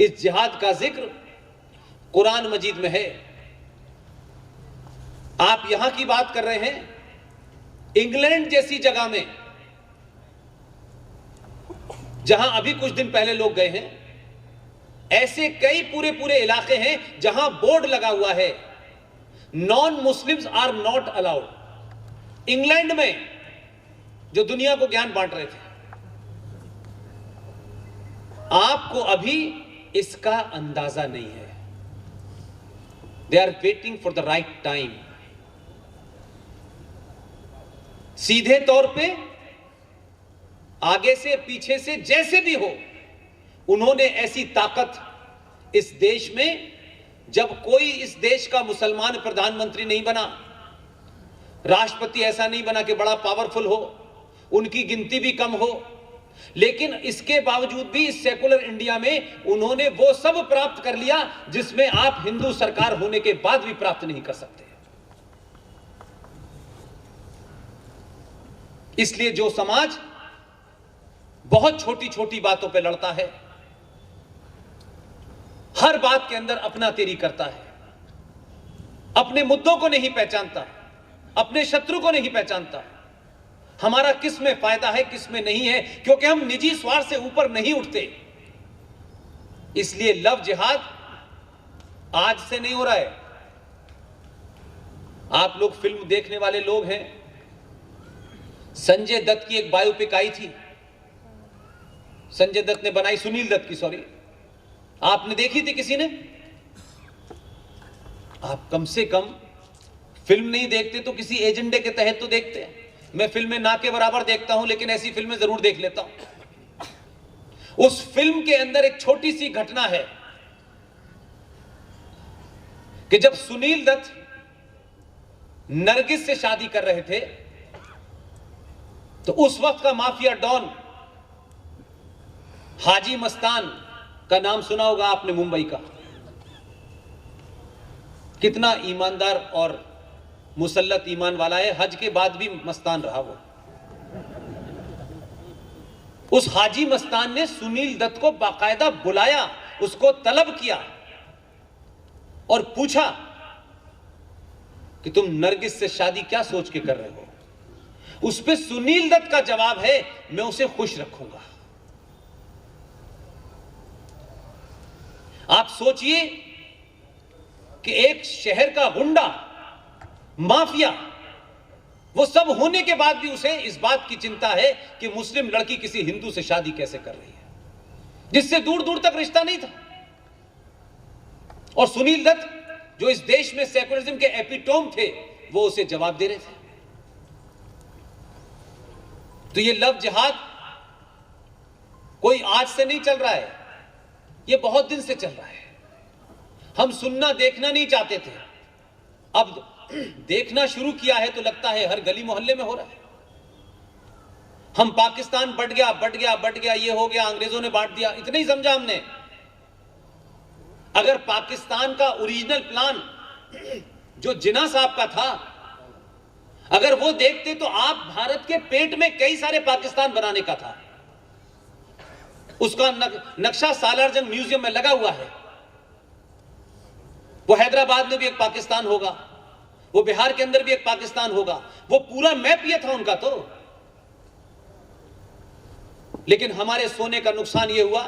इस जिहाद का जिक्र कुरान मजीद में है। आप यहां की बात कर रहे हैं, इंग्लैंड जैसी जगह में, जहां अभी कुछ दिन पहले लोग गए हैं, ऐसे कई पूरे पूरे इलाके हैं जहां बोर्ड लगा हुआ है, non Muslims are not allowed. England में जो दुनिया को ज्ञान बांट रहे थे, आपको अभी इसका अंदाजा नहीं है। They are waiting for the right time. सीधे तौर पे आगे से पीछे से जैसे भी हो, उन्होंने ऐसी ताकत इस देश में, जब कोई इस देश का मुसलमान प्रधानमंत्री नहीं बना, राष्ट्रपति ऐसा नहीं बना कि बड़ा पावरफुल हो, उनकी गिनती भी कम हो, लेकिन इसके बावजूद भी इस सेकुलर इंडिया में उन्होंने वो सब प्राप्त कर लिया जिसमें आप हिंदू सरकार होने के बाद भी प्राप्त नहीं कर सकते। इसलिए जो समाज बहुत छोटी छोटी बातों पे लड़ता है, हर बात के अंदर अपना तेरी करता है, अपने मुद्दों को नहीं पहचानता, अपने शत्रु को नहीं पहचानता, हमारा किस में फायदा है किस में नहीं है, क्योंकि हम निजी स्वार्थ से ऊपर नहीं उठते, इसलिए लव जिहाद आज से नहीं हो रहा है। आप लोग फिल्म देखने वाले लोग हैं, संजय दत्त की एक बायोपिक आई थी, संजय दत्त ने बनाई, सुनील दत्त की, सॉरी, आपने देखी थी किसी ने? आप कम से कम फिल्म नहीं देखते तो किसी एजेंडे के तहत तो देखते हैं। मैं फिल्में ना के बराबर देखता हूं, लेकिन ऐसी फिल्में जरूर देख लेता हूं। उस फिल्म के अंदर एक छोटी सी घटना है कि जब सुनील दत्त नरगिस से शादी कर रहे थे तो उस वक्त का माफिया डॉन हाजी मस्तान का नाम सुना होगा आपने, मुंबई का। कितना ईमानदार और मुसल्लत ईमान वाला है, हज के बाद भी मस्तान रहा वो। उस हाजी मस्तान ने सुनील दत्त को बाकायदा बुलाया, उसको तलब किया और पूछा कि तुम नरगिस से शादी क्या सोच के कर रहे हो। उस पे सुनील दत्त का जवाब है, मैं उसे खुश रखूंगा। आप सोचिए कि एक शहर का गुंडा, माफिया, वो सब होने के बाद भी उसे इस बात की चिंता है कि मुस्लिम लड़की किसी हिंदू से शादी कैसे कर रही है, जिससे दूर दूर तक रिश्ता नहीं था। और सुनील दत्त जो इस देश में सेकुलरिज्म के एपिटोम थे, वो उसे जवाब दे रहे थे। तो ये लव जिहाद कोई आज से नहीं चल रहा है, ये बहुत दिन से चल रहा है। हम सुनना देखना नहीं चाहते थे, अब देखना शुरू किया है तो लगता है हर गली मोहल्ले में हो रहा है। हम पाकिस्तान बट गया बट गया बट गया, ये हो गया, अंग्रेजों ने बांट दिया, इतना ही समझा हमने। अगर पाकिस्तान का ओरिजिनल प्लान जो जिन्ना साहब का था, अगर वो देखते तो आप भारत के पेट में कई सारे पाकिस्तान बनाने का था। उसका नक्शा सालारजंग म्यूजियम में लगा हुआ है। वो हैदराबाद में भी एक पाकिस्तान होगा, वो बिहार के अंदर भी एक पाकिस्तान होगा, वो पूरा मैप ये था उनका। तो लेकिन हमारे सोने का नुकसान ये हुआ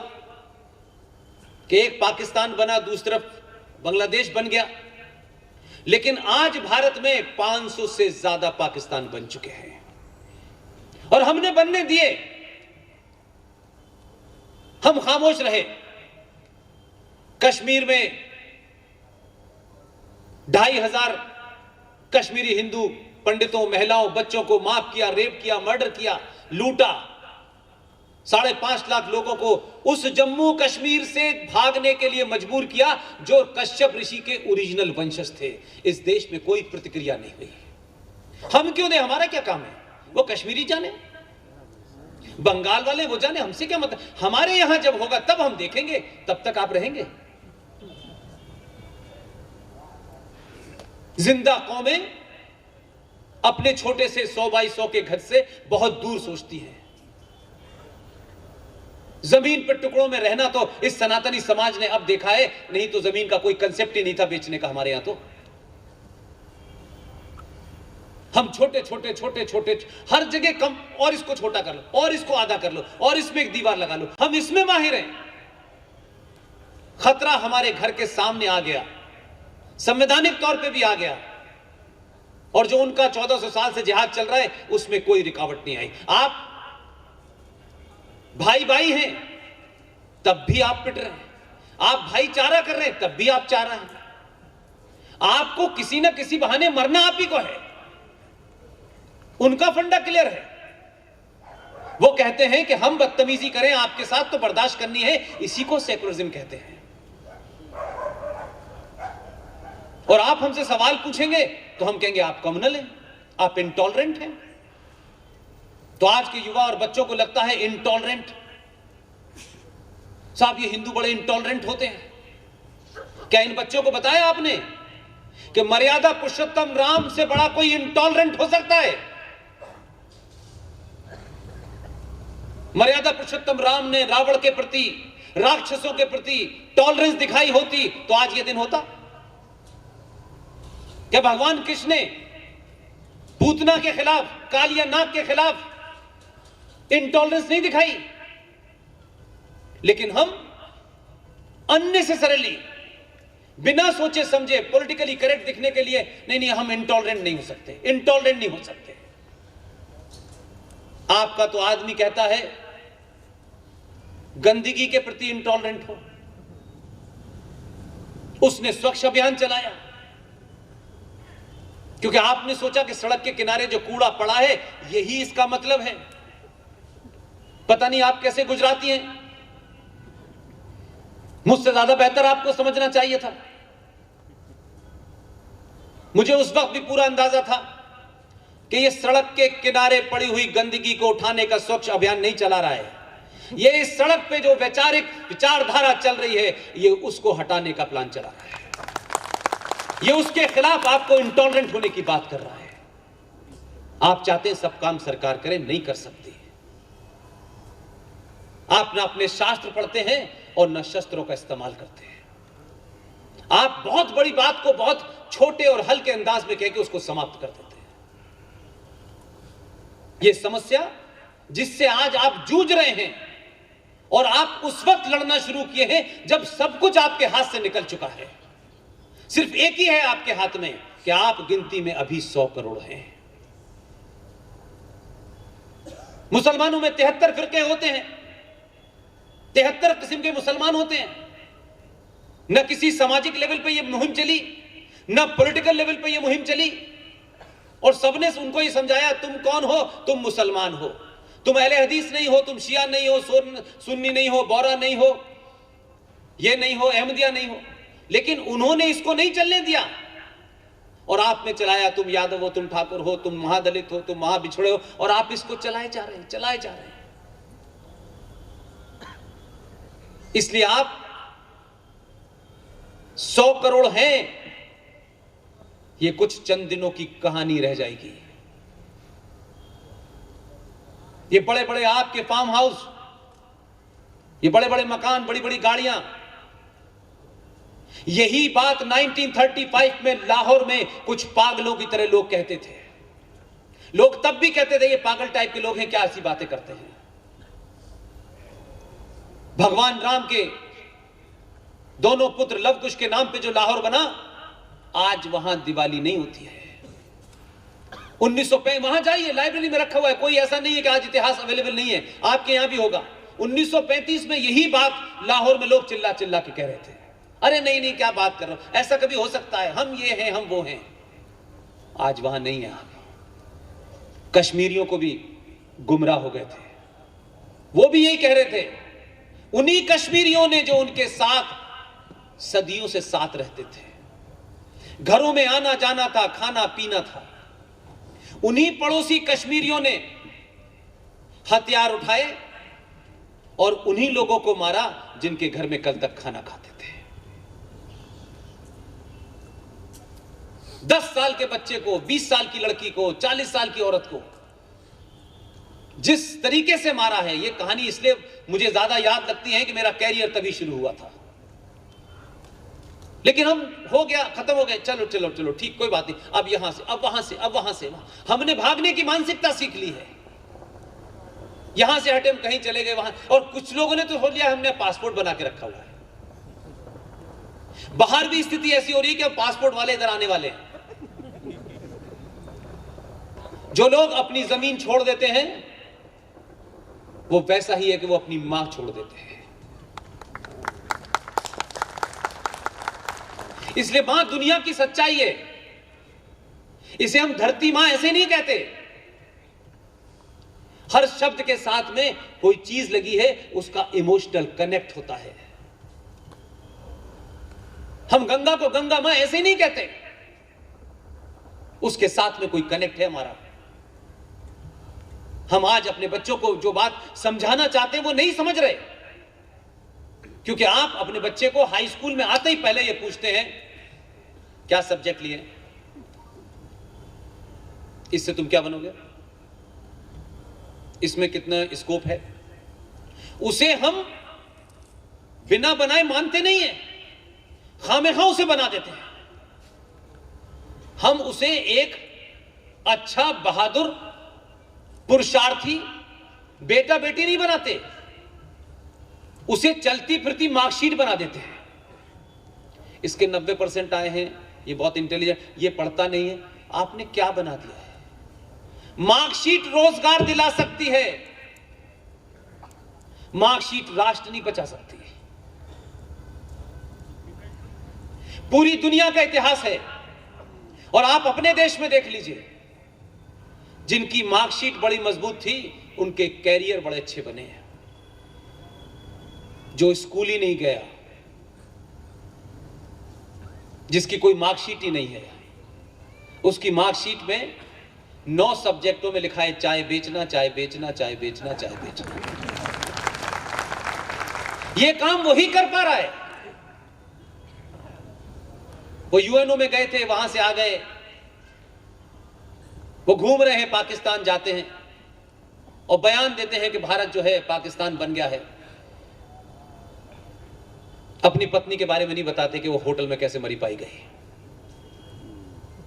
कि एक पाकिस्तान बना, दूसरी तरफ बांग्लादेश बन गया। लेकिन आज भारत में 500 से ज्यादा पाकिस्तान बन चुके हैं और हमने बनने दिए, हम खामोश रहे। कश्मीर में 2500 कश्मीरी हिंदू पंडितों, महिलाओं, बच्चों को माफ किया, रेप किया, मर्डर किया, लूटा। 5.5 लाख लोगों को उस जम्मू कश्मीर से भागने के लिए मजबूर किया जो कश्यप ऋषि के ओरिजिनल वंशज थे। इस देश में कोई प्रतिक्रिया नहीं हुई। हम क्यों दें, हमारा क्या काम है? वो कश्मीरी जाने, बंगाल वाले वो जाने, हमसे क्या मतलब। हमारे यहां जब होगा तब हम देखेंगे, तब तक आप रहेंगे। जिंदा कौमें अपने छोटे से 100 बाई 100 के घर से बहुत दूर सोचती हैं। जमीन पर टुकड़ों में रहना तो इस सनातनी समाज ने अब देखा है, नहीं तो जमीन का कोई कंसेप्ट ही नहीं था बेचने का हमारे यहां। तो हम छोटे छोटे छोटे छोटे हर जगह कम, और इसको छोटा कर लो, और इसको आधा कर लो, और इसमें एक दीवार लगा लो, हम इसमें माहिर हैं। खतरा हमारे घर के सामने आ गया, संवैधानिक तौर पे भी आ गया, और जो उनका 1400 साल से जिहाद चल रहा है उसमें कोई रुकावट नहीं आई। आप भाई भाई हैं तब भी आप पिट रहे हैं, आप भाईचारा कर रहे हैं तब भी आप चाह रहे हैं। आपको किसी ना किसी बहाने मरना आप ही को है, उनका फंडा क्लियर है। वो कहते हैं कि हम बदतमीजी करें आपके साथ तो बर्दाश्त करनी है, इसी को सेकुलरिज्म कहते हैं। और आप हमसे सवाल पूछेंगे तो हम कहेंगे आप कम्युनल हैं, आप इंटॉलरेंट हैं। तो आज के युवा और बच्चों को लगता है इंटॉलरेंट, साहब ये हिंदू बड़े इंटॉलरेंट होते हैं। क्या इन बच्चों को बताया आपने कि मर्यादा पुरुषोत्तम राम से बड़ा कोई इंटॉलरेंट हो सकता है? मर्यादा पुरुषोत्तम राम ने रावण के प्रति, राक्षसों के प्रति टॉलरेंस दिखाई होती तो आज ये दिन होता? क्या भगवान कृष्ण ने पूतना के खिलाफ, कालिया नाग के खिलाफ इंटॉलरेंस नहीं दिखाई? लेकिन हम अननेसेसरली, बिना सोचे समझे, पॉलिटिकली करेक्ट दिखने के लिए, नहीं नहीं हम इंटॉलरेंट नहीं हो सकते, इंटॉलरेंट नहीं हो सकते। आपका तो आदमी कहता है गंदगी के प्रति इंटॉलरेंट हो, उसने स्वच्छ अभियान चलाया क्योंकि आपने सोचा कि सड़क के किनारे जो कूड़ा पड़ा है यही इसका मतलब है। पता नहीं आप कैसे गुजराती हैं, मुझसे ज्यादा बेहतर आपको समझना चाहिए था। मुझे उस वक्त भी पूरा अंदाजा था कि ये सड़क के किनारे पड़ी हुई गंदगी को उठाने का स्वच्छ अभियान नहीं चला रहा है, ये इस सड़क पे जो वैचारिक विचारधारा चल रही है ये उसको हटाने का प्लान चला रहा है, ये उसके खिलाफ आपको इंटॉलरेंट होने की बात कर रहा है। आप चाहते हैं सब काम सरकार करे, नहीं कर सकती। आप ना अपने शास्त्र पढ़ते हैं और न शस्त्रों का इस्तेमाल करते हैं। आप बहुत बड़ी बात को बहुत छोटे और हल्के अंदाज में कह के उसको समाप्त कर देते हैं। यह समस्या जिससे आज आप जूझ रहे हैं और आप उस वक्त लड़ना शुरू किए हैं जब सब कुछ आपके हाथ से निकल चुका है। सिर्फ एक ही है आपके हाथ में कि आप गिनती में अभी 100 करोड़ हैं। मुसलमानों में 73 फिरके होते हैं, 73 किस्म के मुसलमान होते हैं। न किसी सामाजिक लेवल पे यह मुहिम चली, न पॉलिटिकल लेवल पे यह मुहिम चली, और सबने उनको ये समझाया तुम कौन हो, तुम मुसलमान हो, तुम अहले हदीस नहीं हो, तुम शिया नहीं हो, सुन्नी नहीं हो, बोरा नहीं हो, ये नहीं हो, अहमदिया नहीं हो। लेकिन उन्होंने इसको नहीं चलने दिया और आप में चलाया तुम यादव हो, तुम ठाकुर हो, तुम महादलित हो, तुम महाबिछड़े हो, और आप इसको चलाए जा रहे हैं, चलाए जा रहे हैं। इसलिए आप 100 करोड़ हैं, ये कुछ चंद दिनों की कहानी रह जाएगी। ये बड़े बड़े आपके फार्म हाउस, ये बड़े बड़े मकान, बड़ी बड़ी गाड़ियां, यही बात 1935 में लाहौर में कुछ पागलों की तरह लोग कहते थे। लोग तब भी कहते थे ये पागल टाइप के लोग हैं, क्या ऐसी बातें करते हैं। भगवान राम के दोनों पुत्र लव कुश के नाम पे जो लाहौर बना, आज वहां दिवाली नहीं होती है। 1905 वहां जाइए, लाइब्रेरी में रखा हुआ है, कोई ऐसा नहीं है कि आज इतिहास अवेलेबल नहीं है, आपके यहां भी होगा। 1935 में यही बात लाहौर में लोग चिल्ला चिल्ला के कह रहे थे, अरे नहीं नहीं क्या बात कर रहे हो, ऐसा कभी हो सकता है, हम ये हैं हम वो हैं। आज वहां नहीं है। कश्मीरियों को भी गुमराह हो गए थे, वो भी यही कह रहे थे। उन्हीं कश्मीरियों ने जो उनके साथ सदियों से साथ रहते थे, घरों में आना जाना था, खाना पीना था, उन्हीं पड़ोसी कश्मीरियों ने हथियार उठाए और उन्हीं लोगों को मारा जिनके घर में कल तक खाना खाते थे। 10 साल के बच्चे को, 20 साल की लड़की को, 40 साल की औरत को जिस तरीके से मारा है, यह कहानी इसलिए मुझे ज्यादा याद लगती है कि मेरा कैरियर तभी शुरू हुआ था। लेकिन हम हो गया, खत्म हो गए, चलो चलो चलो ठीक, कोई बात नहीं, अब यहां से, अब वहां से, अब वहां से वहां। हमने भागने की मानसिकता सीख ली है, यहां से हटे हम कहीं चले गए वहां। और कुछ लोगों ने तो हो लिया, हमने पासपोर्ट बना के रखा हुआ है। बाहर भी स्थिति ऐसी हो रही है कि अब पासपोर्ट वाले इधर आने वाले हैं। जो लोग अपनी जमीन छोड़ देते हैं वो वैसा ही है कि वो अपनी मां छोड़ देते हैं। इसलिए मां दुनिया की सच्चाई है, इसे हम धरती मां ऐसे नहीं कहते। हर शब्द के साथ में कोई चीज लगी है, उसका इमोशनल कनेक्ट होता है। हम गंगा को गंगा मां ऐसे नहीं कहते, उसके साथ में कोई कनेक्ट है हमारा। हम आज अपने बच्चों को जो बात समझाना चाहते हैं वो नहीं समझ रहे, क्योंकि आप अपने बच्चे को हाई स्कूल में आते ही पहले ये पूछते हैं क्या सब्जेक्ट लिए, इससे तुम क्या बनोगे, इसमें कितना स्कोप है। उसे हम बिना बनाए मानते नहीं है, खामेखा उसे बना देते हैं। हम उसे एक अच्छा बहादुर पुरुषार्थी बेटा बेटी नहीं बनाते, उसे चलती फिरती मार्कशीट बना देते हैं। इसके 90% आए हैं, ये बहुत इंटेलिजेंट, ये पढ़ता नहीं है। आपने क्या बना दिया है? मार्कशीट रोजगार दिला सकती है, मार्कशीट राष्ट्र नहीं बचा सकती। पूरी दुनिया का इतिहास है, और आप अपने देश में देख लीजिए, जिनकी मार्कशीट बड़ी मजबूत थी उनके कैरियर बड़े अच्छे बने हैं। जो स्कूल ही नहीं गया, जिसकी कोई मार्कशीट ही नहीं है, उसकी मार्कशीट में 9 सब्जेक्टों में लिखा है चाय बेचना, चाय बेचना, चाय बेचना, चाय बेचना। यह काम वही कर पा रहा है। वो यूएनओ में गए थे, वहां से आ गए, वो घूम रहे हैं, पाकिस्तान जाते हैं और बयान देते हैं कि भारत जो है पाकिस्तान बन गया है। अपनी पत्नी के बारे में नहीं बताते कि वो होटल में कैसे मरी पाई गई।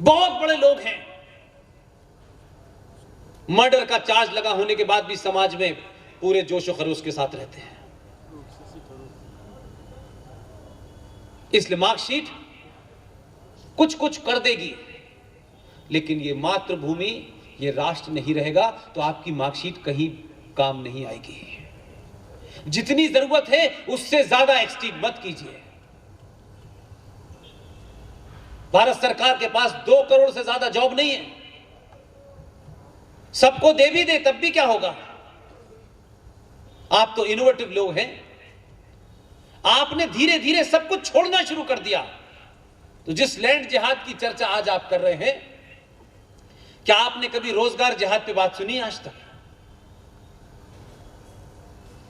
बहुत बड़े लोग हैं, मर्डर का चार्ज लगा होने के बाद भी समाज में पूरे जोशो खरोश के साथ रहते हैं। इसलिए मार्कशीट कुछ कुछ कर देगी, लेकिन ये मातृभूमि, ये राष्ट्र नहीं रहेगा तो आपकी मार्कशीट कहीं काम नहीं आएगी। जितनी जरूरत है उससे ज्यादा एक्सटीड मत कीजिए। भारत सरकार के पास 2 करोड़ से ज्यादा जॉब नहीं है। सबको दे भी दे तब भी क्या होगा? आप तो इनोवेटिव लोग हैं, आपने धीरे धीरे सब कुछ छोड़ना शुरू कर दिया। तो जिस लैंड जिहाद की चर्चा आज आप कर रहे हैं, क्या आपने कभी रोजगार जिहाद पे बात सुनी आज तक?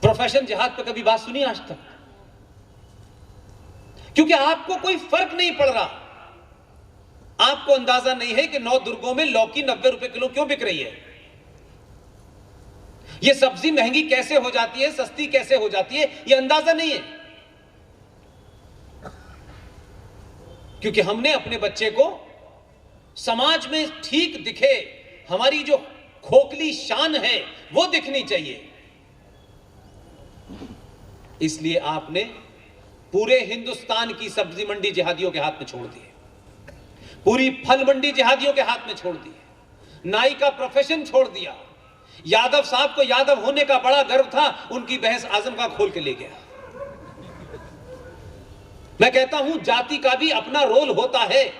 प्रोफेशन जिहाद पे कभी बात सुनी आज तक? क्योंकि आपको कोई फर्क नहीं पड़ रहा। आपको अंदाजा नहीं है कि 9 दुर्गों में लौकी 90 रुपए किलो क्यों बिक रही है। यह सब्जी महंगी कैसे हो जाती है, सस्ती कैसे हो जाती है, यह अंदाजा नहीं है। क्योंकि हमने अपने बच्चे को समाज में ठीक दिखे, हमारी जो खोखली शान है वो दिखनी चाहिए। इसलिए आपने पूरे हिंदुस्तान की सब्जी मंडी जिहादियों के हाथ में छोड़ दी है, पूरी फल मंडी जिहादियों के हाथ में छोड़ दी है, नाई का प्रोफेशन छोड़ दिया। यादव साहब को यादव होने का बड़ा गर्व था, उनकी बहस आजम का खोल के ले गया। मैं कहता हूं जाति का भी अपना रोल होता है,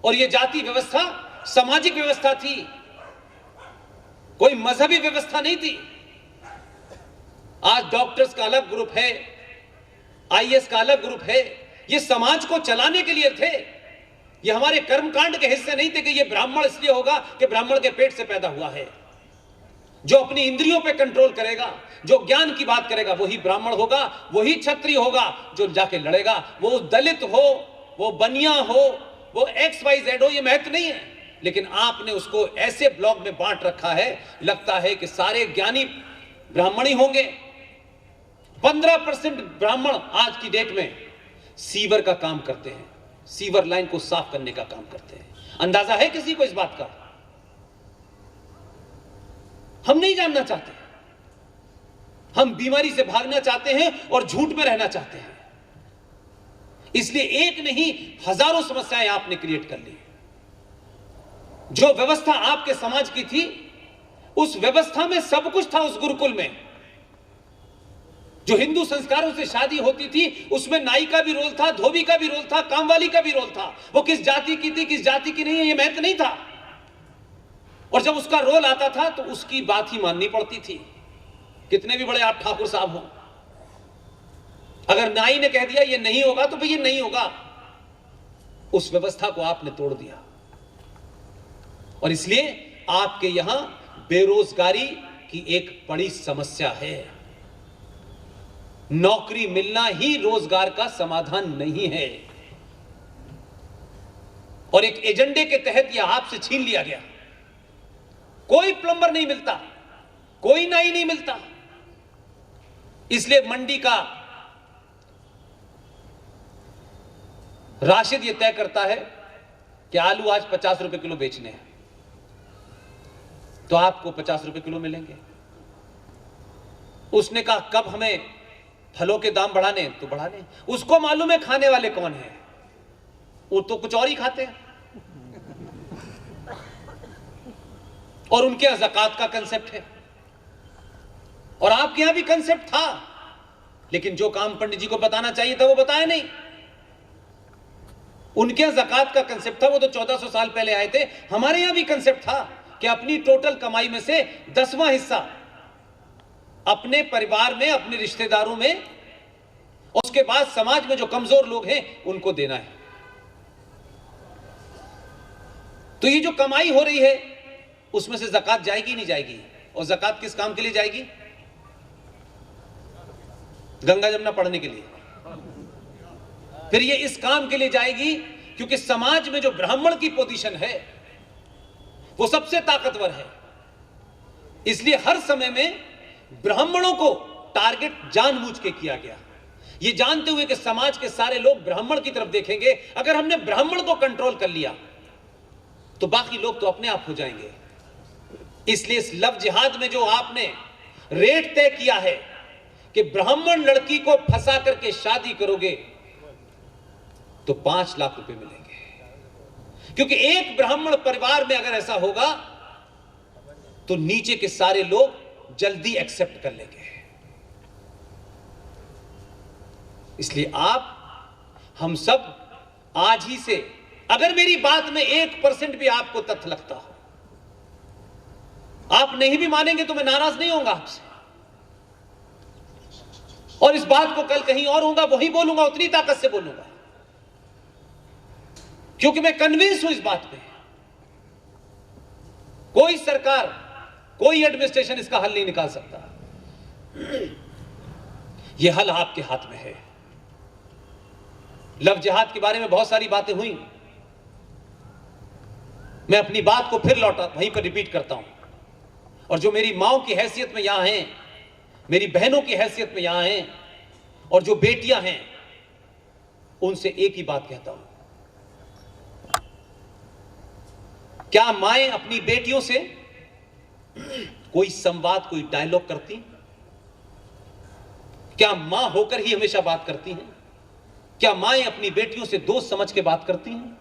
और यह जाति व्यवस्था सामाजिक व्यवस्था थी, कोई मजहबी व्यवस्था नहीं थी। आज डॉक्टर्स का अलग ग्रुप है, आईएएस का अलग ग्रुप है, ये समाज को चलाने के लिए थे। ये हमारे कर्मकांड के हिस्से नहीं थे कि ये ब्राह्मण इसलिए होगा कि ब्राह्मण के पेट से पैदा हुआ है। जो अपनी इंद्रियों पे कंट्रोल करेगा, जो ज्ञान की बात करेगा, वही ब्राह्मण होगा, वही क्षत्रिय होगा जो जाके लड़ेगा। वो दलित हो, वो बनिया हो, वो XYZ हो, ये महत्व नहीं है। लेकिन आपने उसको ऐसे ब्लॉक में बांट रखा है, लगता है कि सारे ज्ञानी ब्राह्मण ही होंगे। 15% ब्राह्मण आज की डेट में सीवर का काम करते हैं, सीवर लाइन को साफ करने का काम करते हैं। अंदाजा है किसी को इस बात का? हम नहीं जानना चाहते, हम बीमारी से भागना चाहते हैं और झूठ में रहना चाहते हैं। इसलिए एक नहीं हजारों समस्याएं आपने क्रिएट कर ली। जो व्यवस्था आपके समाज की थी, उस व्यवस्था में सब कुछ था। उस गुरुकुल में जो हिंदू संस्कारों से शादी होती थी, उसमें नाई का भी रोल था, धोबी का भी रोल था, कामवाली का भी रोल था। वो किस जाति की थी, किस जाति की नहीं है, ये महत्व नहीं था। और जब उसका रोल आता था तो उसकी बात ही माननी पड़ती थी, कितने भी बड़े आप ठाकुर साहब हो। अगर नाई ने कह दिया ये नहीं होगा तो भाई ये नहीं होगा। उस व्यवस्था को आपने तोड़ दिया, और इसलिए आपके यहां बेरोजगारी की एक बड़ी समस्या है। नौकरी मिलना ही रोजगार का समाधान नहीं है, और एक एजेंडे के तहत यह आपसे छीन लिया गया। कोई प्लम्बर नहीं मिलता, कोई नाई नहीं मिलता। इसलिए मंडी का राशिद यह तय करता है कि आलू आज 50 रुपए किलो बेचने हैं, तो आपको 50 रुपए किलो मिलेंगे। उसने कहा कब हमें फलों के दाम बढ़ाने तो बढ़ा लें, उसको मालूम है खाने वाले कौन है, वो तो कुछ और ही खाते हैं। और उनके यहां ज़कात का कंसेप्ट है, और आपके यहां भी कंसेप्ट था, लेकिन जो काम पंडित जी को बताना चाहिए था वो बताया नहीं। उनके यहां ज़कात का कंसेप्ट था, वो तो 1400 साल पहले आए थे। हमारे यहां भी कंसेप्ट था कि अपनी टोटल कमाई में से 10वां हिस्सा अपने परिवार में, अपने रिश्तेदारों में, और उसके बाद समाज में जो कमजोर लोग हैं उनको देना है। तो ये जो कमाई हो रही है उसमें से ज़कात जाएगी नहीं जाएगी? और ज़कात किस काम के लिए जाएगी? गंगा जमुना पढ़ने के लिए। फिर ये इस काम के लिए जाएगी क्योंकि समाज में जो ब्राह्मण की पोजीशन है वो सबसे ताकतवर है, इसलिए हर समय में ब्राह्मणों को टारगेट जानबूझ के किया गया, ये जानते हुए कि समाज के सारे लोग ब्राह्मण की तरफ देखेंगे। अगर हमने ब्राह्मण को कंट्रोल कर लिया तो बाकी लोग तो अपने आप हो जाएंगे। इसलिए इस लव जिहाद में जो आपने रेट तय किया है कि ब्राह्मण लड़की को फंसा करके शादी करोगे तो 5 लाख रुपए मिलेंगे, क्योंकि एक ब्राह्मण परिवार में अगर ऐसा होगा तो नीचे के सारे लोग जल्दी एक्सेप्ट कर लेंगे। इसलिए हम सब आज ही से, अगर मेरी बात में 1% भी आपको तथ्य लगता हो, आप नहीं भी मानेंगे तो मैं नाराज नहीं होऊंगा आपसे, और इस बात को कल कहीं और होगा वही बोलूंगा, उतनी ताकत से बोलूंगा, क्योंकि मैं कन्विंस हूं इस बात पे। कोई सरकार, कोई एडमिनिस्ट्रेशन इसका हल नहीं निकाल सकता। यह हल आपके हाथ में है। लव जिहाद के बारे में बहुत सारी बातें हुई, मैं अपनी बात को फिर लौटा वहीं पर रिपीट करता हूं, और जो मेरी माओ की हैसियत में यहां हैं, मेरी बहनों की हैसियत में यहां हैं, और जो बेटियां हैं, उनसे एक ही बात कहता हूं, क्या माएं अपनी बेटियों से कोई संवाद, कोई डायलॉग करती? क्या मां होकर ही हमेशा बात करती हैं? क्या माएं अपनी बेटियों से दोस्त समझ के बात करती हैं?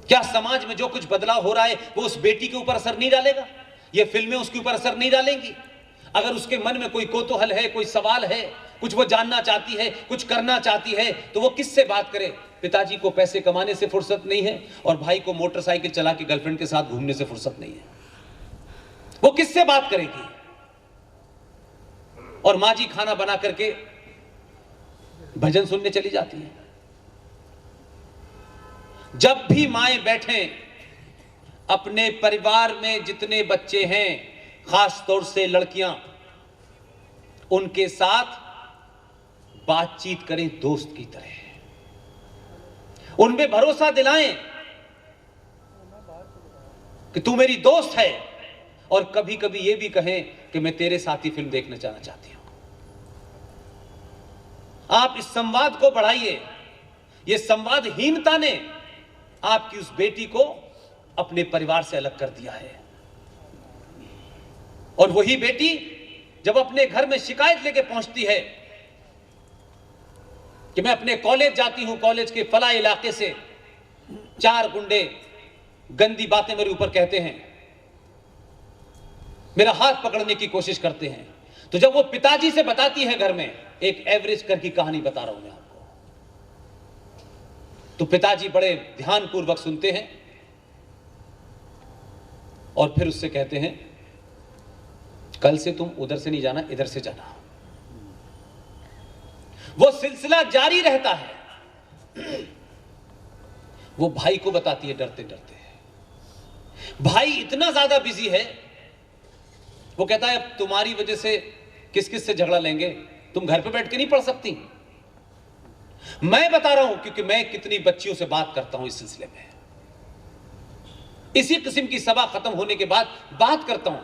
क्या समाज में जो कुछ बदलाव हो रहा है वो उस बेटी के ऊपर असर नहीं डालेगा? ये फिल्में उसके ऊपर असर नहीं डालेंगी? अगर उसके मन में कोई कौतूहल है, कोई सवाल है, कुछ वो जानना चाहती है, कुछ करना चाहती है, तो वो किससे बात करे? पिताजी को पैसे कमाने से फुर्सत नहीं है और भाई को मोटरसाइकिल चला के गर्लफ्रेंड के साथ घूमने से फुर्सत नहीं है, वो किससे बात करेगी? और मां जी खाना बना करके भजन सुनने चली जाती है। जब भी माएं बैठें, अपने परिवार में जितने बच्चे हैं, खास तौर से लड़कियां, उनके साथ बातचीत करें दोस्त की तरह, उनमें भरोसा दिलाएं कि तू मेरी दोस्त है, और कभी कभी यह भी कहें कि मैं तेरे साथ ही फिल्म देखना जाना चाहती हूं। आप इस संवाद को बढ़ाइए। यह संवादहीनता ने आपकी उस बेटी को अपने परिवार से अलग कर दिया है, और वही बेटी जब अपने घर में शिकायत लेके पहुंचती है कि मैं अपने कॉलेज जाती हूं, कॉलेज के फला इलाके से 4 गुंडे गंदी बातें मेरे ऊपर कहते हैं, मेरा हाथ पकड़ने की कोशिश करते हैं, तो जब वो पिताजी से बताती है घर में, एक एवरेज कर की कहानी बता रहा हूं मैं आपको, तो पिताजी बड़े ध्यानपूर्वक सुनते हैं और फिर उससे कहते हैं, कल से तुम उधर से नहीं जाना, इधर से जाना। वो सिलसिला जारी रहता है। वो भाई को बताती है डरते डरते, भाई इतना ज्यादा बिजी है, वो कहता है अब तुम्हारी वजह से किस किस से झगड़ा लेंगे, तुम घर पे बैठ के नहीं पढ़ सकती? मैं बता रहा हूं क्योंकि मैं कितनी बच्चियों से बात करता हूं इस सिलसिले में, इसी किस्म की सभा खत्म होने के बाद बात करता हूं।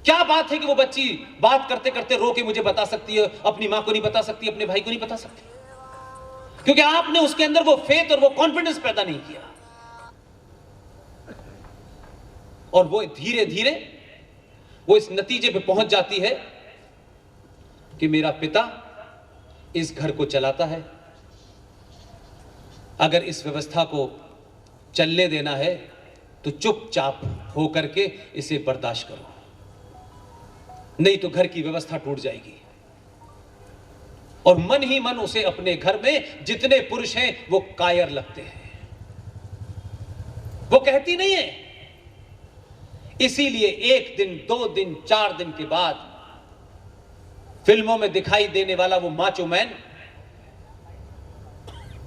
क्या बात है कि वो बच्ची बात करते करते रो के मुझे बता सकती है, अपनी मां को नहीं बता सकती, अपने भाई को नहीं बता सकती, क्योंकि आपने उसके अंदर वो फेथ और वो कॉन्फिडेंस पैदा नहीं किया, और वो धीरे धीरे वो इस नतीजे पे पहुंच जाती है कि मेरा पिता इस घर को चलाता है। अगर इस व्यवस्था को चलने देना है तो चुपचाप होकर के इसे बर्दाश्त करो, नहीं तो घर की व्यवस्था टूट जाएगी। और मन ही मन उसे अपने घर में जितने पुरुष हैं वो कायर लगते हैं, वो कहती नहीं है। इसीलिए 1 दिन 2 दिन 4 दिन के बाद फिल्मों में दिखाई देने वाला वो माचो मैन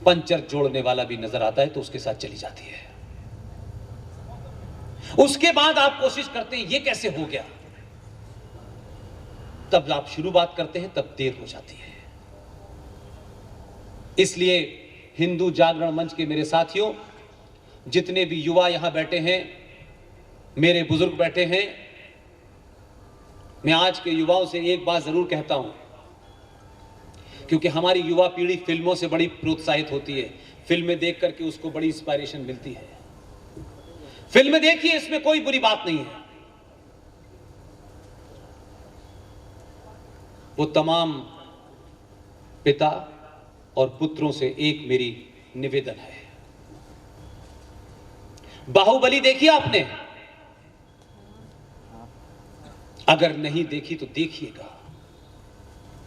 पंचर जोड़ने वाला भी नजर आता है तो उसके साथ चली जाती है। उसके बाद आप कोशिश करते हैं ये कैसे हो गया, तब आप शुरुआत करते हैं तब देर हो जाती है। इसलिए हिंदू जागरण मंच के मेरे साथियों, जितने भी युवा यहां बैठे हैं, मेरे बुजुर्ग बैठे हैं, मैं आज के युवाओं से एक बात जरूर कहता हूं, क्योंकि हमारी युवा पीढ़ी फिल्मों से बड़ी प्रोत्साहित होती है, फिल्में देख करके उसको बड़ी इंस्पायरेशन मिलती है। फिल्में देखिए, इसमें कोई बुरी बात नहीं है। वो तमाम पिता और पुत्रों से एक मेरी निवेदन है, बाहुबली देखी आपने? अगर नहीं देखी तो देखिएगा।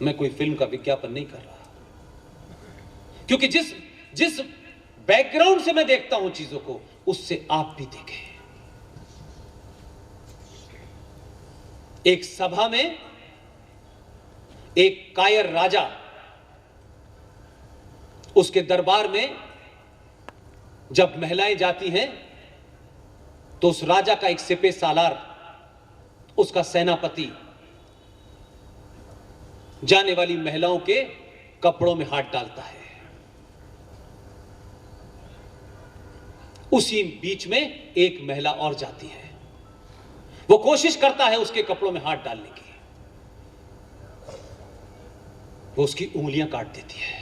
मैं कोई फिल्म का विज्ञापन नहीं कर रहा, क्योंकि जिस बैकग्राउंड से मैं देखता हूं चीजों को, उससे आप भी देखें। एक सभा में एक कायर राजा, उसके दरबार में जब महिलाएं जाती हैं तो उस राजा का एक सिपह सालार, उसका सेनापति, जाने वाली महिलाओं के कपड़ों में हाथ डालता है। उसी बीच में एक महिला और जाती है, वो कोशिश करता है उसके कपड़ों में हाथ डालने की, वो उसकी उंगलियां काट देती है।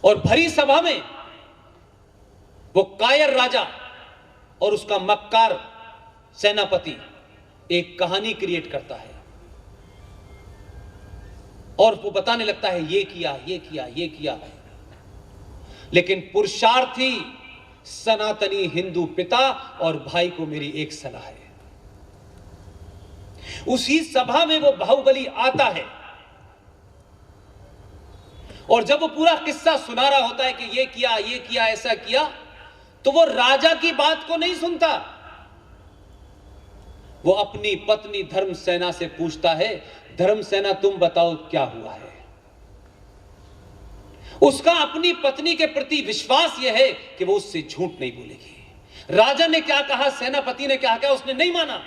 और भरी सभा में वो कायर राजा और उसका मक्कार सेनापति एक कहानी क्रिएट करता है और वो बताने लगता है ये किया, ये किया, ये किया। लेकिन पुरुषार्थी सनातनी हिंदू पिता और भाई को मेरी एक सलाह है, उसी सभा में वो बाहुबली आता है और जब वो पूरा किस्सा सुना रहा होता है कि ये किया, ऐसा किया, तो वो राजा की बात को नहीं सुनता। वो अपनी पत्नी धर्मसेना से पूछता है, धर्मसेना तुम बताओ क्या हुआ है। उसका अपनी पत्नी के प्रति विश्वास यह है कि वो उससे झूठ नहीं बोलेगी। राजा ने क्या कहा, सेनापति ने क्या कहा, उसने नहीं माना।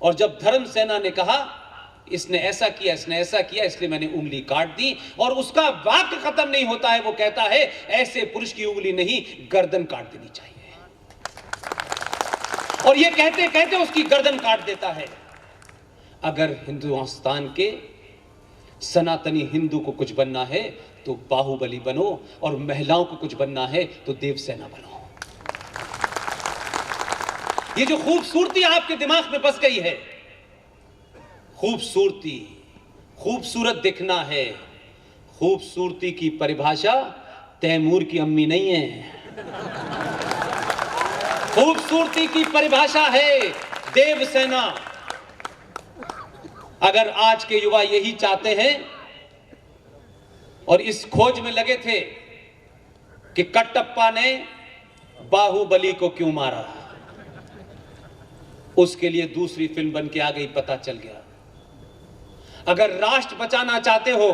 और जब धर्मसेना ने कहा इसने ऐसा किया, इसने ऐसा किया, इसलिए मैंने उंगली काट दी, और उसका वाक्य खत्म नहीं होता है, वो कहता है ऐसे पुरुष की उंगली नहीं, गर्दन काट देनी चाहिए। और ये कहते कहते उसकी गर्दन काट देता है। अगर हिंदुस्तान के सनातनी हिंदू को कुछ बनना है तो बाहुबली बनो, और महिलाओं को कुछ बनना है तो देवसेना बनो। ये जो खूबसूरती आपके दिमाग में बस गई है, खूबसूरती, खूबसूरत दिखना है, खूबसूरती की परिभाषा तैमूर की अम्मी नहीं है। खूबसूरती की परिभाषा है देवसेना। अगर आज के युवा यही चाहते हैं और इस खोज में लगे थे कि कटप्पा ने बाहुबली को क्यों मारा, उसके लिए दूसरी फिल्म बन के आ गई, पता चल गया। अगर राष्ट्र बचाना चाहते हो,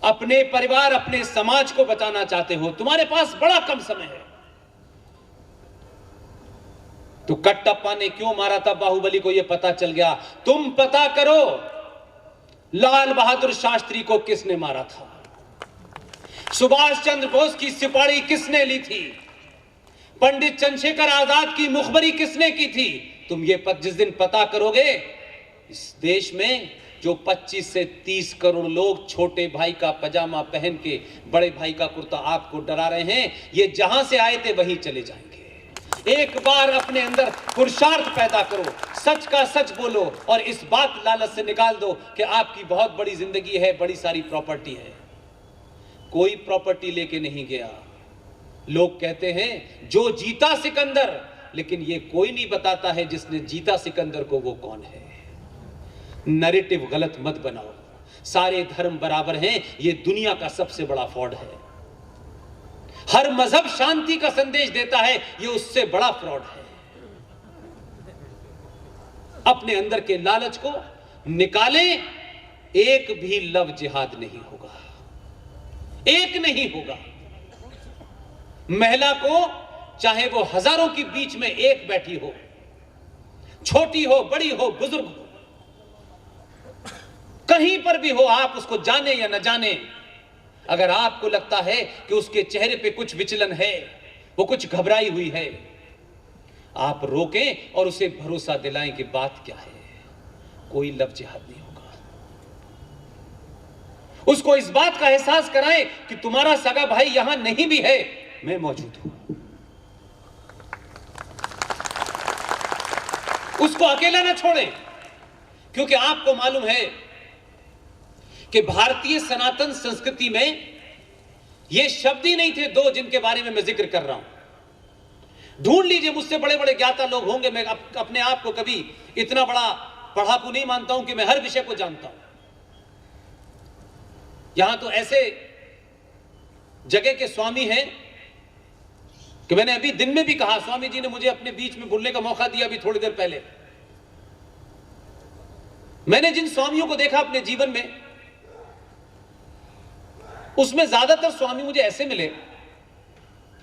अपने परिवार, अपने समाज को बचाना चाहते हो, तुम्हारे पास बड़ा कम समय है, तो कटप्पा ने क्यों मारा था बाहुबली को, यह पता चल गया। तुम पता करो लाल बहादुर शास्त्री को किसने मारा था, सुभाष चंद्र बोस की सिपाही किसने ली थी, पंडित चंद्रशेखर आजाद की मुखबरी किसने की थी। तुम ये जिस दिन पता करोगे, इस देश में जो 25 से 30 करोड़ लोग छोटे भाई का पजामा पहन के बड़े भाई का कुर्ता आपको डरा रहे हैं, ये जहां से आए थे वहीं चले जाएंगे। एक बार अपने अंदर पुरुषार्थ पैदा करो, सच का सच बोलो और इस बात लालच से निकाल दो कि आपकी बहुत बड़ी जिंदगी है, बड़ी सारी प्रॉपर्टी है। कोई प्रॉपर्टी लेके नहीं गया। लोग कहते हैं जो जीता सिकंदर, लेकिन ये कोई नहीं बताता है जिसने जीता सिकंदर को वो कौन है। नैरेटिव गलत मत बनाओ। सारे धर्म बराबर हैं, ये दुनिया का सबसे बड़ा फ्रॉड है। हर मजहब शांति का संदेश देता है, ये उससे बड़ा फ्रॉड है। अपने अंदर के लालच को निकालें। एक भी लव जिहाद नहीं होगा, एक नहीं होगा। महिला को चाहे वो हजारों के बीच में एक बैठी हो, छोटी हो, बड़ी हो, बुजुर्ग हो, कहीं पर भी हो, आप उसको जाने या न जाने, अगर आपको लगता है कि उसके चेहरे पे कुछ विचलन है, वो कुछ घबराई हुई है, आप रोकें और उसे भरोसा दिलाएं कि बात क्या है। कोई लव जिहाद नहीं होगा। उसको इस बात का एहसास कराएं कि तुम्हारा सगा भाई यहां नहीं भी है, मैं मौजूद हूं। उसको अकेला ना छोड़ें, क्योंकि आपको मालूम है कि भारतीय सनातन संस्कृति में ये शब्द ही नहीं थे दो जिनके बारे में मैं जिक्र कर रहा हूं। ढूंढ लीजिए, मुझसे बड़े बड़े ज्ञाता लोग होंगे। मैं अपने आप को कभी इतना बड़ा पढ़ाकू नहीं मानता हूं कि मैं हर विषय को जानता हूं। यहां तो ऐसे जगह के स्वामी हैं कि मैंने अभी दिन में भी कहा, स्वामी जी ने मुझे अपने बीच में बोलने का मौका दिया अभी थोड़ी देर पहले। मैंने जिन स्वामियों को देखा अपने जीवन में, उसमें ज्यादातर स्वामी मुझे ऐसे मिले।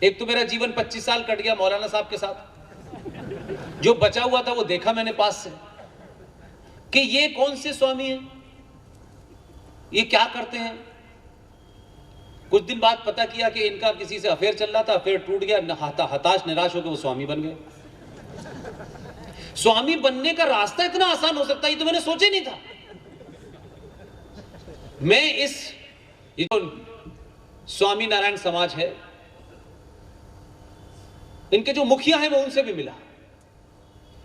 एक तो मेरा जीवन 25 साल कट गया मौलाना साहब के साथ, जो बचा हुआ था वो देखा मैंने पास से कि ये कौन से स्वामी हैं, ये क्या करते हैं। कुछ दिन बाद पता किया कि इनका किसी से अफेयर चल रहा था, अफेयर टूट गया, हताश निराश होकर वो स्वामी बन गए। स्वामी बनने का रास्ता इतना आसान हो सकता है, ये तो मैंने सोचा नहीं था। मैं ये जो स्वामी नारायण समाज है, इनके जो मुखिया हैं, वो उनसे भी मिला,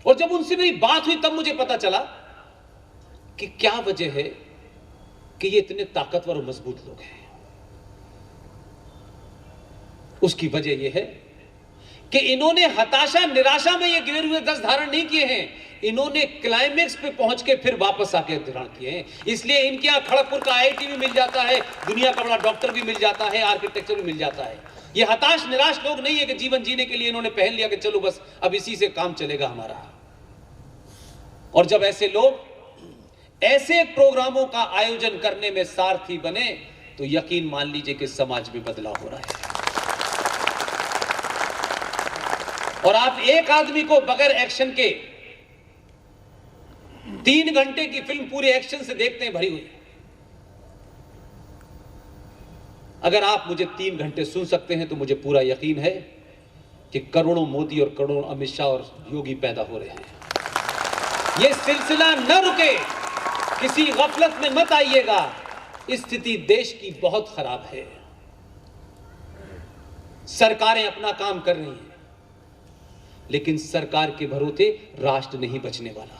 और जब उनसे मेरी बात हुई तब मुझे पता चला कि क्या वजह है कि ये इतने ताकतवर और मजबूत लोग हैं। उसकी वजह यह है कि इन्होंने हताशा निराशा में ये गिरे हुए 10 धारण नहीं किए हैं, इन्होंने क्लाइमेक्स पे पहुंच के फिर वापस आके धारण किए हैं। इसलिए इनके यहां खड़गपुर का IIT भी मिल जाता है, दुनिया का बड़ा डॉक्टर भी मिल जाता है, आर्किटेक्चर भी मिल जाता है। ये हताश निराश लोग नहीं है कि जीवन जीने के लिए इन्होंने पहन लिया कि चलो बस अब इसी से काम चलेगा हमारा। और जब ऐसे लोग ऐसे प्रोग्रामों का आयोजन करने में सारथी बने, तो यकीन मान लीजिए कि समाज में बदलाव हो रहा है। और आप एक आदमी को बगैर एक्शन के 3 घंटे की फिल्म पूरे एक्शन से देखते हैं भरी हुई। अगर आप मुझे 3 घंटे सुन सकते हैं तो मुझे पूरा यकीन है कि करोड़ों मोदी और करोड़ों अमित शाह और योगी पैदा हो रहे हैं। यह सिलसिला न रुके, किसी गफलत में मत आइएगा। स्थिति देश की बहुत खराब है। सरकारें अपना काम कर रही हैं, लेकिन सरकार के भरोसे राष्ट्र नहीं बचने वाला।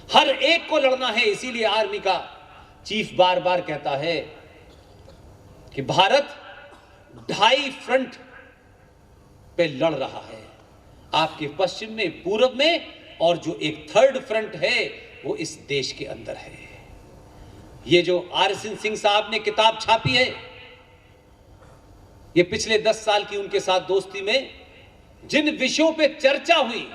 हर एक को लड़ना है। इसीलिए आर्मी का चीफ बार बार कहता है कि भारत 2.5 फ्रंट पे लड़ रहा है, आपके पश्चिम में, पूर्व में, और जो एक 3rd फ्रंट है वो इस देश के अंदर है। ये जो RSN सिंह साहब ने किताब छापी है, ये पिछले 10 साल की उनके साथ दोस्ती में जिन विषयों पे चर्चा हुई,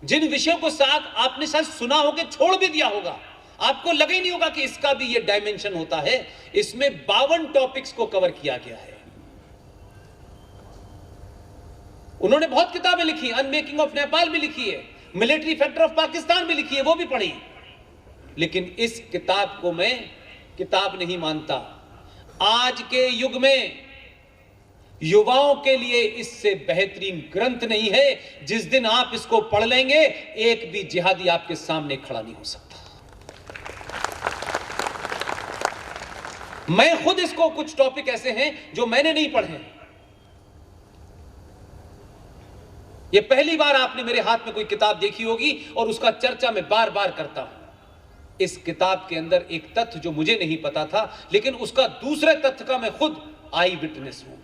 जिन विषयों को साथ आपने शायद सुना होगा, छोड़ भी दिया होगा, आपको लगा ही नहीं होगा कि इसका भी ये डायमेंशन होता है। इसमें 52 टॉपिक्स को कवर किया गया है। उन्होंने बहुत किताबें लिखी, अनमेकिंग ऑफ नेपाल भी लिखी है, मिलिट्री फैक्टर ऑफ पाकिस्तान भी लिखी है, वो भी पढ़ी। लेकिन इस किताब को मैं किताब नहीं मानता। आज के युग में युवाओं के लिए इससे बेहतरीन ग्रंथ नहीं है। जिस दिन आप इसको पढ़ लेंगे, एक भी जिहादी आपके सामने खड़ा नहीं हो सकता। मैं खुद इसको, कुछ टॉपिक ऐसे हैं जो मैंने नहीं पढ़े, यह पहली बार आपने मेरे हाथ में कोई किताब देखी होगी और उसका चर्चा मैं बार बार करता हूं। इस किताब के अंदर एक तथ्य जो मुझे नहीं पता था, लेकिन उसका दूसरे तथ्य का मैं खुद आई विटनेस हूं।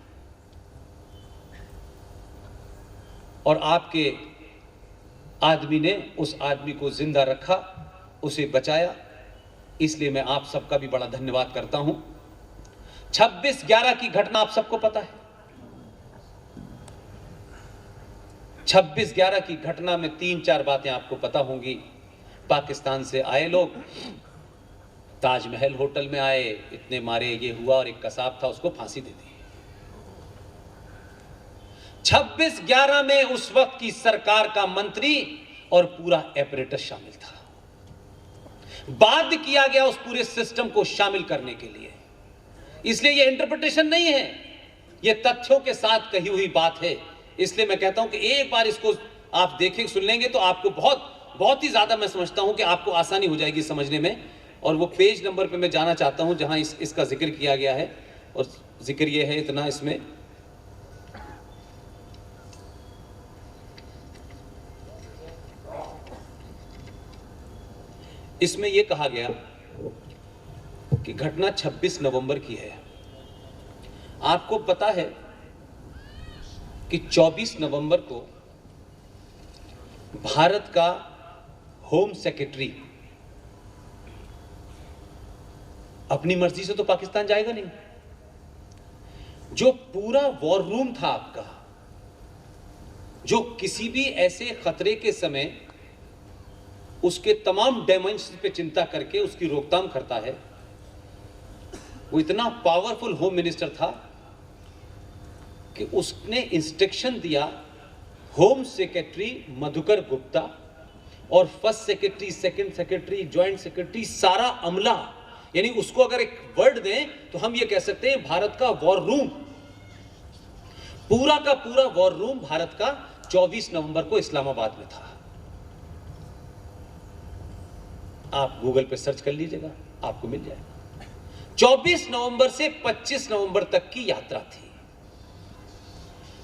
और आपके आदमी ने उस आदमी को जिंदा रखा, उसे बचाया, इसलिए मैं आप सबका भी बड़ा धन्यवाद करता हूं। 26/11 की घटना आप सबको पता है। 26/11 की घटना में 3-4 बातें आपको पता होंगी। पाकिस्तान से आए लोग ताजमहल होटल में आए, इतने मारे, ये हुआ, और एक कसाब था उसको फांसी दे दी। 26/11 में उस वक्त की सरकार का मंत्री और पूरा एपरेटस शामिल था। बाध्य किया गया उस पूरे सिस्टम को शामिल करने के लिए। इसलिए यह इंटरप्रिटेशन नहीं है, यह तथ्यों के साथ कही हुई बात है। इसलिए मैं कहता हूं कि एक बार इसको आप देखें, सुन लेंगे तो आपको बहुत ही ज्यादा, मैं समझता हूं कि आपको आसानी हो जाएगी समझने में। और वो पेज नंबर पे मैं जाना चाहता हूं जहां इसका जिक्र किया गया है, और जिक्र ये है इतना इसमें, इसमें यह कहा गया कि घटना 26 नवंबर की है। आपको पता है कि 24 नवंबर को भारत का होम सेक्रेटरी अपनी मर्जी से तो पाकिस्तान जाएगा नहीं। जो पूरा वॉर रूम था आपका, जो किसी भी ऐसे खतरे के समय उसके तमाम डायमेंशन पे चिंता करके उसकी रोकथाम करता है, वो इतना पावरफुल होम मिनिस्टर था कि उसने इंस्ट्रक्शन दिया होम सेक्रेटरी मधुकर गुप्ता और first secretary, second secretary, joint secretary, सारा अमला, यानी उसको अगर एक वर्ड दें तो हम ये कह सकते हैं भारत का वॉर रूम, पूरा का पूरा वॉर रूम भारत का 24 नवंबर को इस्लामाबाद में था। आप गूगल पे सर्च कर लीजिएगा, आपको मिल जाएगा। 24 नवंबर से 25 नवंबर तक की यात्रा थी।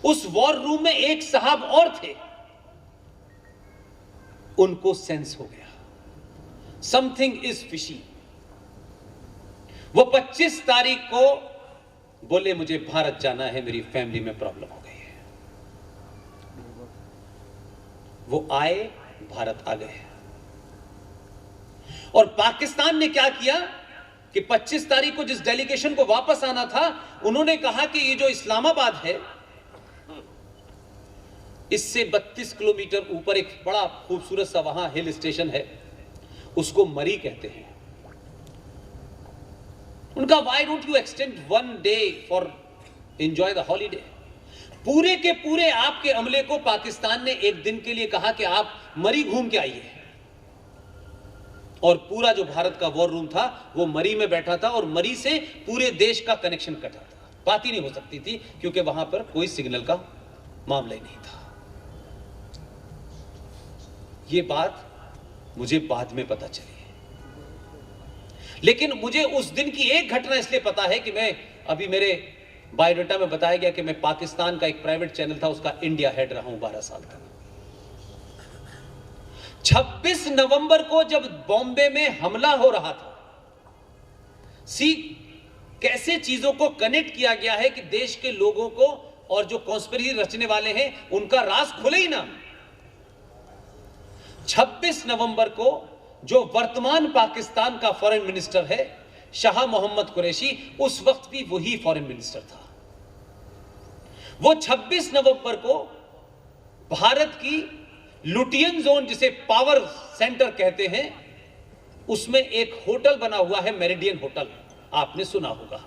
उस वॉर रूम में एक साहब और थे, उनको सेंस हो गया समथिंग इज फिशी। वो 25 तारीख को बोले मुझे भारत जाना है, मेरी फैमिली में प्रॉब्लम हो गई है। वो आए, भारत आ गए। और पाकिस्तान ने क्या किया कि 25 तारीख को जिस डेलीगेशन को वापस आना था, उन्होंने कहा कि ये जो इस्लामाबाद है, इससे 32 किलोमीटर ऊपर एक बड़ा खूबसूरत सा वहां हिल स्टेशन है, उसको मरी कहते हैं। उनका why don't you extend 1 day for enjoy the holiday. पूरे के पूरे आपके अमले को पाकिस्तान ने एक दिन के लिए कहा कि आप मरी घूम के आइए, और पूरा जो भारत का वॉर रूम था वो मरी में बैठा था, और मरी से पूरे देश का कनेक्शन कटा था, बात ही नहीं हो सकती थी, क्योंकि वहां पर कोई सिग्नल का मामला ही नहीं था। ये बात मुझे बाद में पता चली, लेकिन मुझे उस दिन की एक घटना इसलिए पता है कि मैं अभी मेरे बायोडाटा में बताया गया कि मैं पाकिस्तान का एक प्राइवेट चैनल था उसका इंडिया हेड रहा हूं 12 साल तक। 26 नवंबर को जब बॉम्बे में हमला हो रहा था, कैसे चीजों को कनेक्ट किया गया है कि देश के लोगों को और जो कॉन्स्पिरेसी रचने वाले हैं उनका राज खुले ही ना। 26 नवंबर को जो वर्तमान पाकिस्तान का फॉरेन मिनिस्टर है शाह मोहम्मद कुरैशी, उस वक्त भी वही फॉरेन मिनिस्टर था। वो 26 नवंबर को भारत की लुटियन जोन, जिसे पावर सेंटर कहते हैं, उसमें एक होटल बना हुआ है, मेरिडियन होटल, आपने सुना होगा।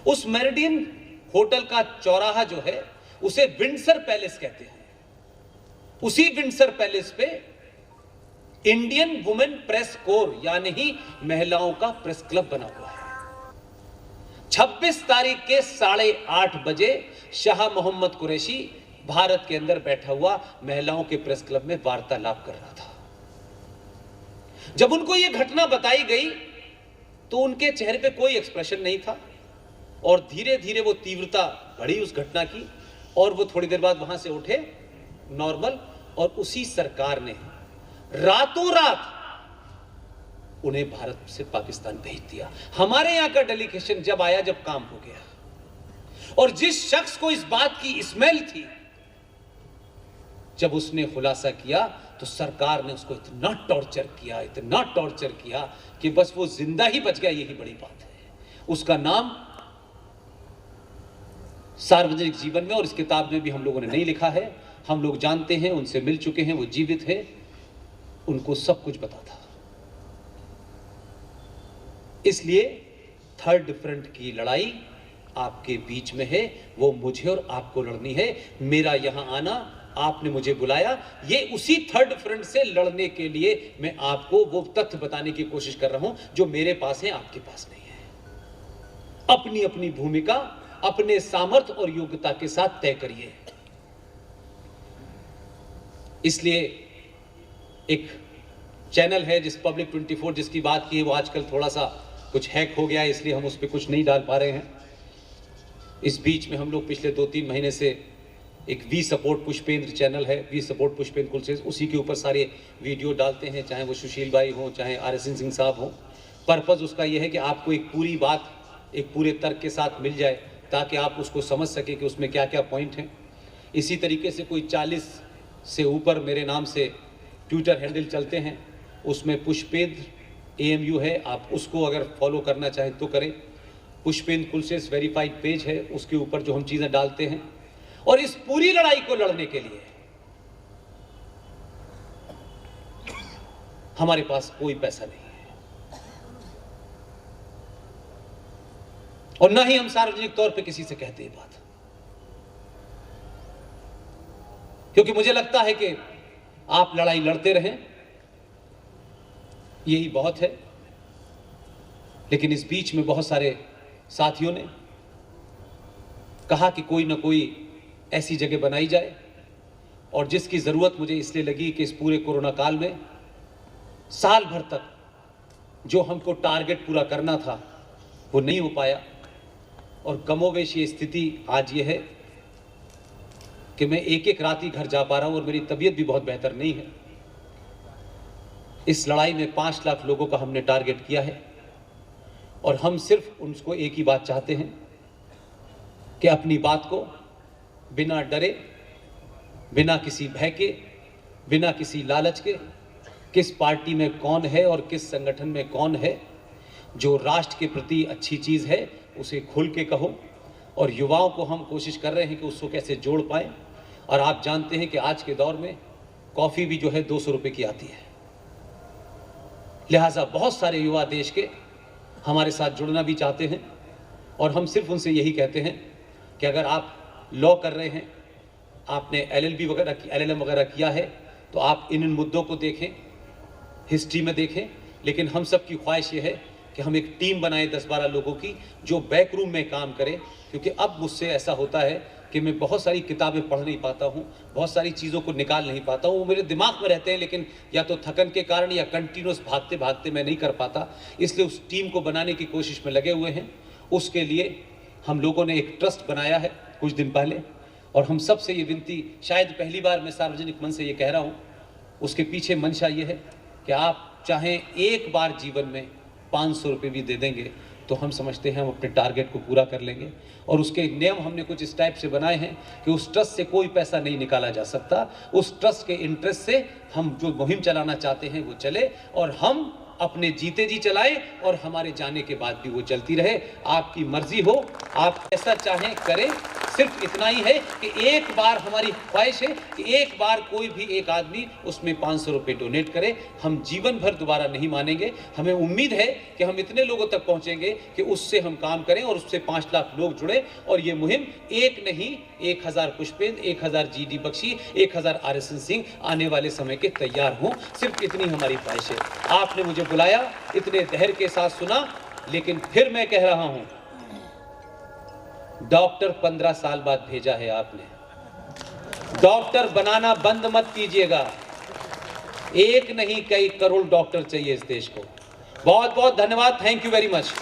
उस मेरिडियन होटल का चौराहा जो है उसे विंडसर पैलेस कहते हैं। उसी विंडसर पैलेस पे इंडियन वुमेन प्रेस कोर, यानी ही महिलाओं का प्रेस क्लब बना हुआ है। 26 तारीख के 8:30 बजे शाह मोहम्मद कुरैशी भारत के अंदर बैठा हुआ महिलाओं के प्रेस क्लब में वार्तालाप कर रहा था। जब उनको यह घटना बताई गई तो उनके चेहरे पे कोई एक्सप्रेशन नहीं था, और धीरे धीरे वो तीव्रता बढ़ी उस घटना की, और वो थोड़ी देर बाद वहां से उठे नॉर्मल, और उसी सरकार ने रातों रात उन्हें भारत से पाकिस्तान भेज दिया। हमारे यहां का डेलीगेशन जब आया, जब काम हो गया, और जिस शख्स को इस बात की स्मेल थी, जब उसने खुलासा किया तो सरकार ने उसको इतना टॉर्चर किया कि बस वो जिंदा ही बच गया। यही बड़ी बात है। उसका नाम सार्वजनिक जीवन में और इस किताब में भी हम लोगों ने नहीं लिखा है। हम लोग जानते हैं, उनसे मिल चुके हैं, वो जीवित है, उनको सब कुछ पता था। इसलिए थर्ड फ्रंट की लड़ाई आपके बीच में है, वो मुझे और आपको लड़नी है। मेरा यहां आना, आपने मुझे बुलाया, ये उसी थर्ड फ्रंट से लड़ने के लिए मैं आपको वो तथ्य बताने की कोशिश कर रहा हूं जो मेरे पास है, आपके पास नहीं है। अपनी अपनी भूमिका अपने सामर्थ्य और योग्यता के साथ तय करिए। इसलिए एक चैनल है जिस पब्लिक 24 जिसकी बात की है, वो आजकल थोड़ा सा कुछ हैक हो गया है, इसलिए हम उस पर कुछ नहीं डाल पा रहे हैं। इस बीच में हम लोग पिछले 2-3 महीने से एक वी सपोर्ट पुष्पेंद्र चैनल है, वी सपोर्ट पुष्पेंद्र कुलसेस, उसी के ऊपर सारे वीडियो डालते हैं, चाहे वो सुशील भाई हो, चाहे RSN सिंह साहब हो। पर्पज़ उसका यह है कि आपको एक पूरी बात एक पूरे तर्क के साथ मिल जाए, ताकि आप उसको समझ सकें कि उसमें क्या क्या पॉइंट हैं। इसी तरीके से कोई 40 से ऊपर मेरे नाम से ट्विटर हैंडल चलते हैं, उसमें पुष्पेंद्र AMU है, आप उसको अगर फॉलो करना चाहें तो करें। पुष्पेंद्र कुलसेस वेरीफाइड पेज है, उसके ऊपर जो हम चीज़ें डालते हैं। और इस पूरी लड़ाई को लड़ने के लिए हमारे पास कोई पैसा नहीं है, और ना ही हम सार्वजनिक तौर पे किसी से कहते ये बात, क्योंकि मुझे लगता है कि आप लड़ाई लड़ते रहें, यही बहुत है। लेकिन इस बीच में बहुत सारे साथियों ने कहा कि कोई ना कोई ऐसी जगह बनाई जाए, और जिसकी ज़रूरत मुझे इसलिए लगी कि इस पूरे कोरोना काल में साल भर तक जो हमको टारगेट पूरा करना था वो नहीं हो पाया, और कमोवेश ये स्थिति आज ये है कि मैं एक रात ही घर जा पा रहा हूँ, और मेरी तबीयत भी बहुत बेहतर नहीं है। इस लड़ाई में 5 लाख लोगों का हमने टारगेट किया है, और हम सिर्फ उनको एक ही बात चाहते हैं कि अपनी बात को बिना डरे, बिना किसी भय के, बिना किसी लालच के, किस पार्टी में कौन है और किस संगठन में कौन है, जो राष्ट्र के प्रति अच्छी चीज़ है उसे खुल के कहो। और युवाओं को हम कोशिश कर रहे हैं कि उसको कैसे जोड़ पाएँ। और आप जानते हैं कि आज के दौर में कॉफ़ी भी जो है 200 रुपये की आती है, लिहाजा बहुत सारे युवा देश के हमारे साथ जुड़ना भी चाहते हैं, और हम सिर्फ उनसे यही कहते हैं कि अगर आप लॉ कर रहे हैं, आपने LLB वगैरह LLM वगैरह किया है, तो आप इन मुद्दों को देखें, हिस्ट्री में देखें। लेकिन हम सब की ख्वाहिश ये है कि हम एक टीम बनाएं 10-12 लोगों की, जो बैक रूम में काम करें, क्योंकि अब मुझसे ऐसा होता है कि मैं बहुत सारी किताबें पढ़ नहीं पाता हूँ, बहुत सारी चीज़ों को निकाल नहीं पाता हूँ, वो मेरे दिमाग में रहते हैं, लेकिन या तो थकन के कारण या कंटिन्यूस भागते भागते मैं नहीं कर पाता। इसलिए उस टीम को बनाने की कोशिश में लगे हुए हैं। उसके लिए हम लोगों ने एक ट्रस्ट बनाया है कुछ दिन पहले, और हम सब से ये विनती, शायद पहली बार मैं सार्वजनिक मंच से ये कह रहा हूँ, उसके पीछे मंशा ये है कि आप चाहें एक बार जीवन में 500 रुपये भी दे देंगे तो हम समझते हैं हम अपने टारगेट को पूरा कर लेंगे। और उसके नियम हमने कुछ इस टाइप से बनाए हैं कि उस ट्रस्ट से कोई पैसा नहीं निकाला जा सकता। उस ट्रस्ट के इंटरेस्ट से हम जो मुहिम चलाना चाहते हैं वो चले, और हम अपने जीते जी चलाएं, और हमारे जाने के बाद भी वो चलती रहे। आपकी मर्जी हो, आप ऐसा चाहें करें। सिर्फ इतना ही है कि एक बार, हमारी ख्वाहिश है कि एक बार कोई भी एक आदमी उसमें 500 रुपये डोनेट करे। हम जीवन भर दोबारा नहीं मानेंगे। हमें उम्मीद है कि हम इतने लोगों तक पहुंचेंगे कि उससे हम काम करें और उससे 5 लाख लोग जुड़े, और ये मुहिम एक नहीं, 1000 पुष्पेंद्र, 1000 GD बख्शी, 1000 RSN सिंह आने वाले समय के तैयार हों। सिर्फ इतनी हमारी ख्वाहिश है। आपने मुझे बुलाया, इतने धैर्य के साथ सुना, लेकिन फिर मैं कह रहा हूं, डॉक्टर 15 साल बाद भेजा है आपने। डॉक्टर बनाना बंद मत कीजिएगा। एक नहीं, कई करोड़ डॉक्टर चाहिए इस देश को। बहुत बहुत धन्यवाद। Thank you very much.